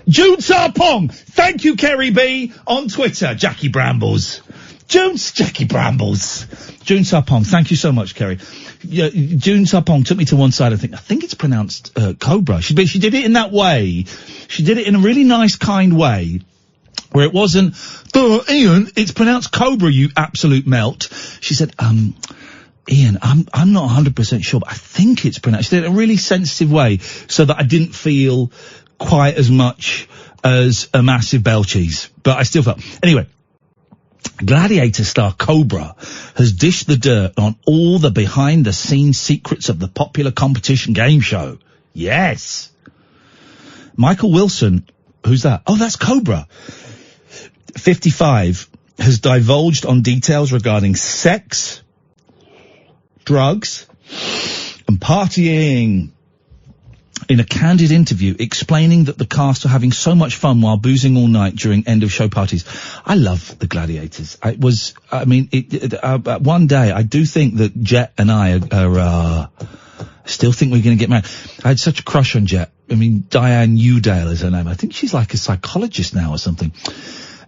June Sarpong. Thank you, Kerry B. On Twitter, Jackie Brambles. Jackie Brambles. June Sarpong. Thank you so much, Kerry. Yeah, June Sarpong took me to one side. I think it's pronounced Cobra. She did it in that way. She did it in a really nice, kind way, where it wasn't, Ian, it's pronounced Cobra, you absolute melt. She said, Ian, I'm not 100% sure, but I think it's pronounced. She did it in a really sensitive way, so that I didn't feel quite as much as a massive bell cheese. But I still felt. Anyway. Gladiator star Cobra has dished the dirt on all the behind-the-scenes secrets of the popular competition game show. Yes. Michael Wilson, who's that? Oh, that's Cobra. 55, has divulged on details regarding sex, drugs, and partying. In a candid interview explaining that the cast are having so much fun while boozing all night during end-of-show parties. I love the Gladiators. One day, I do think that Jet and I are still think we're going to get married. I had such a crush on Jet. I mean, Diane Udale is her name. I think she's like a psychologist now or something.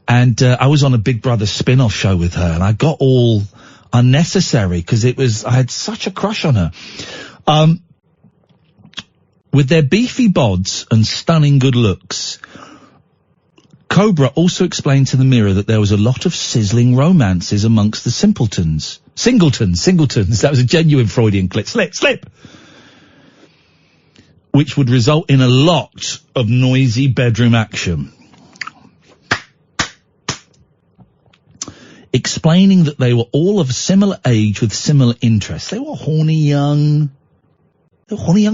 And I was on a Big Brother spin-off show with her, and I got all unnecessary because I had such a crush on her. With their beefy bods and stunning good looks, Cobra also explained to the Mirror that there was a lot of sizzling romances amongst the Singletons. That was a genuine Freudian slip. Which would result in a lot of noisy bedroom action. Explaining that they were all of a similar age with similar interests. They were horny young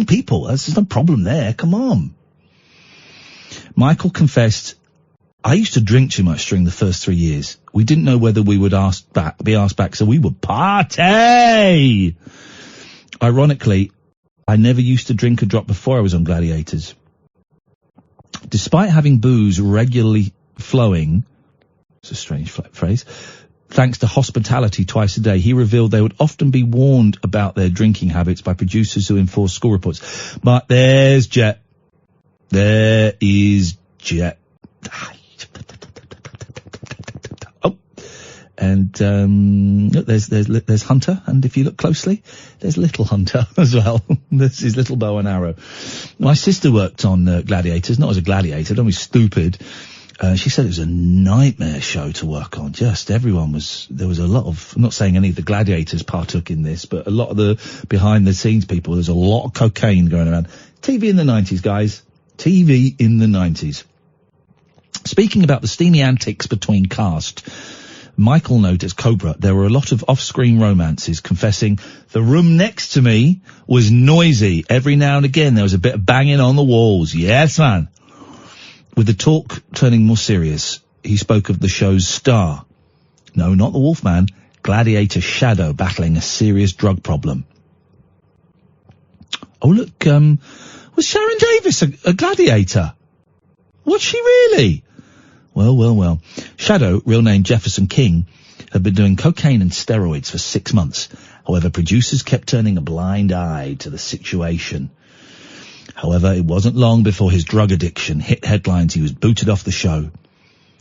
people. There's no problem there. Come on. Michael confessed, I used to drink too much during the first 3 years. We didn't know whether we would be asked back, so we would party. Ironically, I never used to drink a drop before I was on Gladiators. Despite having booze regularly flowing, it's a strange phrase, thanks to hospitality twice a day, he revealed they would often be warned about their drinking habits by producers who enforce school reports. But there's Jet. There is Jet. Oh. And, there's Hunter. And if you look closely, there's little Hunter as well. This is little bow and arrow. My sister worked on Gladiators, not as a gladiator, don't be stupid. She said it was a nightmare show to work on. There was a lot of, I'm not saying any of the gladiators partook in this, but a lot of the behind the scenes people, there's a lot of cocaine going around. TV in the 90s, guys. TV in the 90s. Speaking about the steamy antics between cast, Michael noted as Cobra, there were a lot of off-screen romances, confessing the room next to me was noisy. Every now and again there was a bit of banging on the walls. Yes, man. With the talk turning more serious, he spoke of the show's star. No, not the Wolfman. Gladiator Shadow battling a serious drug problem. Oh, look, was Sharon Davis a gladiator? Was she really? Well. Shadow, real name Jefferson King, had been doing cocaine and steroids for 6 months. However, producers kept turning a blind eye to the situation. However, it wasn't long before his drug addiction hit headlines. He was booted off the show.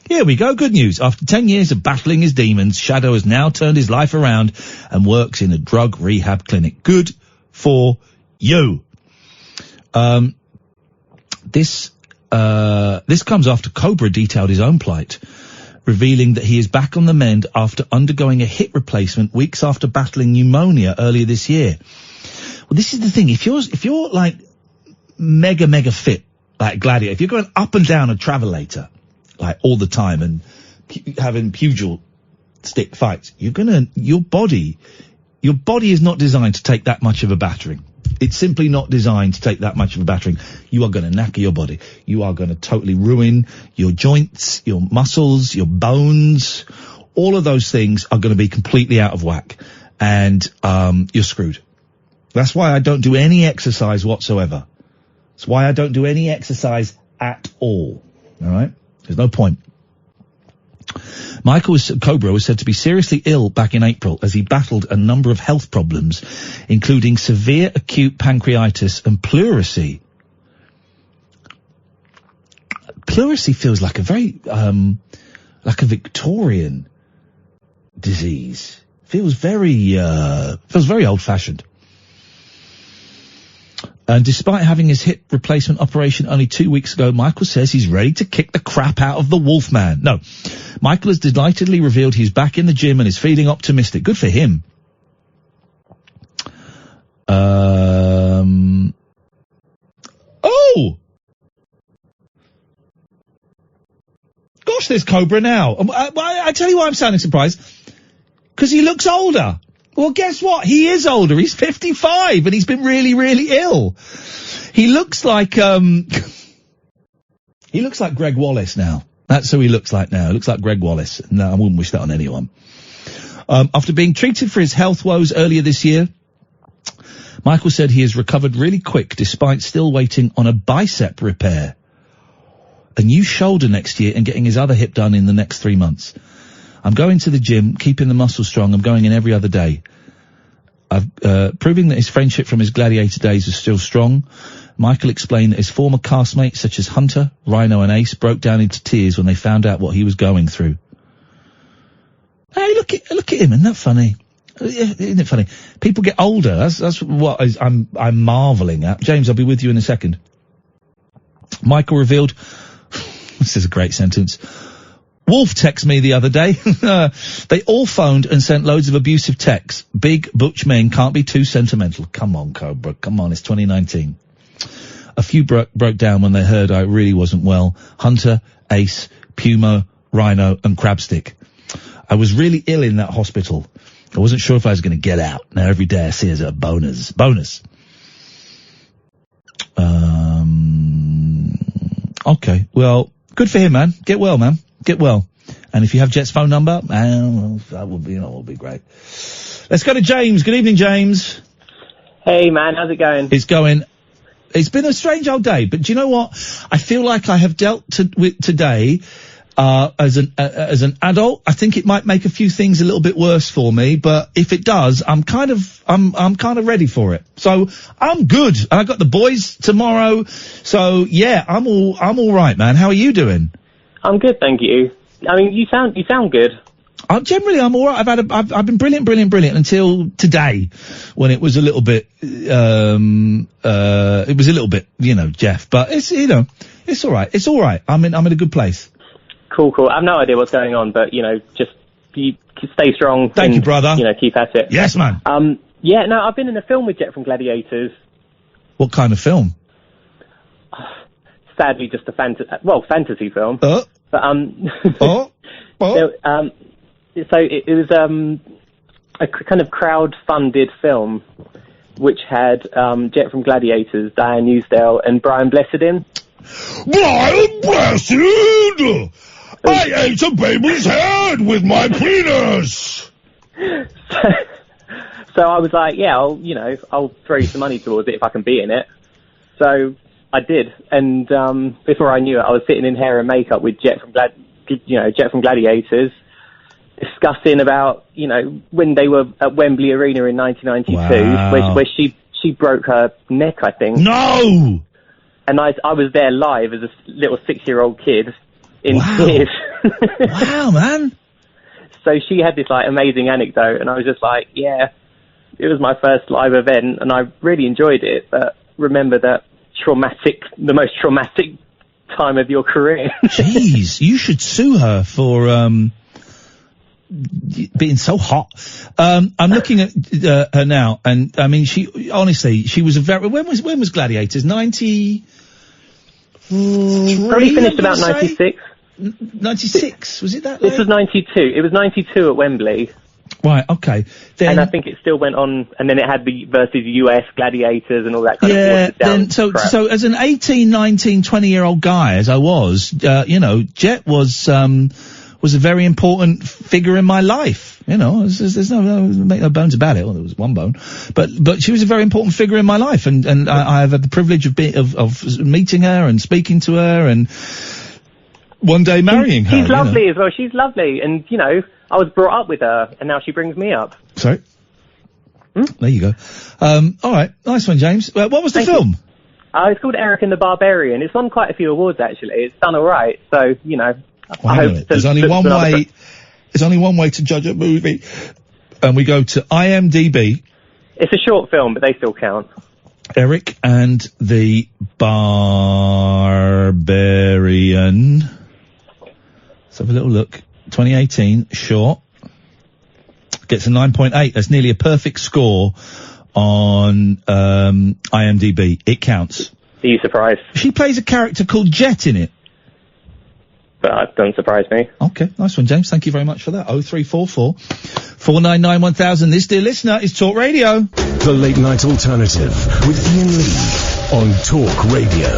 Here we go. Good news. After 10 years of battling his demons, Shadow has now turned his life around and works in a drug rehab clinic. Good for you. This comes after Cobra detailed his own plight, revealing that he is back on the mend after undergoing a hip replacement weeks after battling pneumonia earlier this year. Well, this is the thing. If you're like mega fit, like Gladiator, if you're going up and down a travelator, like all the time and having pugil stick fights, your body is not designed to take that much of a battering. It's simply not designed to take that much of a battering. You are going to knacker your body. You are going to totally ruin your joints, your muscles, your bones. All of those things are going to be completely out of whack. And, you're screwed. That's why I don't do any exercise whatsoever. That's why I don't do any exercise at all. All right? There's no point. Michael Cobra was said to be seriously ill back in April as he battled a number of health problems, including severe acute pancreatitis and pleurisy. Pleurisy feels like a very, like a Victorian disease. Feels very old-fashioned. And despite having his hip replacement operation only 2 weeks ago, Michael says he's ready to kick the crap out of the Wolfman. No, Michael has delightedly revealed he's back in the gym and is feeling optimistic. Good for him. Oh! Gosh, there's Cobra now. I tell you why I'm sounding surprised. Because he looks older. Well, guess what? He is older. He's 55 and he's been really, really ill. He looks like Greg Wallace now. That's who he looks like now. He looks like Greg Wallace. No, I wouldn't wish that on anyone. After being treated for his health woes earlier this year, Michael said he has recovered really quick despite still waiting on a bicep repair, a new shoulder next year, and getting his other hip done in the next 3 months. I'm going to the gym, keeping the muscle strong. I'm going in every other day. Proving that his friendship from his gladiator days is still strong. Michael explained that his former castmates such as Hunter, Rhino and Ace broke down into tears when they found out what he was going through. Hey, look at him. Isn't that funny? Isn't it funny? People get older. That's what I'm marveling at. James, I'll be with you in a second. Michael revealed, this is a great sentence, Wolf texted me the other day. They all phoned and sent loads of abusive texts. Big, butch men can't be too sentimental. Come on, Cobra. Come on, it's 2019. A few broke down when they heard I really wasn't well. Hunter, Ace, Puma, Rhino and Crabstick. I was really ill in that hospital. I wasn't sure if I was going to get out. Now every day I see it as a bonus. Okay. Well, good for him, man. Get well, man. Get well. And if you have Jet's phone number, that would be great. Let's go to James. Good evening, James. Hey, man. How's it going? It's been a strange old day, but do you know what? I feel like I have dealt with today, as an adult. I think it might make a few things a little bit worse for me, but if it does, I'm kind of ready for it. So I'm good. And I got the boys tomorrow. So yeah, I'm all right, man. How are you doing? I'm good, thank you. I mean, you sound good. Generally, I'm all right. I've been brilliant until today, when it was a little bit, Jeff. But it's all right. It's all right. I'm in a good place. Cool. I have no idea what's going on, but just you stay strong. Thank you, brother. Keep at it. Yes, man. Yeah, no, I've been in a film with Jet from Gladiators. What kind of film? Sadly, just a fantasy film. But so it was a kind of crowd-funded film which had Jet from Gladiators, Diane Newsdale, and Brian Blessed in. Brian Blessed! I ate a baby's head with my penis! So I was like, yeah, I'll throw you some money towards it if I can be in it. So I did, and before I knew it, I was sitting in hair and makeup with Jet from Gladiators, discussing about when they were at Wembley Arena in 1992, where she broke her neck, I think. No. And I was there live as a little 6-year-old kid in tears. Wow, man. So she had this amazing anecdote, and I was just like, yeah, it was my first live event, and I really enjoyed it. But remember that the most traumatic time of your career. Jeez, you should sue her for being so hot. I'm looking at her now, and I mean, she was a very. When was Gladiators? 94. Probably finished about 96. 96? Was it that This late? was 92. It was 92 at Wembley. Right, okay. Then, and I think it still went on, and then it had the versus US gladiators and all that kind of watered down then, so crap. as an 18, 19, 20-year-old guy, as I was, Jet was a very important figure in my life. There's no make no bones about it. Well, there was one bone, but she was a very important figure in my life, and I have had the privilege of meeting her and speaking to her, and one day marrying her. She's lovely as well. She's lovely, and I was brought up with her, and now she brings me up. Sorry. There you go. All right, nice one, James. What was the film? It's called Eric and the Barbarian. It's won quite a few awards actually. It's done all right. So I hope there's only one way. There's only one way to judge a movie, and we go to IMDb. It's a short film, but they still count. Eric and the Barbarian. Let's have a little look. 2018, short. Gets a 9.8. That's nearly a perfect score on IMDb. It counts. Are you surprised? She plays a character called Jet in it. But that doesn't surprise me. Okay, nice one, James. Thank you very much for that. 0344 499 1000. This, dear listener, is Talk Radio. The Late Night Alternative with Iain Lee on Talk Radio.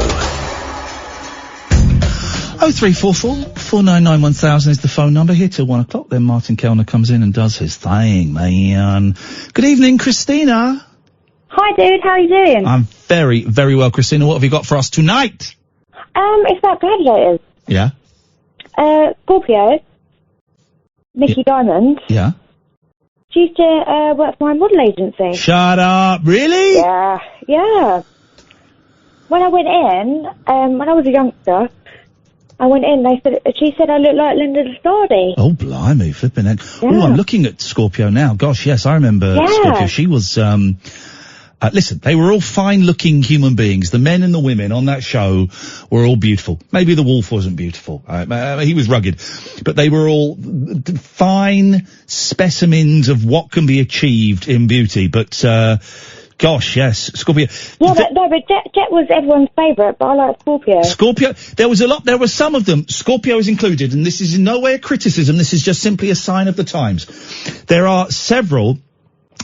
0344 499 1000 is the phone number. Here till 1 o'clock. Then Martin Kellner comes in and does his thing, man. Good evening, Christina. Hi, dude. How are you doing? I'm very, very well, Christina. What have you got for us tonight? It's about gladiators. Yeah. Scorpio. Nikki Diamond. Yeah. She used to work for my model agency. Shut up. Really? Yeah. When I went in, when I was a youngster, I went in, she said I looked like Linda Lastardi. Oh, blimey, flipping heck. Yeah. Oh, I'm looking at Scorpio now. Gosh, yes, I remember Scorpio. She was, listen, they were all fine-looking human beings. The men and the women on that show were all beautiful. Maybe the wolf wasn't beautiful. He was rugged. But they were all fine specimens of what can be achieved in beauty. But, gosh, yes, Scorpio. Yeah, but Jet was everyone's favourite, but I like Scorpio. Scorpio, there were some of them, Scorpio is included, and this is in no way a criticism, this is just simply a sign of the times. There are several,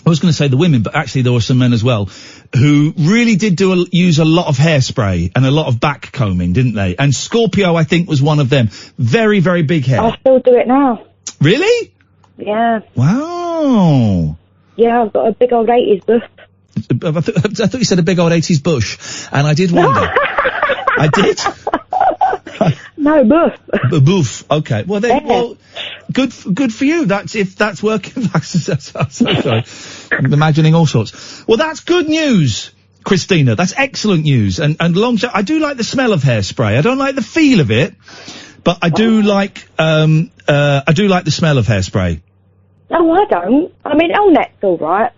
I was going to say the women, but actually there were some men as well, who really did use a lot of hairspray and a lot of back combing, didn't they? And Scorpio, I think, was one of them. Very, very big hair. I still do it now. Really? Yeah. Wow. Yeah, I've got a big old 80s buff. I thought you said a big old 80s bush, and I did wonder. I did? No, buff. Boof. Okay. Well, well, good for you. That's working. Sorry. I'm imagining all sorts. Well, that's good news, Christina. That's excellent news. And I do like the smell of hairspray. I don't like the feel of it, but I do like the smell of hairspray. No, I don't. I mean, Elnet's all right.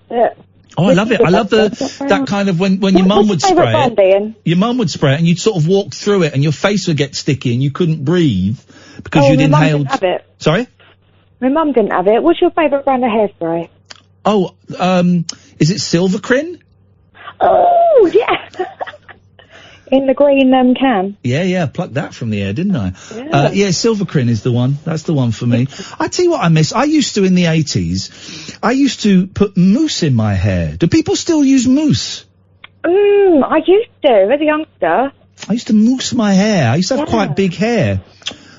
Oh, I love it. I love that kind of when your mum would spray it. Your mum would spray it and you'd sort of walk through it and your face would get sticky and you couldn't breathe because you'd inhaled. My mum didn't have it. Sorry? My mum didn't have it. What's your favourite brand of hairspray? Oh, is it Silvercrin? Oh, yeah. In the green can. Yeah, plucked that from the air, didn't I? Yeah, Silvercrin is the one. That's the one for me. I tell you what I miss. I used to, in the 80s, I used to put mousse in my hair. Do people still use mousse? I used to, as a youngster. I used to mousse my hair. I used to have quite big hair.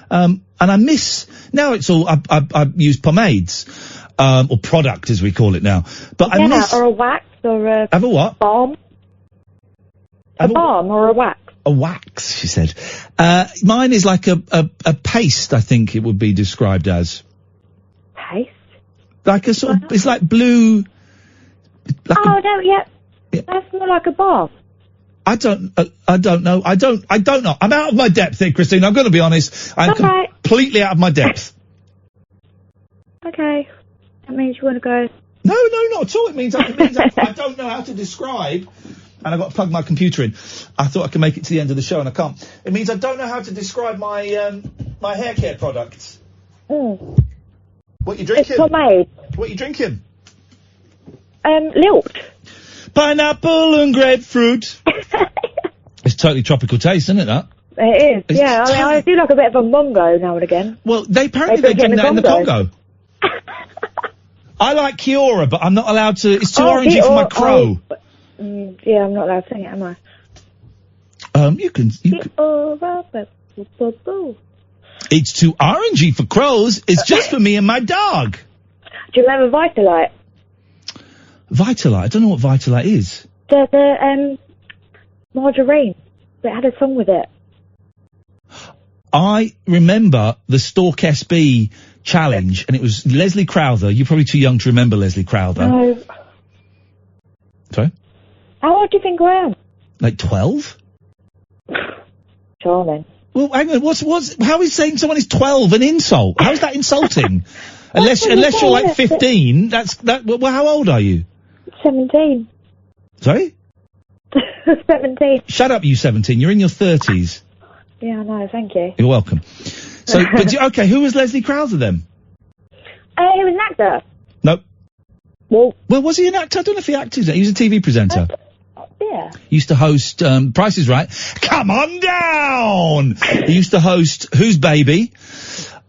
And I miss, now it's all, I use pomades, or product as we call it now. But I miss. Or a wax, or a. Have a what? Balm. A balm or a wax? A wax, she said. Mine is like a paste, I think it would be described as. Paste? Like a sort of, it's like blue. Like yeah. That's more like a balm. I don't know. I don't know. I'm out of my depth here, Christine. I'm going to be honest. I'm completely out of my depth. Okay. That means you want to go. No, not at all. It means I don't know how to describe. And I've got to plug my computer in. I thought I could make it to the end of the show, and I can't. It means I don't know how to describe my my hair care products. What you drinking? It's pomade. What you drinking? Lilt. Pineapple and grapefruit. It's totally tropical taste, isn't it, that? It is, yeah. I mean, I do like a bit of a bongo now and again. Well, they apparently they're doing that in the Congo. I like Kiora, but I'm not allowed to. It's too orangey for my crow. Yeah, I'm not allowed to sing it, am I? You can. It's too orangey for crows. It's just for me and my dog. Do you remember Vitalite? Vitalite? I don't know what Vitalite is. The Margarine. It had a song with it. I remember the Stalk SB challenge, and it was Leslie Crowther. You're probably too young to remember Leslie Crowther. No. Sorry? How old do you think I am? Like 12? Charming. Well, hang on, how is saying someone is 12 an insult? How is that insulting? unless you're like 15, well, how old are you? 17. Sorry? 17. Shut up, you 17. You're in your 30s. Yeah, I know, thank you. You're welcome. So, okay, who was Leslie Crowther then? He was an actor. No. Well, was he an actor? I don't know if he acted. He was a TV presenter. Yeah. He used to host, Price is Right. Come on down! He used to host Who's Baby?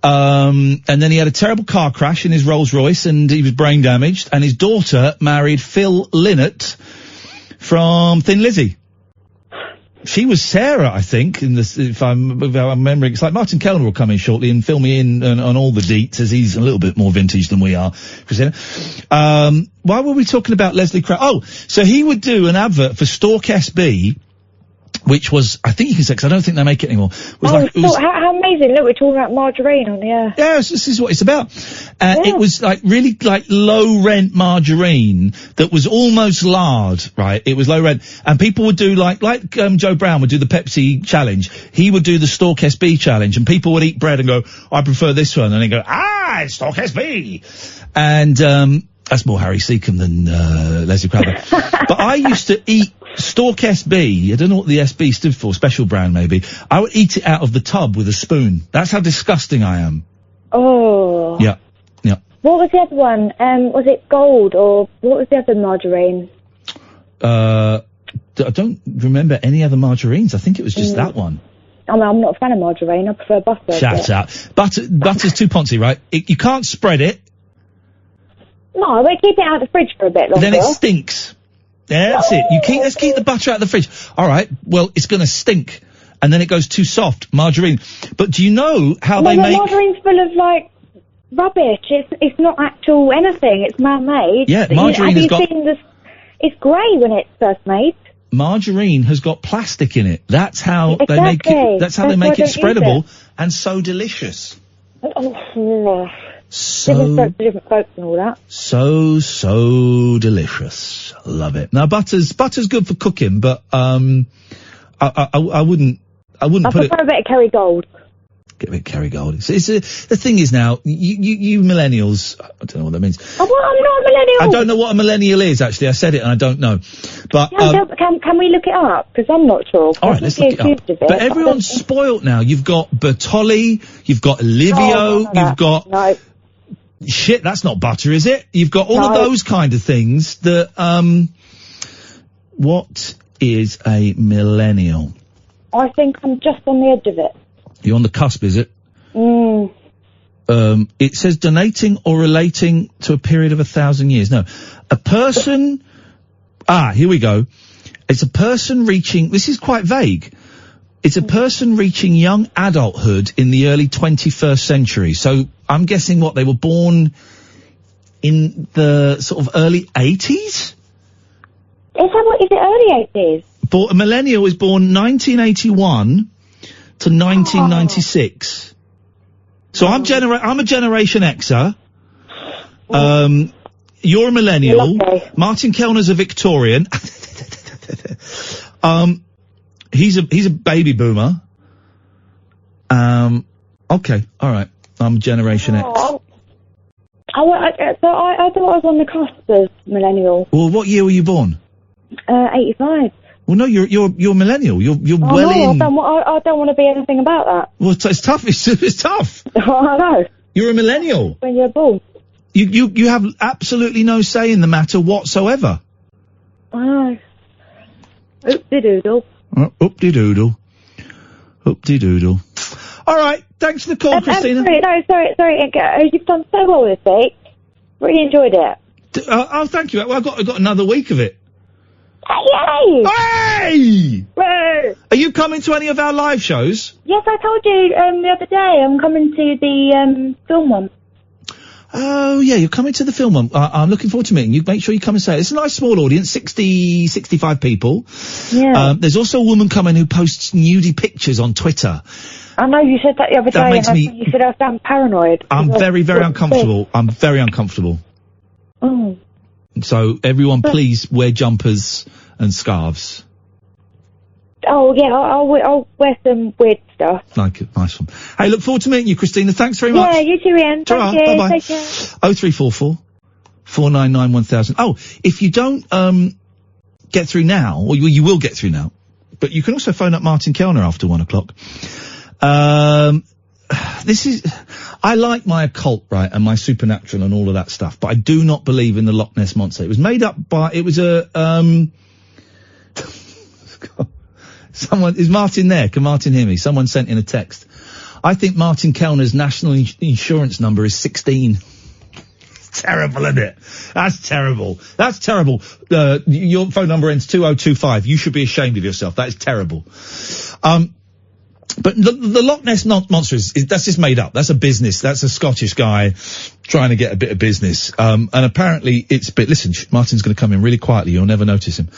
And then he had a terrible car crash in his Rolls Royce and he was brain damaged, and his daughter married Phil Lynott from Thin Lizzy. She was Sarah, I think, if I'm remembering. It's like Martin Kellner will come in shortly and fill me in on all the deets, as he's a little bit more vintage than we are. Why were we talking about Leslie Crowther? Oh, so he would do an advert for Stalk SB, which was, I think you can say, because I don't think they make it anymore. How amazing. Look, we're talking about margarine on the air. Yeah, this is what it's about. It was like really like low rent margarine that was almost lard, right? It was low rent. And people would do like Joe Brown would do the Pepsi challenge. He would do the Stalk SB challenge, and people would eat bread and go, I prefer this one. And they go, it's Stalk SB. And, that's more Harry Seacombe than, Leslie Crowther. But I used to eat Stalk SB. I don't know what the SB stood for. Special brand, maybe. I would eat it out of the tub with a spoon. That's how disgusting I am. Oh. Yeah. What was the other one? Was it gold, or what was the other margarine? I don't remember any other margarines. I think it was just that one. I mean, I'm not a fan of margarine. I prefer butter. Shut up. Butter's too poncy, right? You can't spread it. No, we keep it out of the fridge for a bit longer. Then it stinks. Yeah, that's it. Let's keep the butter out of the fridge. All right. Well, it's going to stink, and then it goes too soft. Margarine. But do you know how they make? Margarine's full of like rubbish. It's not actual anything. It's man-made. Yeah, margarine has got. It's grey when it's first made. Margarine has got plastic in it. That's how they make it. That's how they make it spreadable and so delicious. Oh, different folks and all that. So delicious. Love it. Now butter's good for cooking, but I wouldn't I put it. I prefer a bit of Kerrygold. Get a bit of Kerrygold. The thing is now, you millennials, I don't know what that means. Oh, well, I'm not a millennial. I don't know what a millennial is, actually. I said it and I don't know. But, can we look it up? Because I'm not sure. All right, let's look it up. But everyone's spoilt now. You've got Bertolli, you've got Livio, you've got... No. Shit, that's not butter, is it? You've got all of those kind of things that, what is a millennial? I think I'm just on the edge of it. You're on the cusp, is it? It says donating or relating to a period of 1,000 years. No. A person... here we go. It's a person reaching... This is quite vague. It's a person reaching young adulthood in the early 21st century. So I'm guessing they were born in the sort of early 80s? Is it early 80s? A millennial is born 1981 to 1996. So I'm a Generation Xer. You're a millennial. Martin Kellner's a Victorian. He's a baby boomer. Okay, all right. I'm Generation X. I thought I was on the cusp of millennial. Well, what year were you born? 85. Well, no, you're millennial. You're well in. I don't want to be anything about that. Well, it's tough. It's tough. I know. You're a millennial. When you're born. You have absolutely no say in the matter whatsoever. I know. Oop-de-doodle. Oop-de-doodle. Hoop-de-doodle. All right, thanks for the call, Christina. Sorry. You've done so well this week. Really enjoyed it. Thank you. Well, I got another week of it. Yay! Hey! Whoa. Are you coming to any of our live shows? Yes, I told you the other day I'm coming to the film one. Oh, yeah, you're coming to the film one. I'm looking forward to meeting you. Make sure you come and say it. It's a nice small audience, 65 people. Yeah. There's also a woman coming who posts nudie pictures on Twitter. I know you said that the other day, makes and me- you said I was damn paranoid. I'm very, very uncomfortable. I'm very uncomfortable. Oh. So, everyone, please wear jumpers and scarves. Oh, yeah, I'll wear some weird stuff. Like it. Nice one. Hey, look forward to meeting you, Christina. Thanks very much. Yeah, you too, Ian. Ta-ra, Thank you. bye-bye. Take care. 0344 499 1000. Oh, if you don't get through now, or you will get through now, but you can also phone up Martin Kellner after 1 o'clock. I like my occult, right, and my supernatural and all of that stuff, but I do not believe in the Loch Ness Monster. It was made up by, someone, is Martin there? Can Martin hear me? Someone sent in a text. I think Martin Kellner's national insurance number is 16. Terrible, isn't it? That's terrible. That's terrible. Your phone number ends 2025. You should be ashamed of yourself. That is terrible. But the Loch Ness Monster that's just made up. That's a business. That's a Scottish guy trying to get a bit of business. And apparently listen, Martin's going to come in really quietly. You'll never notice him.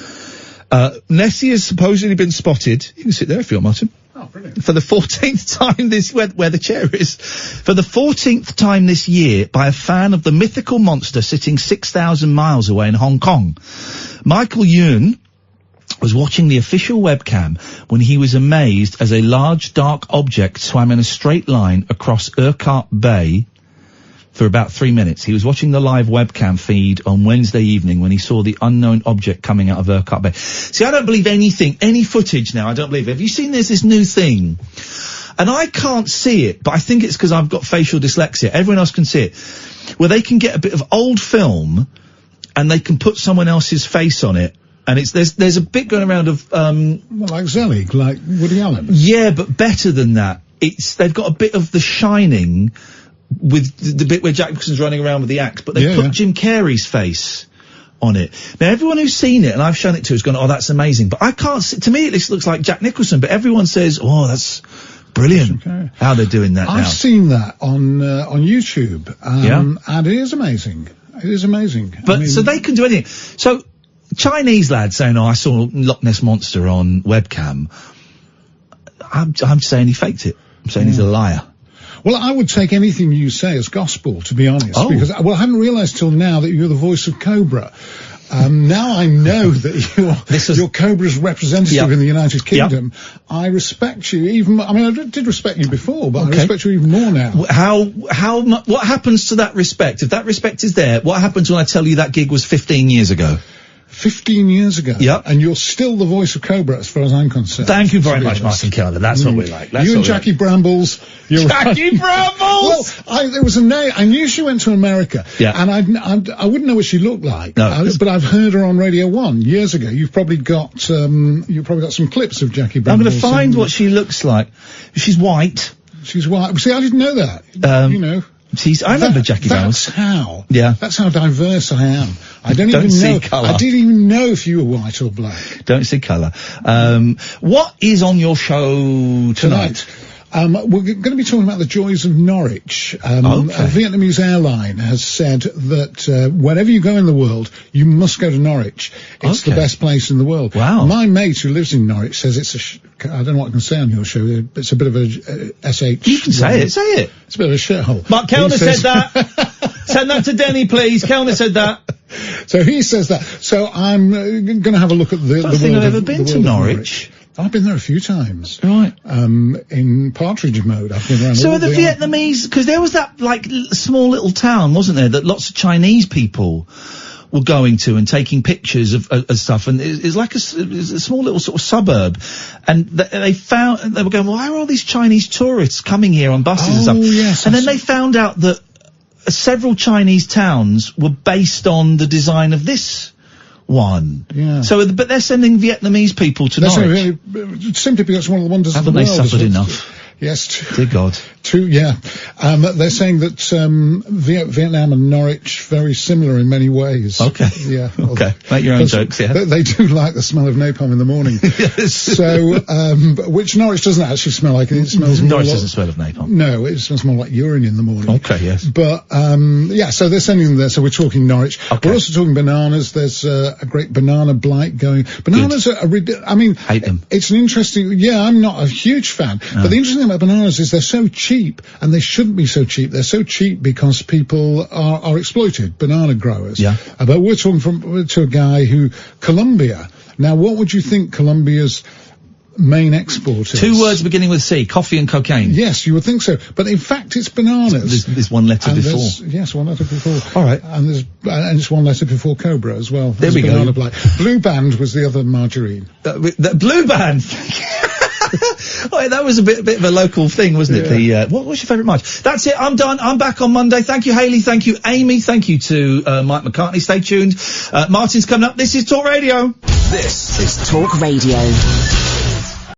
Nessie has supposedly been spotted. You can sit there if you want, Martin. Oh, brilliant. For the 14th time where the chair is. For the 14th time this year by a fan of the mythical monster sitting 6,000 miles away in Hong Kong. Michael Yoon was watching the official webcam when he was amazed as a large dark object swam in a straight line across Urquhart Bay for about 3 minutes. He was watching the live webcam feed on Wednesday evening when he saw the unknown object coming out of Urquhart Bay. See, I don't believe any footage now, I don't believe it. Have you seen there's this new thing? And I can't see it, but I think it's because I've got facial dyslexia. Everyone else can see it. Where they can get a bit of old film and they can put someone else's face on it. And there's a bit going around of, like Zelig, like Woody Allen. Yeah, but better than that. They've got a bit of The Shining with the bit where Jack Nicholson's running around with the axe, but they put Jim Carrey's face on it. Now, everyone who's seen it, and I've shown it to, has gone, oh, that's amazing. But I can't see, to me it looks like Jack Nicholson, but everyone says, oh, that's brilliant. Okay. How they're doing that now. I've seen that on YouTube, and it is amazing. It is amazing. But, so they can do anything. So, Chinese lad saying, oh, I saw Loch Ness Monster on webcam. I'm saying he faked it. I'm saying he's a liar. Well, I would take anything you say as gospel, to be honest, because, I hadn't realised till now that you're the voice of Cobra. Now I know that you're Cobra's representative in the United Kingdom. I respect you I did respect you before, but I respect you even more now. What happens to that respect? If that respect is there, what happens when I tell you that gig was 15 years ago? 15 years ago. Yep. And you're still the voice of Cobra as far as I'm concerned. Thank you very much, Martin Kellner. That's what we like. You and Jackie Brambles. Jackie Brambles! Well, there was a name. I knew she went to America. Yeah. And I wouldn't know what she looked like. No. But I've heard her on Radio 1 years ago. You've probably got some clips of Jackie Brambles. I'm going to find what she looks like. She's white. She's white. See, I didn't know that. I remember Jackie Brambles. That's how diverse I am. I don't even know. I didn't even know if you were white or black. Don't see colour. What is on your show tonight? We're going to be talking about the joys of Norwich. A Vietnamese airline has said that wherever you go in the world, you must go to Norwich. It's the best place in the world. Wow. My mate who lives in Norwich says it's I don't know what I can say on your show. It's a bit of a SH. You can say it. Say it. It's a bit of a shithole. Mark Kellner said that. Send that to Denny, please. Kellner said that. So he says that. So I'm going to have a look at the I think I've ever been to Norwich. I've been there a few times. Right. In partridge mode. I've been around. So the Vietnamese, because there was that small little town, wasn't there, that lots of Chinese people were going to and taking pictures of stuff, and it's like a small little sort of suburb, and they were going, why are all these Chinese tourists coming here on buses and stuff? Yes, and then they found out that several Chinese towns were based on the design of this one. Yeah. So, but they're sending Vietnamese people to Norwich. Simply because it's one of the wonders Haven't of the they world. suffered enough? Yes. Dear God. They're saying that Vietnam and Norwich very similar in many ways. Okay. Yeah. Okay. Make your own jokes, yeah. They do like the smell of napalm in the morning. Yes. So, which Norwich doesn't actually smell like. It smells more Norwich doesn't smell of napalm. No, it smells more like urine in the morning. Okay, yes. But, so they're sending them there. So we're talking Norwich. Okay. We're also talking bananas. There's a great banana blight going. Bananas are hate them. It's an interesting, I'm not a huge fan. No. But the interesting thing about bananas is they're so cheap, and they shouldn't be so cheap. They're so cheap because people are exploited, banana growers. Yeah. But we're talking to a guy Colombia. Now, what would you think Colombia's main export is? 2 words beginning with C, coffee and cocaine. Yes, you would think so. But in fact, it's bananas. There's one letter before. Yes, one letter before. All right. And it's one letter before Cobra as well. There we go. Blight. Blue Band was the other margarine. The Blue Band! That was a bit of a local thing, wasn't it? What was your favourite march? That's it. I'm done. I'm back on Monday. Thank you, Hayley. Thank you, Amy. Thank you to Mike McCartney. Stay tuned. Martin's coming up. This is Talk Radio. This is Talk Radio.